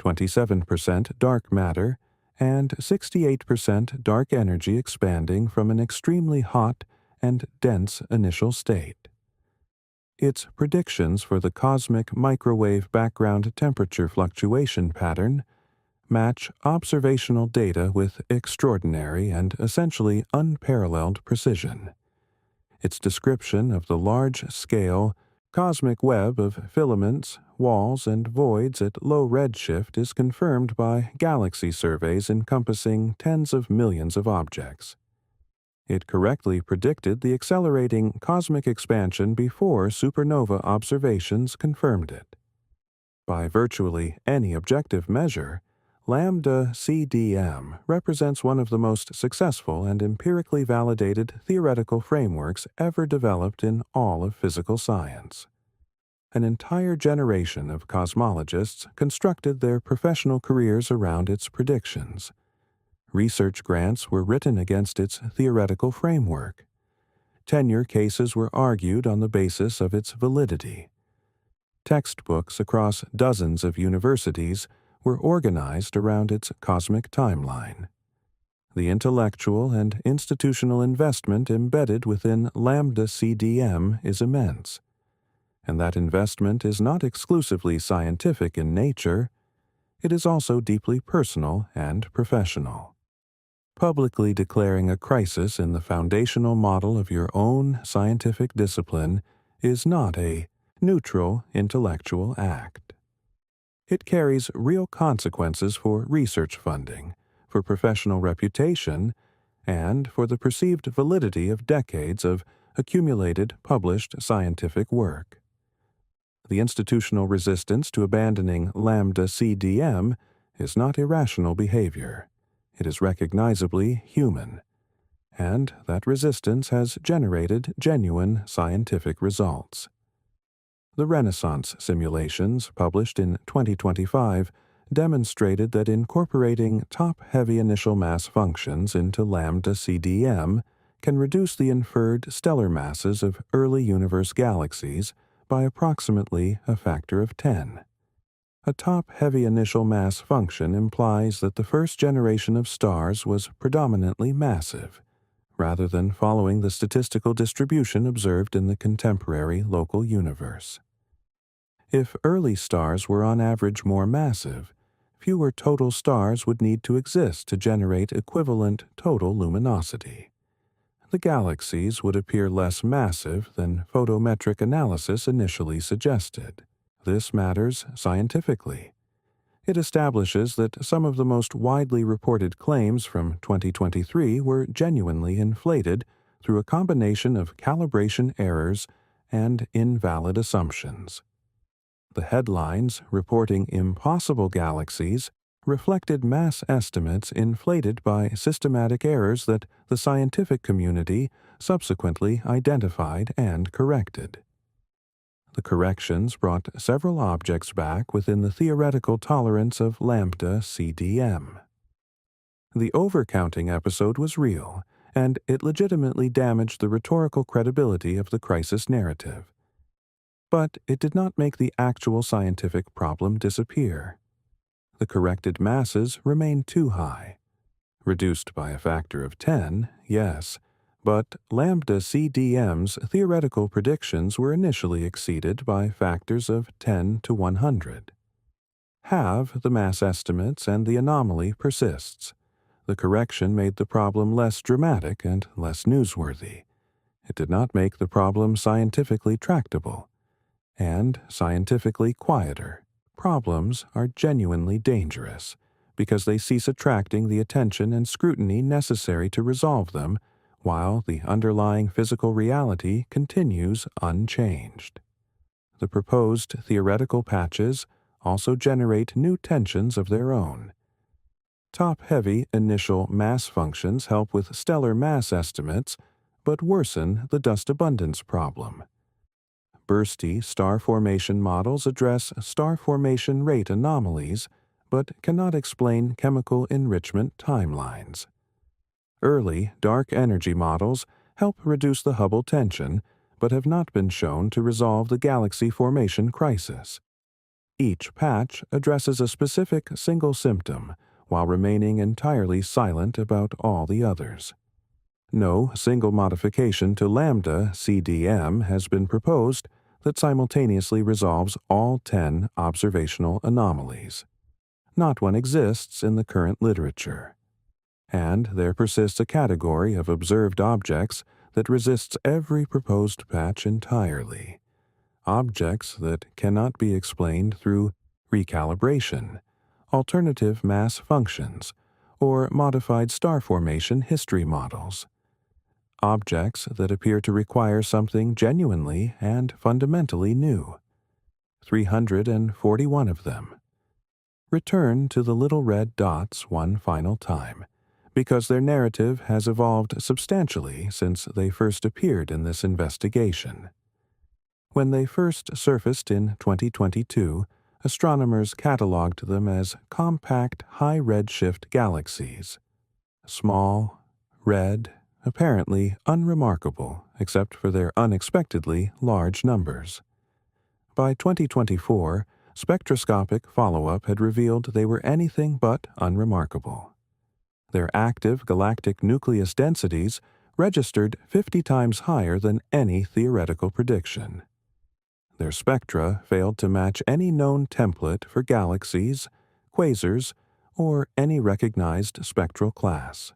Speaker 1: 27% dark matter, and 68% dark energy expanding from an extremely hot and dense initial state. Its predictions for the cosmic microwave background temperature fluctuation pattern match observational data with extraordinary and essentially unparalleled precision. Its description of the large-scale cosmic web of filaments, walls, and voids at low redshift is confirmed by galaxy surveys encompassing tens of millions of objects. It correctly predicted the accelerating cosmic expansion before supernova observations confirmed it. By virtually any objective measure, Lambda CDM represents one of the most successful and empirically validated theoretical frameworks ever developed in all of physical science. An entire generation of cosmologists constructed their professional careers around its predictions. Research grants were written against its theoretical framework. Tenure cases were argued on the basis of its validity. Textbooks across dozens of universities were organized around its cosmic timeline. The intellectual and institutional investment embedded within Lambda CDM is immense, and that investment is not exclusively scientific in nature, it is also deeply personal and professional. Publicly declaring a crisis in the foundational model of your own scientific discipline is not a neutral intellectual act. It carries real consequences for research funding, for professional reputation, and for the perceived validity of decades of accumulated published scientific work. The institutional resistance to abandoning Lambda CDM is not irrational behavior. It is recognizably human, and that resistance has generated genuine scientific results. The Renaissance simulations, published in 2025, demonstrated that incorporating top-heavy initial mass functions into Lambda CDM can reduce the inferred stellar masses of early universe galaxies by approximately a factor of 10. A top-heavy initial mass function implies that the first generation of stars was predominantly massive, rather than following the statistical distribution observed in the contemporary local universe. If early stars were on average more massive, fewer total stars would need to exist to generate equivalent total luminosity. The galaxies would appear less massive than photometric analysis initially suggested. This matters scientifically. It establishes that some of the most widely reported claims from 2023 were genuinely inflated through a combination of calibration errors and invalid assumptions. The headlines reporting impossible galaxies reflected mass estimates inflated by systematic errors that the scientific community subsequently identified and corrected. The corrections brought several objects back within the theoretical tolerance of Lambda CDM. The overcounting episode was real, and it legitimately damaged the rhetorical credibility of the crisis narrative. But it did not make the actual scientific problem disappear. The corrected masses remained too high. Reduced by a factor of 10, yes, But lambda CDM's theoretical predictions were initially exceeded by factors of 10 to 100. Halve the mass estimates and the anomaly persists. The correction made the problem less dramatic and less newsworthy. It did not make the problem scientifically tractable, and scientifically quieter. Problems are genuinely dangerous because they cease attracting the attention and scrutiny necessary to resolve them, while the underlying physical reality continues unchanged. The proposed theoretical patches also generate new tensions of their own. Top-heavy initial mass functions help with stellar mass estimates, but worsen the dust abundance problem. Bursty star formation models address star formation rate anomalies, but cannot explain chemical enrichment timelines. Early dark energy models help reduce the Hubble tension, but have not been shown to resolve the galaxy formation crisis. Each patch addresses a specific single symptom, while remaining entirely silent about all the others. No single modification to lambda CDM has been proposed that simultaneously resolves all 10 observational anomalies. Not one exists in the current literature. And there persists a category of observed objects that resists every proposed patch entirely. Objects that cannot be explained through recalibration, alternative mass functions, or modified star formation history models. Objects that appear to require something genuinely and fundamentally new. 341 of them. Return to the little red dots one final time, because their narrative has evolved substantially since they first appeared in this investigation. When they first surfaced in 2022, astronomers cataloged them as compact high redshift galaxies. Small, red, apparently unremarkable except for their unexpectedly large numbers. By 2024, spectroscopic follow-up had revealed they were anything but unremarkable. Their active galactic nucleus densities registered 50 times higher than any theoretical prediction. Their spectra failed to match any known template for galaxies, quasars, or any recognized spectral class.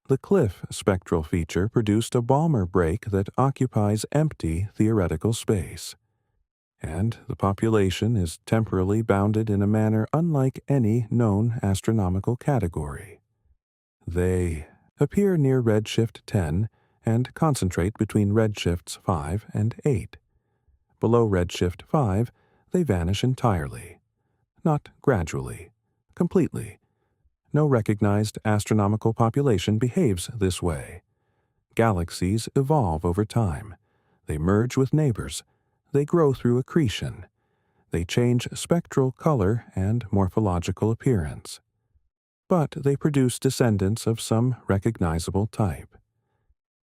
Speaker 1: The Cliff spectral feature produced a Balmer break that occupies empty theoretical space, and the population is temporally bounded in a manner unlike any known astronomical category. They appear near redshift 10 and concentrate between redshifts 5 and 8. Below redshift 5, they vanish entirely. Not gradually, completely. No recognized astronomical population behaves this way. Galaxies evolve over time. They merge with neighbors. They grow through accretion. They change spectral color and morphological appearance. But they produce descendants of some recognizable type.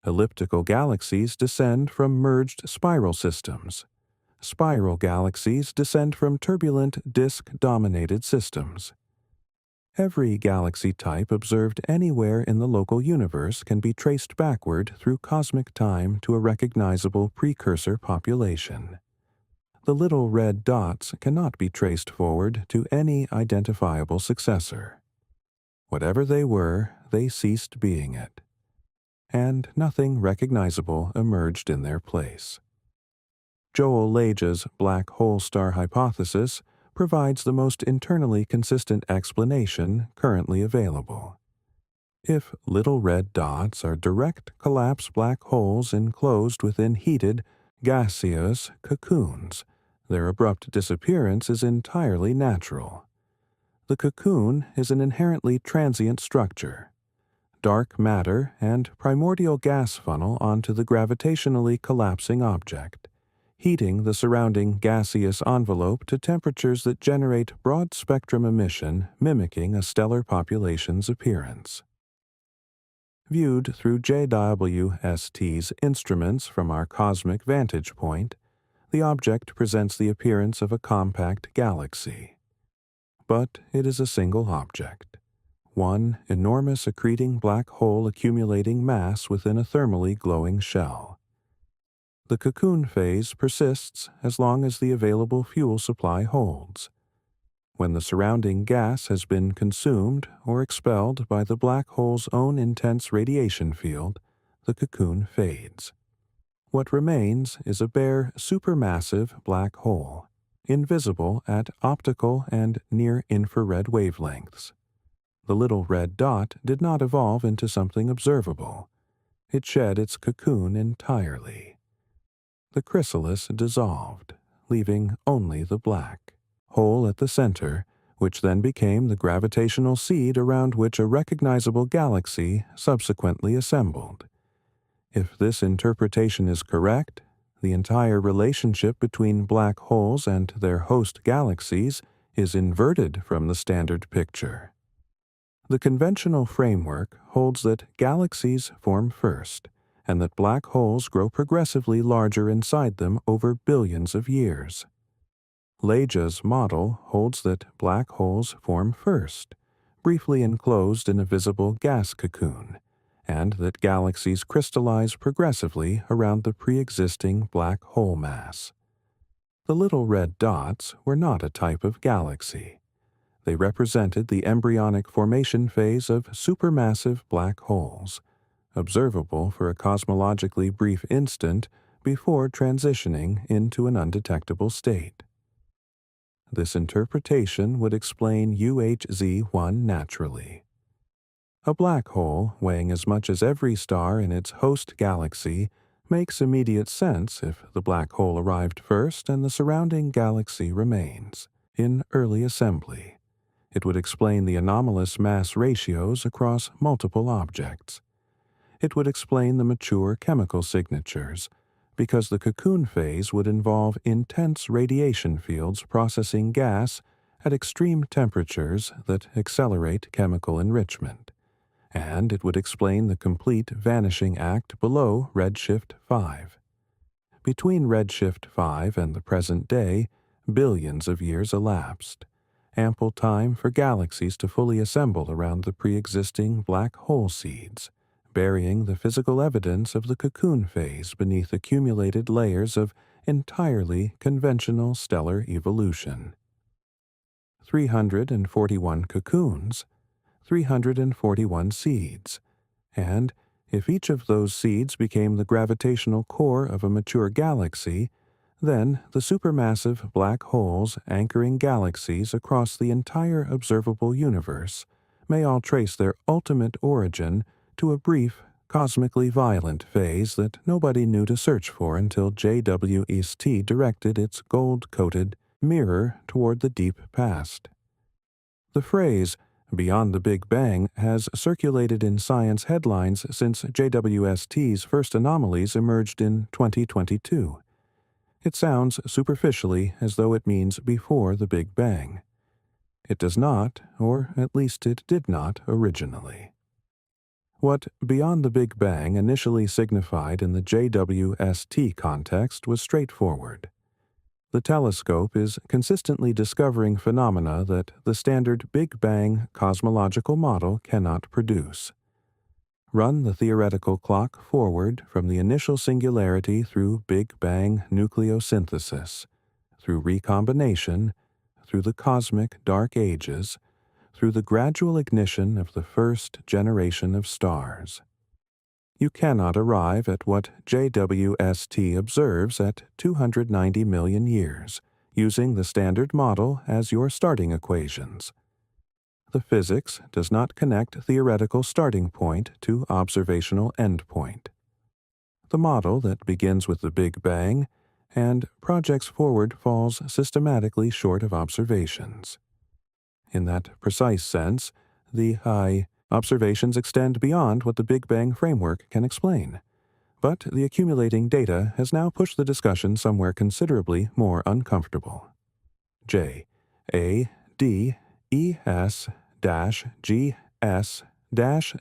Speaker 1: Elliptical galaxies descend from merged spiral systems. Spiral galaxies descend from turbulent disk-dominated systems. Every galaxy type observed anywhere in the local universe can be traced backward through cosmic time to a recognizable precursor population. The little red dots cannot be traced forward to any identifiable successor. Whatever they were, they ceased being it, and nothing recognizable emerged in their place. Joel Leja's black hole star hypothesis provides the most internally consistent explanation currently available. If little red dots are direct collapse black holes enclosed within heated, gaseous cocoons, their abrupt disappearance is entirely natural. The cocoon is an inherently transient structure. Dark matter and primordial gas funnel onto the gravitationally collapsing object, heating the surrounding gaseous envelope to temperatures that generate broad-spectrum emission mimicking a stellar population's appearance. Viewed through JWST's instruments from our cosmic vantage point, the object presents the appearance of a compact galaxy. But it is a single object, one enormous accreting black hole accumulating mass within a thermally glowing shell. The cocoon phase persists as long as the available fuel supply holds. When the surrounding gas has been consumed or expelled by the black hole's own intense radiation field, the cocoon fades. What remains is a bare supermassive black hole, invisible at optical and near-infrared wavelengths. The little red dot did not evolve into something observable. It shed its cocoon entirely. The chrysalis dissolved, leaving only the black hole at the center, which then became the gravitational seed around which a recognizable galaxy subsequently assembled. If this interpretation is correct, the entire relationship between black holes and their host galaxies is inverted from the standard picture. The conventional framework holds that galaxies form first, and that black holes grow progressively larger inside them over billions of years. Leja's model holds that black holes form first, briefly enclosed in a visible gas cocoon, and that galaxies crystallize progressively around the pre-existing black hole mass. The little red dots were not a type of galaxy. They represented the embryonic formation phase of supermassive black holes, observable for a cosmologically brief instant before transitioning into an undetectable state. This interpretation would explain UHZ-1 naturally. A black hole weighing as much as every star in its host galaxy makes immediate sense if the black hole arrived first and the surrounding galaxy remains in early assembly. It would explain the anomalous mass ratios across multiple objects. It would explain the mature chemical signatures, because the cocoon phase would involve intense radiation fields processing gas at extreme temperatures that accelerate chemical enrichment. And it would explain the complete vanishing act below redshift 5. Between redshift 5 and the present day, billions of years elapsed, ample time for galaxies to fully assemble around the pre-existing black hole seeds, burying the physical evidence of the cocoon phase beneath accumulated layers of entirely conventional stellar evolution. 341 cocoons, 341 seeds, and if each of those seeds became the gravitational core of a mature galaxy, then the supermassive black holes anchoring galaxies across the entire observable universe may all trace their ultimate origin to a brief, cosmically violent phase that nobody knew to search for until JWST directed its gold-coated mirror toward the deep past. The phrase, "beyond the Big Bang," has circulated in science headlines since JWST's first anomalies emerged in 2022. It sounds superficially as though it means before the Big Bang. It does not, or at least it did not originally. What beyond the Big Bang initially signified in the JWST context was straightforward. The telescope is consistently discovering phenomena that the standard Big Bang cosmological model cannot produce. Run the theoretical clock forward from the initial singularity through Big Bang nucleosynthesis, through recombination, through the cosmic dark ages, through the gradual ignition of the first generation of stars. You cannot arrive at what JWST observes at 290 million years, using the standard model as your starting equations. The physics does not connect theoretical starting point to observational endpoint. The model that begins with the Big Bang and projects forward falls systematically short of observations. In that precise sense, the high observations extend beyond what the Big Bang framework can explain. But the accumulating data has now pushed the discussion somewhere considerably more uncomfortable. J. A. D. E. S. G. S.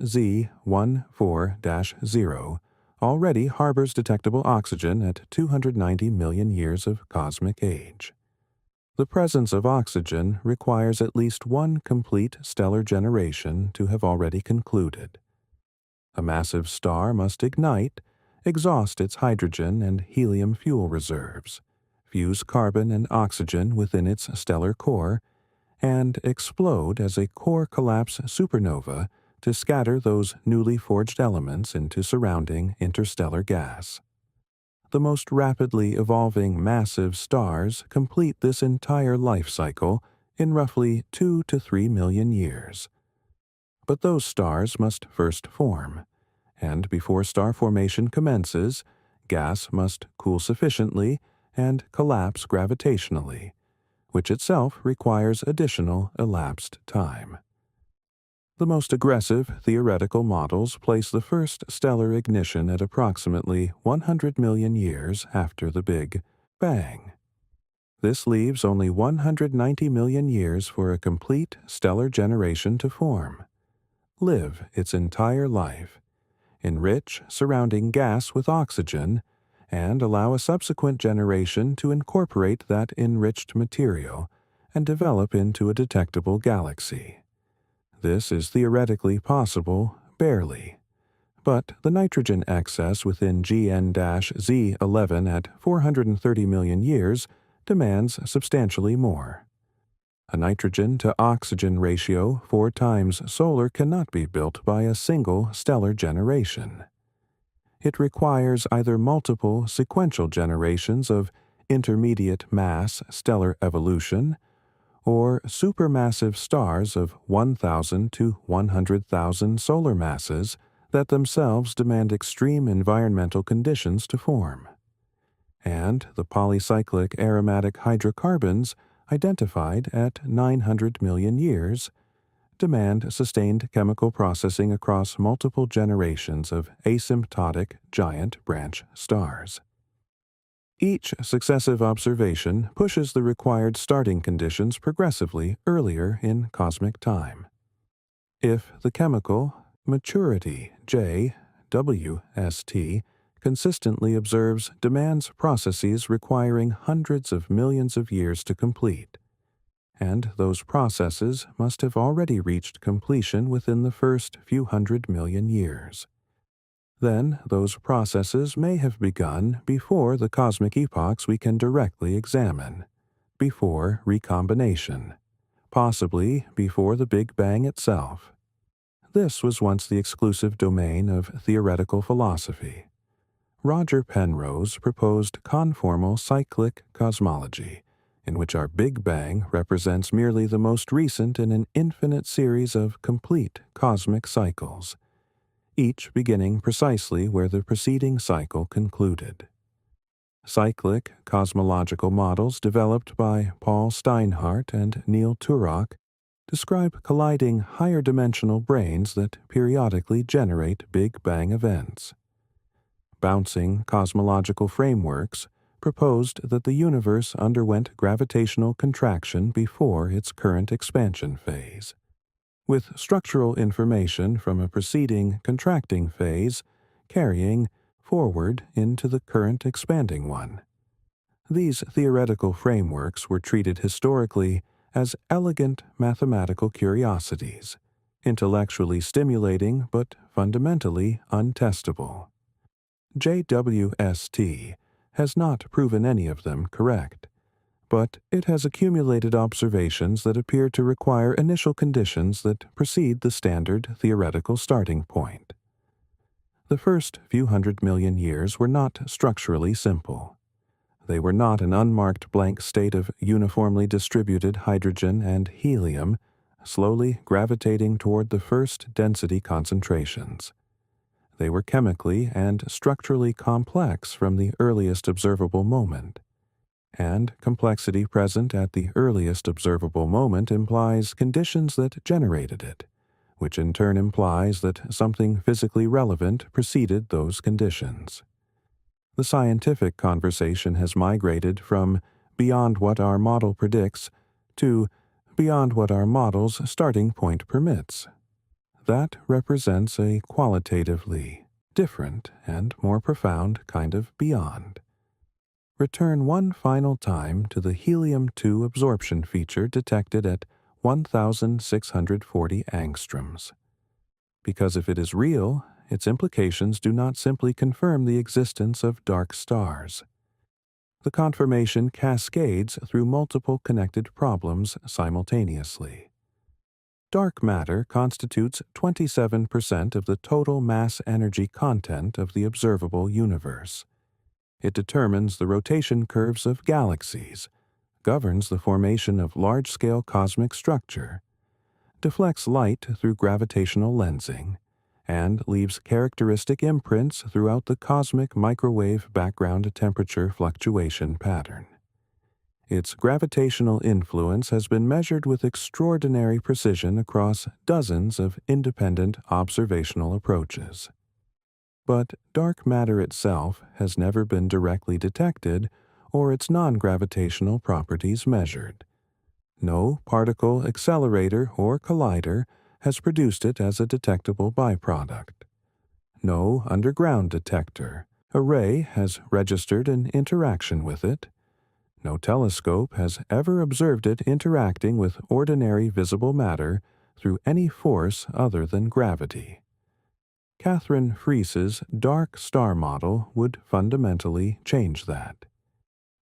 Speaker 1: Z 14-0 already harbors detectable oxygen at 290 million years of cosmic age. The presence of oxygen requires at least one complete stellar generation to have already concluded. A massive star must ignite, exhaust its hydrogen and helium fuel reserves, fuse carbon and oxygen within its stellar core, and explode as a core collapse supernova to scatter those newly forged elements into surrounding interstellar gas. The most rapidly evolving massive stars complete this entire life cycle in roughly 2 to 3 million years. But those stars must first form, and before star formation commences, gas must cool sufficiently and collapse gravitationally, which itself requires additional elapsed time. The most aggressive theoretical models place the first stellar ignition at approximately 100 million years after the Big Bang. This leaves only 190 million years for a complete stellar generation to form, live its entire life, enrich surrounding gas with oxygen, and allow a subsequent generation to incorporate that enriched material and develop into a detectable galaxy. This is theoretically possible, barely, but the nitrogen excess within GN-Z11 at 430 million years demands substantially more. A nitrogen-to-oxygen ratio 4 times solar cannot be built by a single stellar generation. It requires either multiple sequential generations of intermediate mass stellar evolution or supermassive stars of 1,000 to 100,000 solar masses that themselves demand extreme environmental conditions to form. And the polycyclic aromatic hydrocarbons identified at 900 million years demand sustained chemical processing across multiple generations of asymptotic giant branch stars. Each successive observation pushes the required starting conditions progressively earlier in cosmic time. If the chemical maturity JWST consistently observes demands processes requiring hundreds of millions of years to complete, and those processes must have already reached completion within the first few 100 million years. Then those processes may have begun before the cosmic epochs we can directly examine, before recombination, possibly before the Big Bang itself. This was once the exclusive domain of theoretical philosophy. Roger Penrose proposed conformal cyclic cosmology, in which our Big Bang represents merely the most recent in an infinite series of complete cosmic cycles, each beginning precisely where the preceding cycle concluded. Cyclic cosmological models developed by Paul Steinhardt and Neil Turok describe colliding higher-dimensional brains that periodically generate Big Bang events. Bouncing cosmological frameworks proposed that the universe underwent gravitational contraction before its current expansion phase, with structural information from a preceding contracting phase carrying forward into the current expanding one. These theoretical frameworks were treated historically as elegant mathematical curiosities, intellectually stimulating but fundamentally untestable. JWST has not proven any of them correct, but it has accumulated observations that appear to require initial conditions that precede the standard theoretical starting point. The first few 100 million years were not structurally simple. They were not an unmarked blank state of uniformly distributed hydrogen and helium, slowly gravitating toward the first density concentrations. They were chemically and structurally complex from the earliest observable moment, and complexity present at the earliest observable moment implies conditions that generated it, which in turn implies that something physically relevant preceded those conditions. The scientific conversation has migrated from beyond what our model predicts to beyond what our model's starting point permits. That represents a qualitatively different and more profound kind of beyond. return one final time to the helium-2 absorption feature detected at 1,640 angstroms. Because if it is real, its implications do not simply confirm the existence of dark stars. The confirmation cascades through multiple connected problems simultaneously. Dark matter constitutes 27% of the total mass-energy content of the observable universe. It determines the rotation curves of galaxies, governs the formation of large-scale cosmic structure, deflects light through gravitational lensing, and leaves characteristic imprints throughout the cosmic microwave background temperature fluctuation pattern. Its gravitational influence has been measured with extraordinary precision across dozens of independent observational approaches. But dark matter itself has never been directly detected or its non-gravitational properties measured. No particle accelerator or collider has produced it as a detectable byproduct. No underground detector, array has registered an interaction with it. No telescope has ever observed it interacting with ordinary visible matter through any force other than gravity. Catherine Freese's dark star model would fundamentally change that.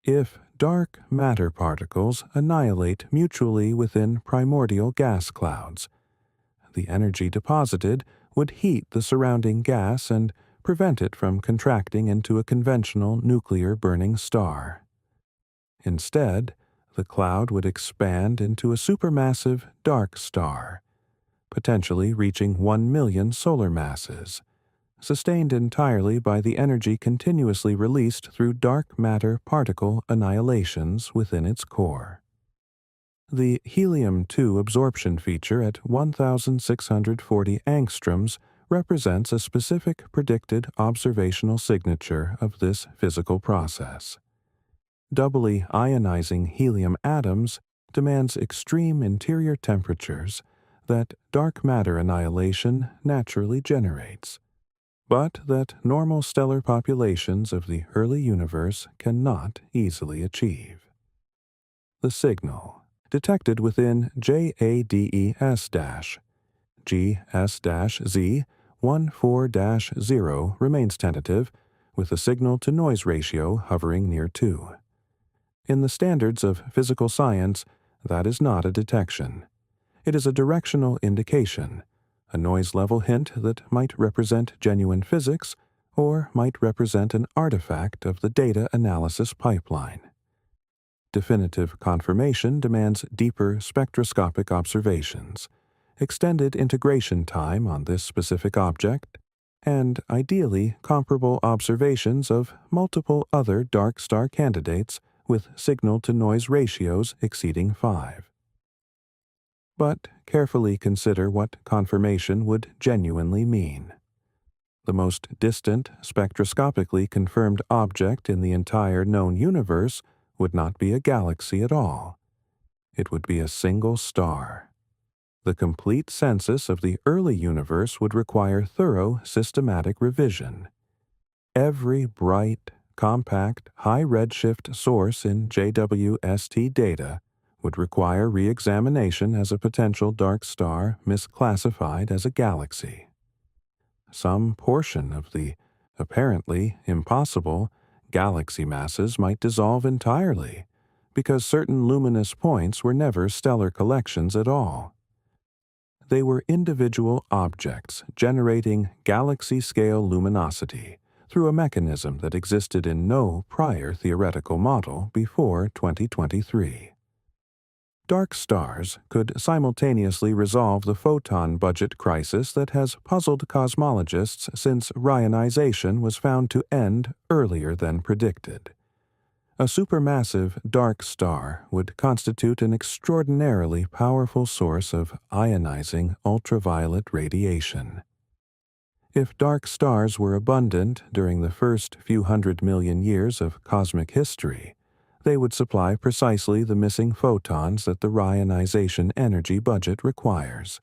Speaker 1: If dark matter particles annihilate mutually within primordial gas clouds, the energy deposited would heat the surrounding gas and prevent it from contracting into a conventional nuclear burning star. Instead, the cloud would expand into a supermassive dark star, potentially reaching 1 million solar masses, sustained entirely by the energy continuously released through dark matter particle annihilations within its core. The helium-2 absorption feature at 1,640 angstroms represents a specific predicted observational signature of this physical process. Doubly ionizing helium atoms demands extreme interior temperatures that dark matter annihilation naturally generates, but that normal stellar populations of the early universe cannot easily achieve. The signal, detected within JADES-GS-Z 14-0, remains tentative, with the signal-to-noise ratio hovering near 2. In the standards of physical science, that is not a detection. It is a directional indication, a noise-level hint that might represent genuine physics or might represent an artifact of the data analysis pipeline. Definitive confirmation demands deeper spectroscopic observations, extended integration time on this specific object, and ideally comparable observations of multiple other dark star candidates with signal-to-noise ratios exceeding 5. But carefully consider what confirmation would genuinely mean. The most distant, spectroscopically confirmed object in the entire known universe would not be a galaxy at all. It would be a single star. The complete census of the early universe would require thorough, systematic revision. Every bright, compact, high-redshift source in JWST data would require re-examination as a potential dark star misclassified as a galaxy. Some portion of the apparently impossible galaxy masses might dissolve entirely, because certain luminous points were never stellar collections at all. They were individual objects generating galaxy-scale luminosity through a mechanism that existed in no prior theoretical model before 2023. Dark stars could simultaneously resolve the photon budget crisis that has puzzled cosmologists since Ryanization was found to end earlier than predicted. A supermassive dark star would constitute an extraordinarily powerful source of ionizing ultraviolet radiation. If dark stars were abundant during the first few 100 million years of cosmic history, they would supply precisely the missing photons that the Ryanization energy budget requires.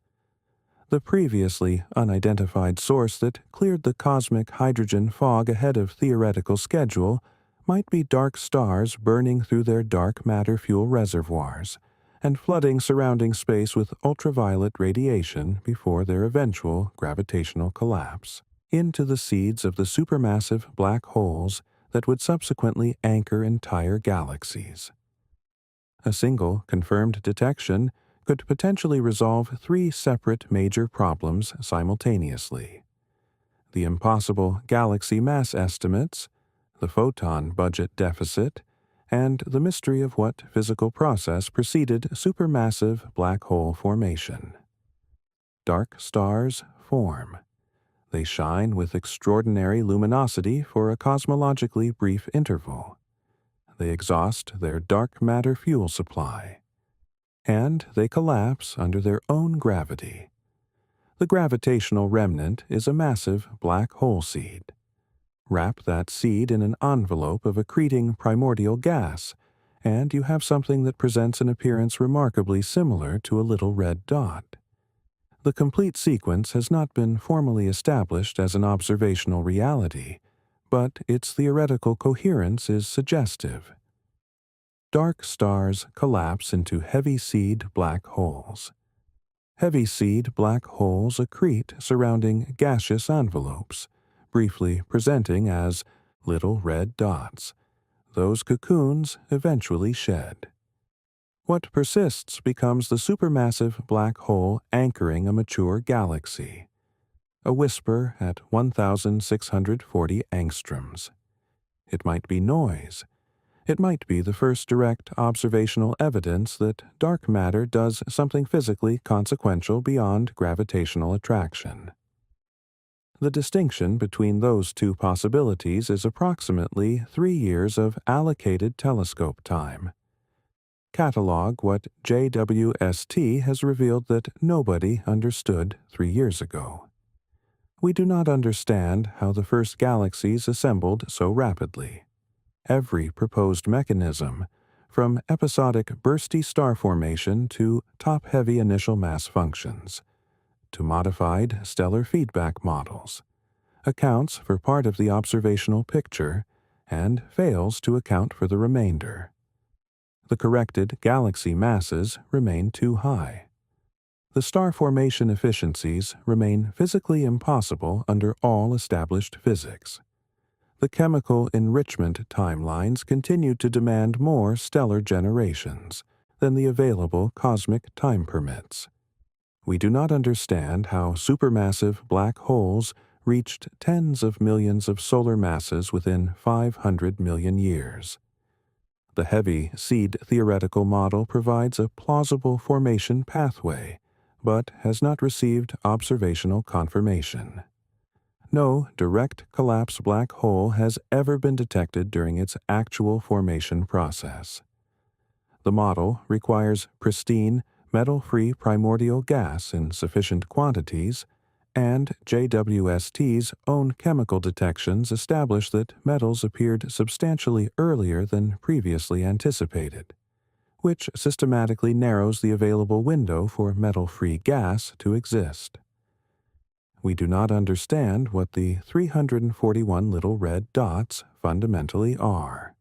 Speaker 1: The previously unidentified source that cleared the cosmic hydrogen fog ahead of theoretical schedule might be dark stars burning through their dark matter fuel reservoirs and flooding surrounding space with ultraviolet radiation before their eventual gravitational collapse into the seeds of the supermassive black holes that would subsequently anchor entire galaxies. A single confirmed detection could potentially resolve three separate major problems simultaneously: the impossible galaxy mass estimates, the photon budget deficit, and the mystery of what physical process preceded supermassive black hole formation. Dark stars form. They shine with extraordinary luminosity for a cosmologically brief interval. They exhaust their dark matter fuel supply. And they collapse under their own gravity. The gravitational remnant is a massive black hole seed. Wrap that seed in an envelope of accreting primordial gas, and you have something that presents an appearance remarkably similar to a little red dot. The complete sequence has not been formally established as an observational reality, but its theoretical coherence is suggestive. Dark stars collapse into heavy seed black holes. Heavy seed black holes accrete surrounding gaseous envelopes, briefly presenting as little red dots. Those cocoons eventually shed. What persists becomes the supermassive black hole anchoring a mature galaxy, a whisper at 1,640 angstroms. It might be noise. It might be the first direct observational evidence that dark matter does something physically consequential beyond gravitational attraction. The distinction between those two possibilities is approximately 3 years of allocated telescope time. Catalog what JWST has revealed that nobody understood 3 years ago. We do not understand how the first galaxies assembled so rapidly. Every proposed mechanism, from episodic bursty star formation to top-heavy initial mass functions, to modified stellar feedback models, accounts for part of the observational picture and fails to account for the remainder. The corrected galaxy masses remain too high. The star formation efficiencies remain physically impossible under all established physics. The chemical enrichment timelines continue to demand more stellar generations than the available cosmic time permits. We do not understand how supermassive black holes reached tens of millions of solar masses within 500 million years. The heavy seed theoretical model provides a plausible formation pathway, but has not received observational confirmation. No direct collapse black hole has ever been detected during its actual formation process. The model requires pristine, metal-free primordial gas in sufficient quantities, and JWST's own chemical detections establish that metals appeared substantially earlier than previously anticipated, which systematically narrows the available window for metal-free gas to exist. We do not understand what the 341 little red dots fundamentally are.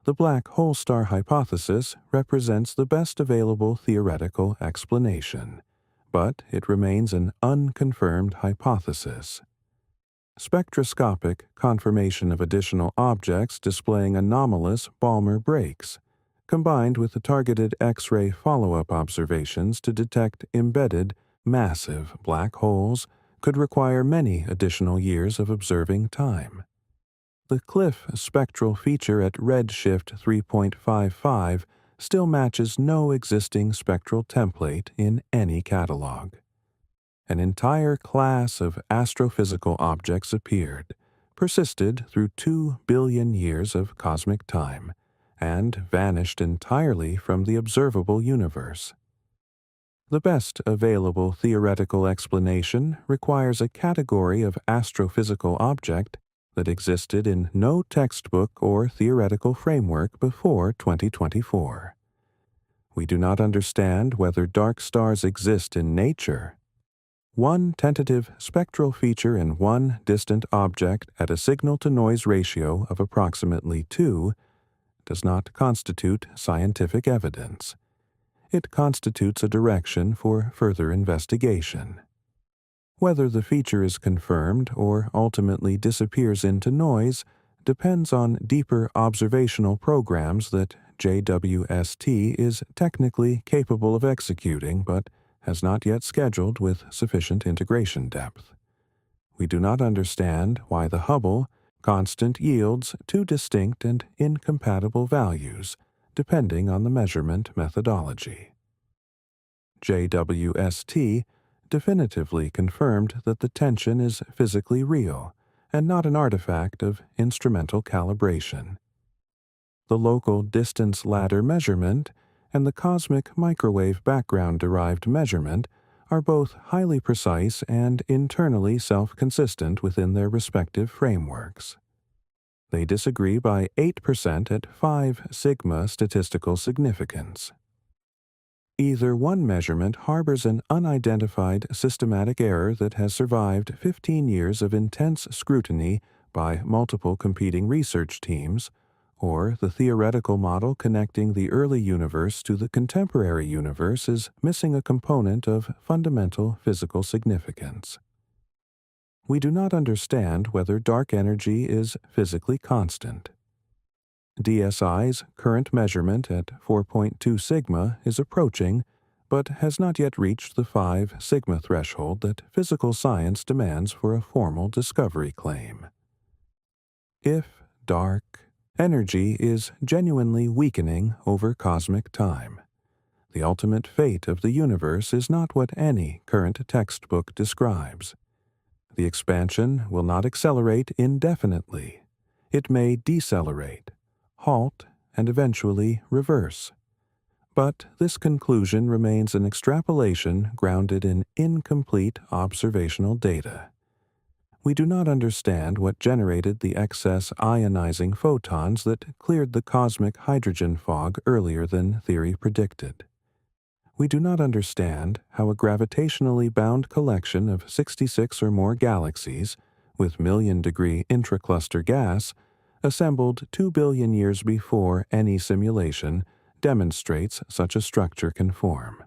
Speaker 1: The black hole star hypothesis represents the best available theoretical explanation, but it remains an unconfirmed hypothesis. Spectroscopic confirmation of additional objects displaying anomalous Balmer breaks, combined with the targeted X-ray follow-up observations to detect embedded, massive black holes, could require many additional years of observing time. The Cliff spectral feature at redshift 3.55 still matches no existing spectral template in any catalog. An entire class of astrophysical objects appeared, persisted through 2 billion years of cosmic time, and vanished entirely from the observable universe. The best available theoretical explanation requires a category of astrophysical object that existed in no textbook or theoretical framework before 2024. We do not understand whether dark stars exist in nature, one tentative spectral feature in one distant object at a signal-to-noise ratio of approximately 2 does not constitute scientific evidence. It constitutes a direction for further investigation. Whether the feature is confirmed or ultimately disappears into noise depends on deeper observational programs that JWST is technically capable of executing but has not yet scheduled with sufficient integration depth. We do not understand why the Hubble constant yields two distinct and incompatible values, depending on the measurement methodology. JWST definitively confirmed that the tension is physically real and not an artifact of instrumental calibration. The local distance ladder measurement and the cosmic microwave background-derived measurement are both highly precise and internally self-consistent within their respective frameworks. They disagree by 8% at 5 sigma statistical significance. Either one measurement harbors an unidentified systematic error that has survived 15 years of intense scrutiny by multiple competing research teams, or the theoretical model connecting the early universe to the contemporary universe is missing a component of fundamental physical significance. We do not understand whether dark energy is physically constant. DSI's current measurement at 4.2 sigma is approaching, but has not yet reached the 5 sigma threshold that physical science demands for a formal discovery claim. If dark energy is genuinely weakening over cosmic time, the ultimate fate of the universe is not what any current textbook describes. The expansion will not accelerate indefinitely. It may decelerate, halt, and eventually reverse. But this conclusion remains an extrapolation grounded in incomplete observational data. We do not understand what generated the excess ionizing photons that cleared the cosmic hydrogen fog earlier than theory predicted. We do not understand how a gravitationally bound collection of 66 or more galaxies, with million-degree intracluster gas, assembled 2 billion years before any simulation, demonstrates such a structure can form.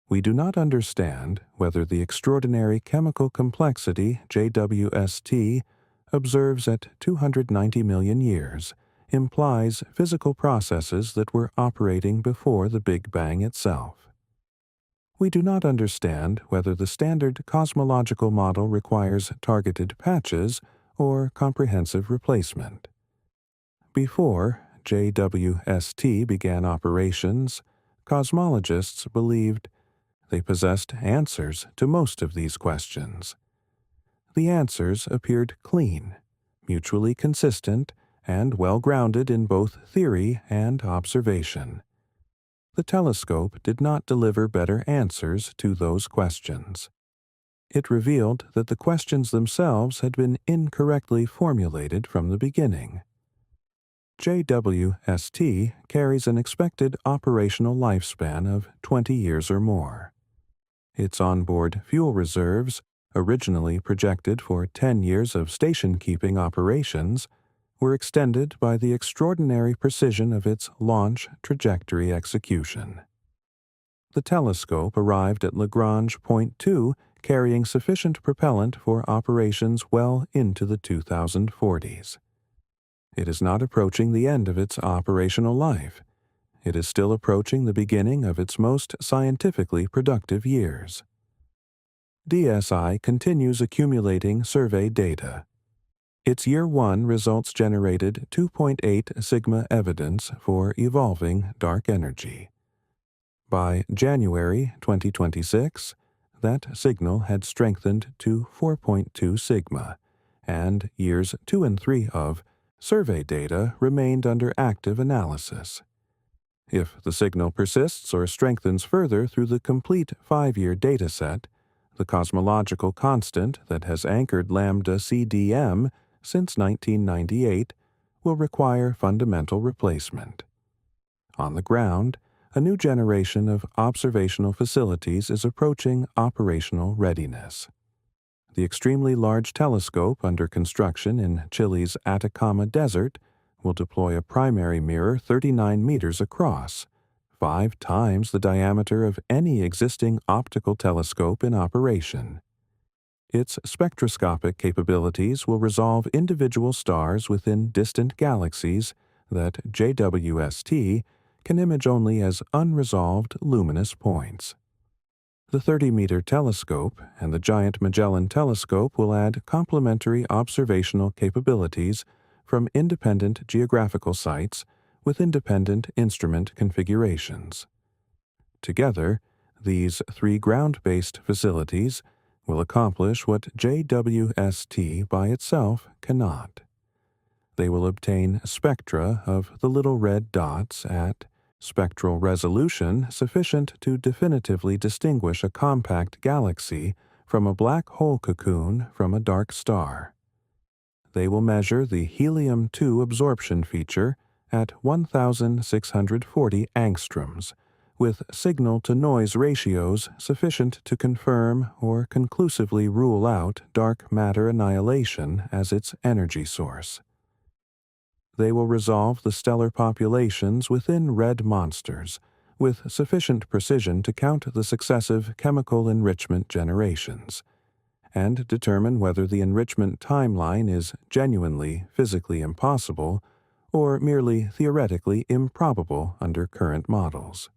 Speaker 1: We do not understand whether the extraordinary chemical complexity JWST observes at 290 million years implies physical processes that were operating before the Big Bang itself. We do not understand whether the standard cosmological model requires targeted patches or comprehensive replacement. Before JWST began operations, cosmologists believed they possessed answers to most of these questions. The answers appeared clean, mutually consistent, and well-grounded in both theory and observation. The telescope did not deliver better answers to those questions. It revealed that the questions themselves had been incorrectly formulated from the beginning. JWST carries an expected operational lifespan of 20 years or more. Its onboard fuel reserves, originally projected for 10 years of station-keeping operations, were extended by the extraordinary precision of its launch trajectory execution. The telescope arrived at Lagrange Point 2 carrying sufficient propellant for operations well into the 2040s. It is not approaching the end of its operational life. It is still approaching the beginning of its most scientifically productive years. DSI continues accumulating survey data. Its Year 1 results generated 2.8 sigma evidence for evolving dark energy. By January 2026, that signal had strengthened to 4.2 sigma, and Years 2 and 3 of survey data remained under active analysis. If the signal persists or strengthens further through the complete 5-year dataset, the cosmological constant that has anchored lambda CDM since 1998 will require fundamental replacement. On the ground, a new generation of observational facilities is approaching operational readiness. The extremely large telescope under construction in Chile's Atacama Desert will deploy a primary mirror 39 meters across, 5 times the diameter of any existing optical telescope in operation. Its spectroscopic capabilities will resolve individual stars within distant galaxies that JWST can image only as unresolved luminous points. The 30-meter telescope and the Giant Magellan Telescope will add complementary observational capabilities from independent geographical sites with independent instrument configurations. Together, these 3 ground-based facilities will accomplish what JWST by itself cannot. They will obtain spectra of the little red dots at spectral resolution sufficient to definitively distinguish a compact galaxy from a black hole cocoon from a dark star. They will measure the helium-2 absorption feature at 1,640 angstroms, with signal-to-noise ratios sufficient to confirm or conclusively rule out dark matter annihilation as its energy source. They will resolve the stellar populations within red monsters with sufficient precision to count the successive chemical enrichment generations, and determine whether the enrichment timeline is genuinely physically impossible or merely theoretically improbable under current models.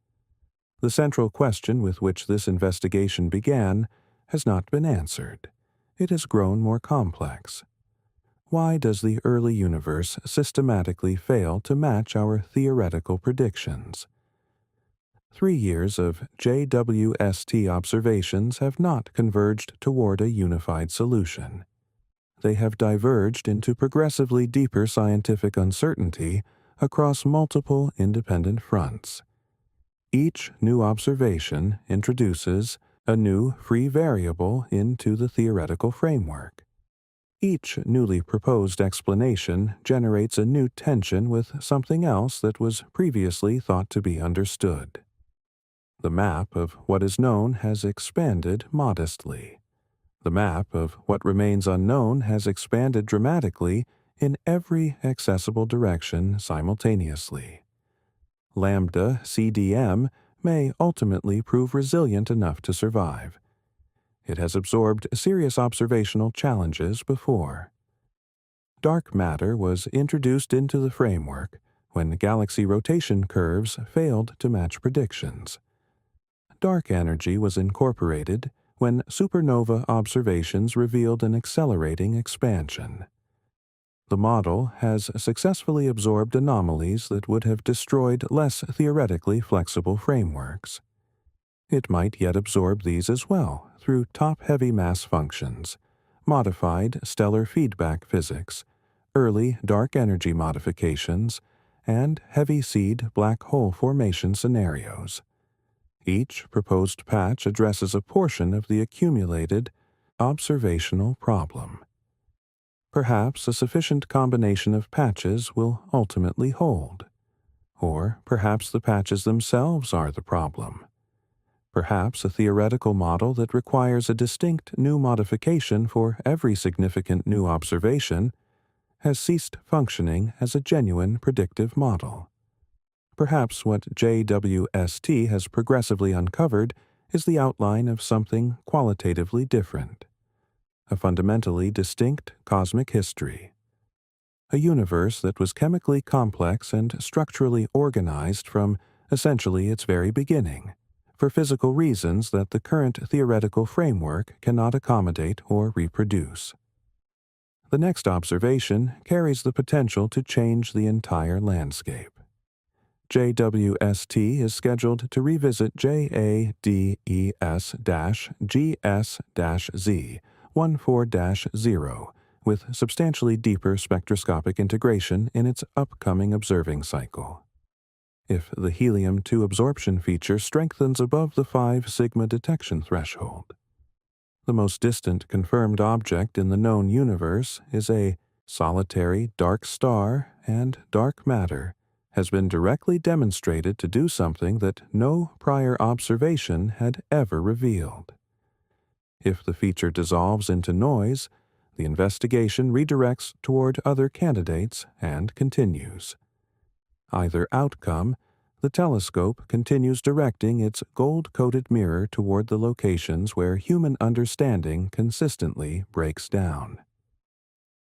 Speaker 1: The central question with which this investigation began has not been answered. It has grown more complex. Why does the early universe systematically fail to match our theoretical predictions? 3 years of JWST observations have not converged toward a unified solution. They have diverged into progressively deeper scientific uncertainty across multiple independent fronts. Each new observation introduces a new free variable into the theoretical framework. Each newly proposed explanation generates a new tension with something else that was previously thought to be understood. The map of what is known has expanded modestly. The map of what remains unknown has expanded dramatically in every accessible direction simultaneously. Lambda CDM may ultimately prove resilient enough to survive. It has absorbed serious observational challenges before. Dark matter was introduced into the framework when galaxy rotation curves failed to match predictions. Dark energy was incorporated when supernova observations revealed an accelerating expansion. The model has successfully absorbed anomalies that would have destroyed less theoretically flexible frameworks. It might yet absorb these as well through top-heavy mass functions, modified stellar feedback physics, early dark energy modifications, and heavy seed black hole formation scenarios. Each proposed patch addresses a portion of the accumulated observational problem. Perhaps a sufficient combination of patches will ultimately hold. Or perhaps the patches themselves are the problem. Perhaps a theoretical model that requires a distinct new modification for every significant new observation has ceased functioning as a genuine predictive model. Perhaps what JWST has progressively uncovered is the outline of something qualitatively different, a fundamentally distinct cosmic history, a universe that was chemically complex and structurally organized from essentially its very beginning, for physical reasons that the current theoretical framework cannot accommodate or reproduce. The next observation carries the potential to change the entire landscape. JWST is scheduled to revisit JADES-GS-Z 14-0 with substantially deeper spectroscopic integration in its upcoming observing cycle. If the helium-2 absorption feature strengthens above the 5 sigma detection threshold. The most distant confirmed object in the known universe is a solitary dark star and dark matter has been directly demonstrated to do something that no prior observation had ever revealed. If the feature dissolves into noise, the investigation redirects toward other candidates and continues. Either outcome, the telescope continues directing its gold-coated mirror toward the locations where human understanding consistently breaks down.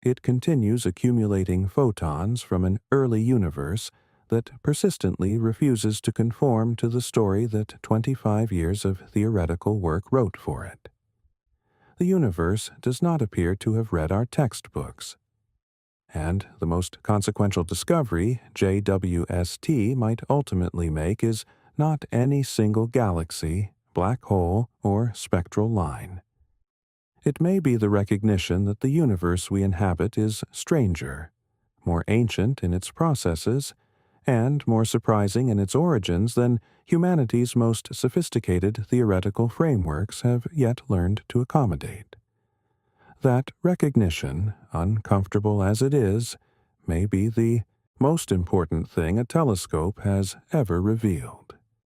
Speaker 1: It continues accumulating photons from an early universe that persistently refuses to conform to the story that 25 years of theoretical work wrote for it. The universe does not appear to have read our textbooks. And the most consequential discovery JWST might ultimately make is not any single galaxy, black hole, or spectral line. It may be the recognition that the universe we inhabit is stranger, more ancient in its processes, and more surprising in its origins than humanity's most sophisticated theoretical frameworks have yet learned to accommodate. That recognition, uncomfortable as it is, may be the most important thing a telescope has ever revealed.